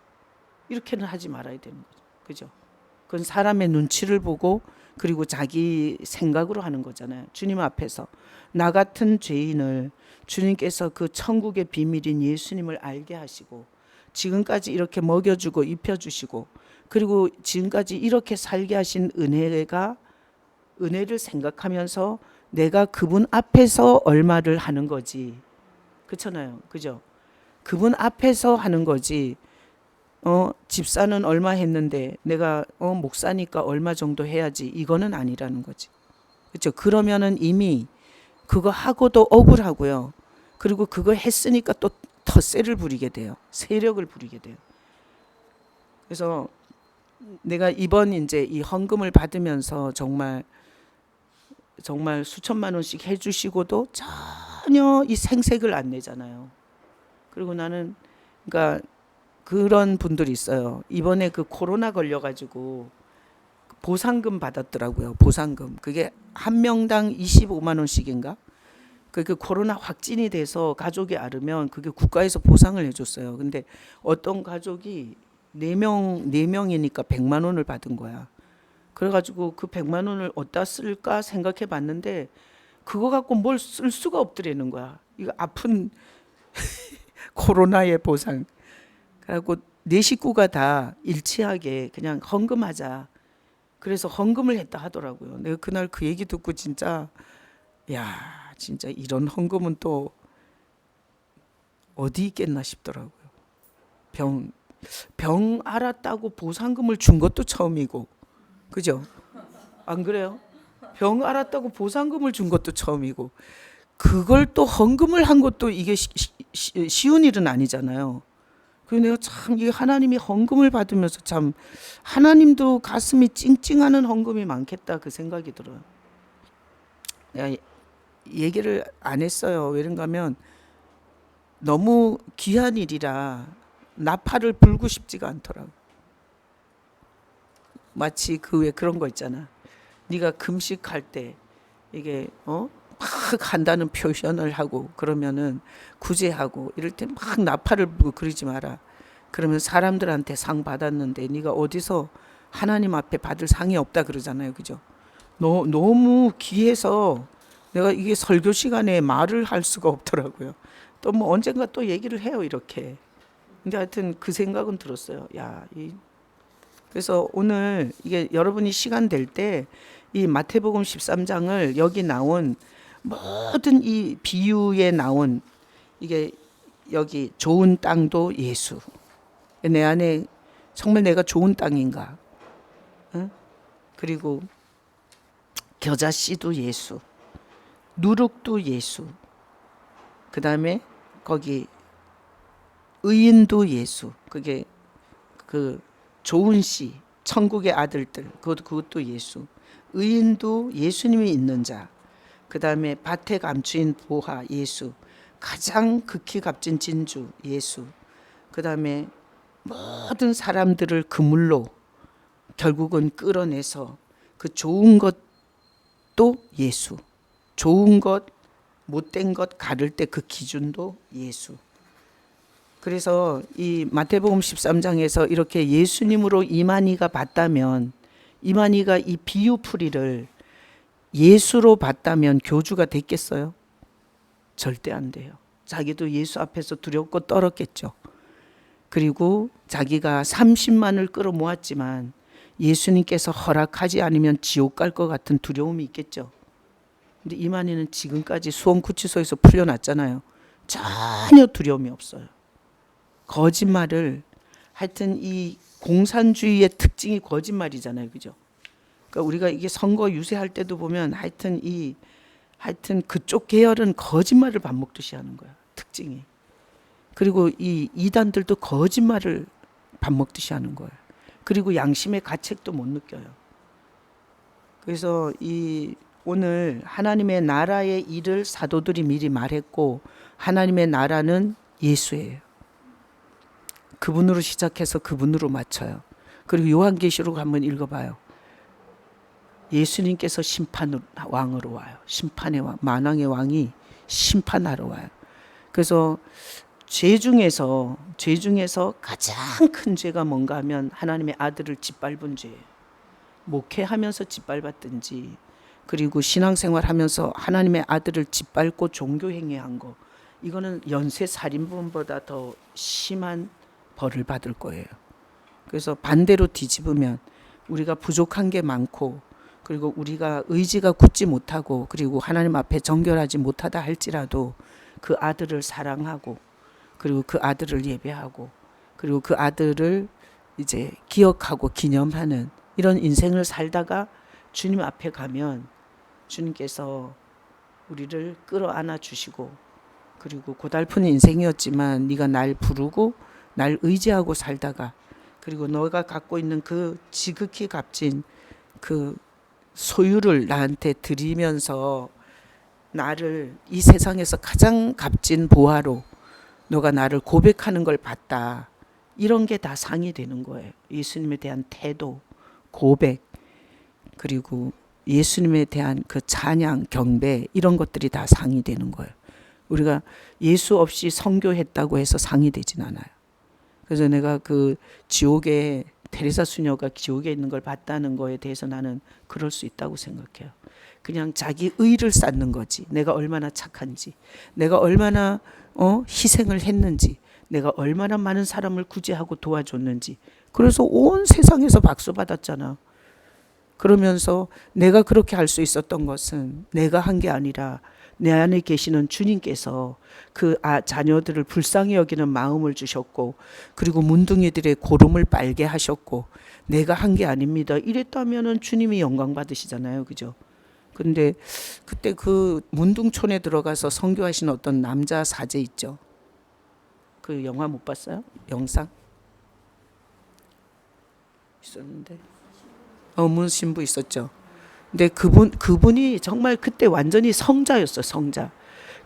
[SPEAKER 1] 이렇게는 하지 말아야 되는 거죠. 그죠? 그건 사람의 눈치를 보고 그리고 자기 생각으로 하는 거잖아요. 주님 앞에서 나 같은 죄인을 주님께서 그 천국의 비밀인 예수님을 알게 하시고 지금까지 이렇게 먹여주고 입혀주시고 그리고 지금까지 이렇게 살게 하신 은혜를 생각하면서 내가 그분 앞에서 얼마를 하는 거지. 그렇잖아요. 그죠? 그분 앞에서 하는 거지. 집사는 얼마 했는데 내가 목사니까 얼마 정도 해야지. 이거는 아니라는 거지. 그렇죠? 그러면은 이미 그거 하고도 억울하고요. 그리고 그거 했으니까 또 텃세를 부리게 돼요. 세력을 부리게 돼요. 그래서 내가 이번 이제 이 헌금을 받으면서 정말 수천만 원씩 해주시고도 전혀 이 생색을 안 내잖아요. 그리고 나는 그러니까 그런 분들이 있어요. 이번에 그 코로나 걸려가지고 보상금 받았더라고요. 보상금. 그게 한 명당 25만 원씩인가? 그 코로나 확진이 돼서 가족이 앓으면 그게 국가에서 보상을 해줬어요. 근데 어떤 가족이 4명이니까 100만 원을 받은 거야. 그래가지고 그 100만 원을 어디다 쓸까 생각해 봤는데 그거 갖고 뭘 쓸 수가 없더라는 거야. 이거 아픈 코로나의 보상. 그래갖고 네 식구가 다 일치하게 그냥 헌금하자. 그래서 헌금을 했다 하더라고요. 내가 그날 그 얘기 듣고 진짜 야 진짜 이런 헌금은 또 어디 있겠나 싶더라고요. 병 알았다고 보상금을 준 것도 처음이고 그죠? 안 그래요? 병 앓았다고 보상금을 준 것도 처음이고 그걸 또 헌금을 한 것도 이게 쉬운 일은 아니잖아요. 그래서 내가 참 이 하나님이 헌금을 받으면서 참 하나님도 가슴이 찡찡하는 헌금이 많겠다 그 생각이 들어요. 내가 얘기를 안 했어요. 왜냐가 하면 너무 귀한 일이라 나팔을 불고 싶지가 않더라고. 마치 그 왜 그런 거 있잖아. 네가 금식할 때 이게 막 한다는 표현을 하고 그러면은 구제하고 이럴 때 막 나팔을 불고 그러지 마라. 그러면 사람들한테 상 받았는데 네가 어디서 하나님 앞에 받을 상이 없다 그러잖아요. 그죠? 너무 귀해서 내가 이게 설교 시간에 말을 할 수가 없더라고요. 또 뭐 언젠가 또 얘기를 해요 이렇게. 근데 하여튼 그 생각은 들었어요. 그래서 오늘 이게 여러분이 시간 될 때 이 마태복음 13장을 여기 나온 모든 이 비유에 나온 이게 여기 좋은 땅도 예수. 내 안에 정말 내가 좋은 땅인가? 응? 그리고 겨자씨도 예수. 누룩도 예수. 그 다음에 거기 의인도 예수. 그게 그 좋은 씨, 천국의 아들들. 그것도 예수. 의인도 예수님이 있는 자. 그 다음에 밭에 감추인 보화 예수. 가장 극히 값진 진주 예수. 그 다음에 모든 사람들을 그물로 결국은 끌어내서 그 좋은 것도 예수. 좋은 것, 못된 것 가를 때 그 기준도 예수. 그래서 이 마태복음 13장에서 이렇게 예수님으로 이만희가 봤다면 이만희가 이 비유풀이를 예수로 봤다면 교주가 됐겠어요? 절대 안 돼요. 자기도 예수 앞에서 두렵고 떨었겠죠. 그리고 자기가 30만을 끌어모았지만 예수님께서 허락하지 않으면 지옥 갈 것 같은 두려움이 있겠죠. 근데 이만희는 지금까지 수원구치소에서 풀려났잖아요. 전혀 두려움이 없어요. 거짓말을 하여튼 이 공산주의의 특징이 거짓말이잖아요. 그죠? 그러니까 우리가 이게 선거 유세할 때도 보면 하여튼 그쪽 계열은 거짓말을 밥 먹듯이 하는 거야. 특징이. 그리고 이 이단들도 거짓말을 밥 먹듯이 하는 거예요. 그리고 양심의 가책도 못 느껴요. 그래서 오늘 하나님의 나라의 일을 사도들이 미리 말했고 하나님의 나라는 예수예요. 그분으로 시작해서 그분으로 마쳐요. 그리고 요한계시록 한번 읽어봐요. 예수님께서 심판 왕으로 와요. 심판의 왕, 만왕의 왕이 심판하러 와요. 그래서 죄 중에서 가장 큰 죄가 뭔가 하면 하나님의 아들을 짓밟은 죄예요. 목회하면서 짓밟았든지 그리고 신앙생활하면서 하나님의 아들을 짓밟고 종교행위한 거 이거는 연쇄살인범보다 더 심한 벌을 받을 거예요. 그래서 반대로 뒤집으면 우리가 부족한 게 많고 그리고 우리가 의지가 굳지 못하고 그리고 하나님 앞에 정결하지 못하다 할지라도 그 아들을 사랑하고 그리고 그 아들을 예배하고 그리고 그 아들을 이제 기억하고 기념하는 이런 인생을 살다가 주님 앞에 가면 주님께서 우리를 끌어안아 주시고 그리고 고달픈 인생이었지만 네가 날 부르고 날 의지하고 살다가 그리고 너가 갖고 있는 그 지극히 값진 그 소유를 나한테 드리면서 나를 이 세상에서 가장 값진 보화로 너가 나를 고백하는 걸 봤다. 이런 게 다 상이 되는 거예요. 예수님에 대한 태도, 고백, 그리고 예수님에 대한 그 찬양, 경배 이런 것들이 다 상이 되는 거예요. 우리가 예수 없이 선교했다고 해서 상이 되진 않아요. 그래서 내가 그 지옥에 테레사 수녀가 지옥에 있는 걸 봤다는 거에 대해서 나는 그럴 수 있다고 생각해요. 그냥 자기 의를 쌓는 거지. 내가 얼마나 착한지, 내가 얼마나 희생을 했는지, 내가 얼마나 많은 사람을 구제하고 도와줬는지. 그래서 온 세상에서 박수 받았잖아. 그러면서 내가 그렇게 할 수 있었던 것은 내가 한 게 아니라 내 안에 계시는 주님께서 그 자녀들을 불쌍히 여기는 마음을 주셨고 그리고 문둥이들의 고름을 빨게 하셨고 내가 한 게 아닙니다. 이랬다면은 주님이 영광 받으시잖아요. 그죠? 근데 그때 그 문둥촌에 들어가서 선교하신 어떤 남자 사제 있죠. 그 영화 못 봤어요? 영상 있었는데 문신부 있었죠. 근데 그분이 정말 그때 완전히 성자였어, 성자.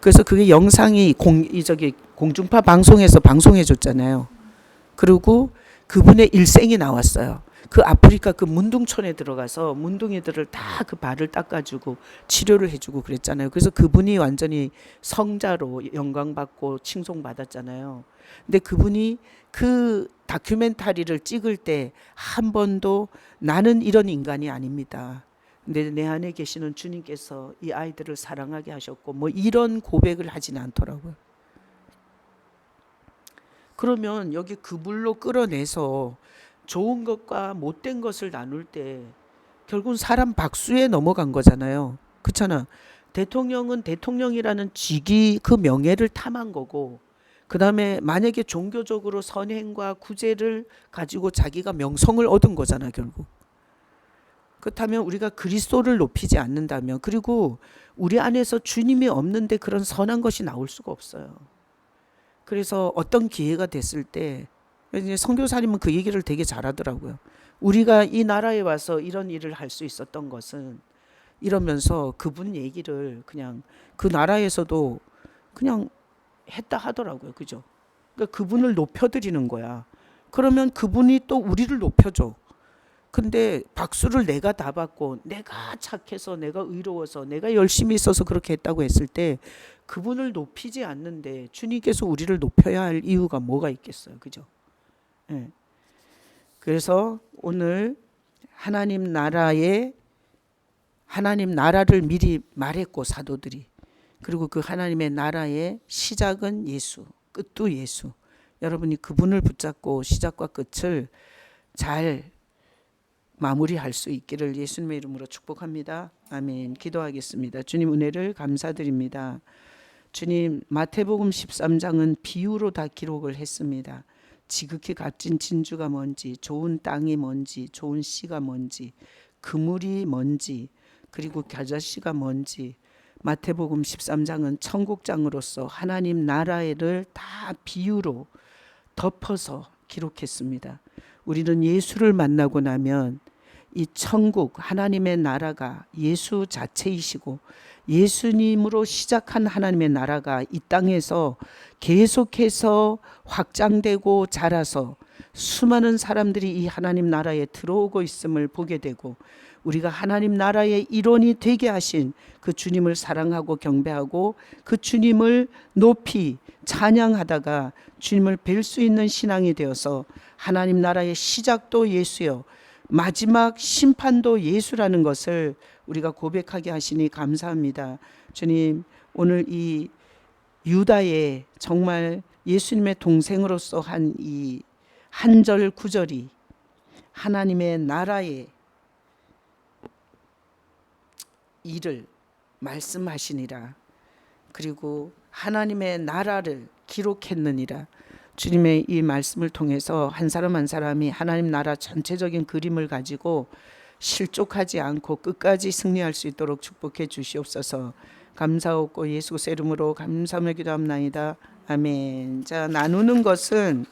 [SPEAKER 1] 그래서 그게 영상이 공중파 방송에서 방송해 줬잖아요. 그리고 그분의 일생이 나왔어요. 그 아프리카 그 문둥촌에 들어가서 문둥이들을 다 그 발을 닦아주고 치료를 해주고 그랬잖아요. 그래서 그분이 완전히 성자로 영광받고 칭송받았잖아요. 근데 그분이 그 다큐멘터리를 찍을 때 한 번도 나는 이런 인간이 아닙니다. 근데 내 안에 계시는 주님께서 이 아이들을 사랑하게 하셨고 뭐 이런 고백을 하지는 않더라고요. 그러면 여기 그물로 끌어내서 좋은 것과 못된 것을 나눌 때 결국은 사람 박수에 넘어간 거잖아요. 그렇잖아. 대통령은 대통령이라는 직위 그 명예를 탐한 거고 그 다음에 만약에 종교적으로 선행과 구제를 가지고 자기가 명성을 얻은 거잖아 결국. 그렇다면 우리가 그리스도를 높이지 않는다면 그리고 우리 안에서 주님이 없는데 그런 선한 것이 나올 수가 없어요. 그래서 어떤 기회가 됐을 때 선교사님은 그 얘기를 되게 잘하더라고요. 우리가 이 나라에 와서 이런 일을 할 수 있었던 것은 이러면서 그분 얘기를 그냥 그 나라에서도 그냥 했다 하더라고요. 그죠? 그러니까 그분을 높여드리는 거야. 그러면 그분이 또 우리를 높여줘. 근데 박수를 내가 다 받고 내가 착해서 내가 의로워서 내가 열심히 있어서 그렇게 했다고 했을 때 그분을 높이지 않는데 주님께서 우리를 높여야 할 이유가 뭐가 있겠어요. 그죠? 네. 그래서 오늘 하나님 나라를 미리 말했고 사도들이 그리고 그 하나님의 나라의 시작은 예수, 끝도 예수. 여러분이 그분을 붙잡고 시작과 끝을 잘 마무리할 수 있기를 예수님의 이름으로 축복합니다. 아멘. 기도하겠습니다. 주님 은혜를 감사드립니다. 주님 마태복음 13장은 비유로 다 기록을 했습니다. 지극히 값진 진주가 뭔지, 좋은 땅이 뭔지, 좋은 씨가 뭔지, 그물이 뭔지, 그리고 겨자씨가 뭔지 마태복음 13장은 천국장으로서 하나님 나라를 다 비유로 덮어서 기록했습니다. 우리는 예수를 만나고 나면 이 천국 하나님의 나라가 예수 자체이시고 예수님으로 시작한 하나님의 나라가 이 땅에서 계속해서 확장되고 자라서 수많은 사람들이 이 하나님 나라에 들어오고 있음을 보게 되고 우리가 하나님 나라의 일원이 되게 하신 그 주님을 사랑하고 경배하고 그 주님을 높이 찬양하다가 주님을 뵐 수 있는 신앙이 되어서 하나님 나라의 시작도 예수요 마지막 심판도 예수라는 것을 우리가 고백하게 하시니 감사합니다. 주님 오늘 이 유다의 정말 예수님의 동생으로서 한 이 한 절 구절이 하나님의 나라의 일을 말씀하시니라. 그리고 하나님의 나라를 기록했느니라. 주님의 이 말씀을 통해서 한 사람 한 사람이 하나님 나라 전체적인 그림을 가지고 실족하지 않고 끝까지 승리할 수 있도록 축복해 주시옵소서. 감사하고 예수 그리스도의 이름으로 감사하며 기도합나이다. 아멘. 자, 나누는 것은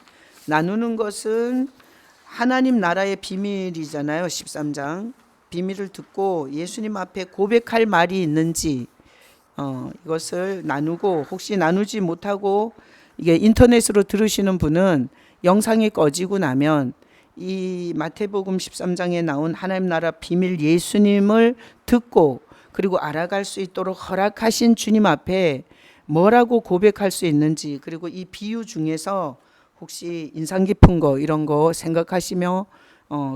[SPEAKER 1] 하나님 나라의 비밀이잖아요. 13장. 비밀을 듣고 예수님 앞에 고백할 말이 있는지 이것을 나누고 혹시 나누지 못하고 이게 인터넷으로 들으시는 분은 영상이 꺼지고 나면 이 마태복음 13장에 나온 하나님 나라 비밀 예수님을 듣고 그리고 알아갈 수 있도록 허락하신 주님 앞에 뭐라고 고백할 수 있는지 그리고 이 비유 중에서 혹시 인상 깊은 거 이런 거 생각하시며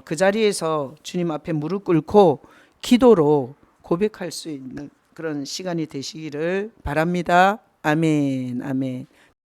[SPEAKER 1] 그 자리에서 주님 앞에 무릎 꿇고 기도로 고백할 수 있는 그런 시간이 되시기를 바랍니다. 아멘. 아멘.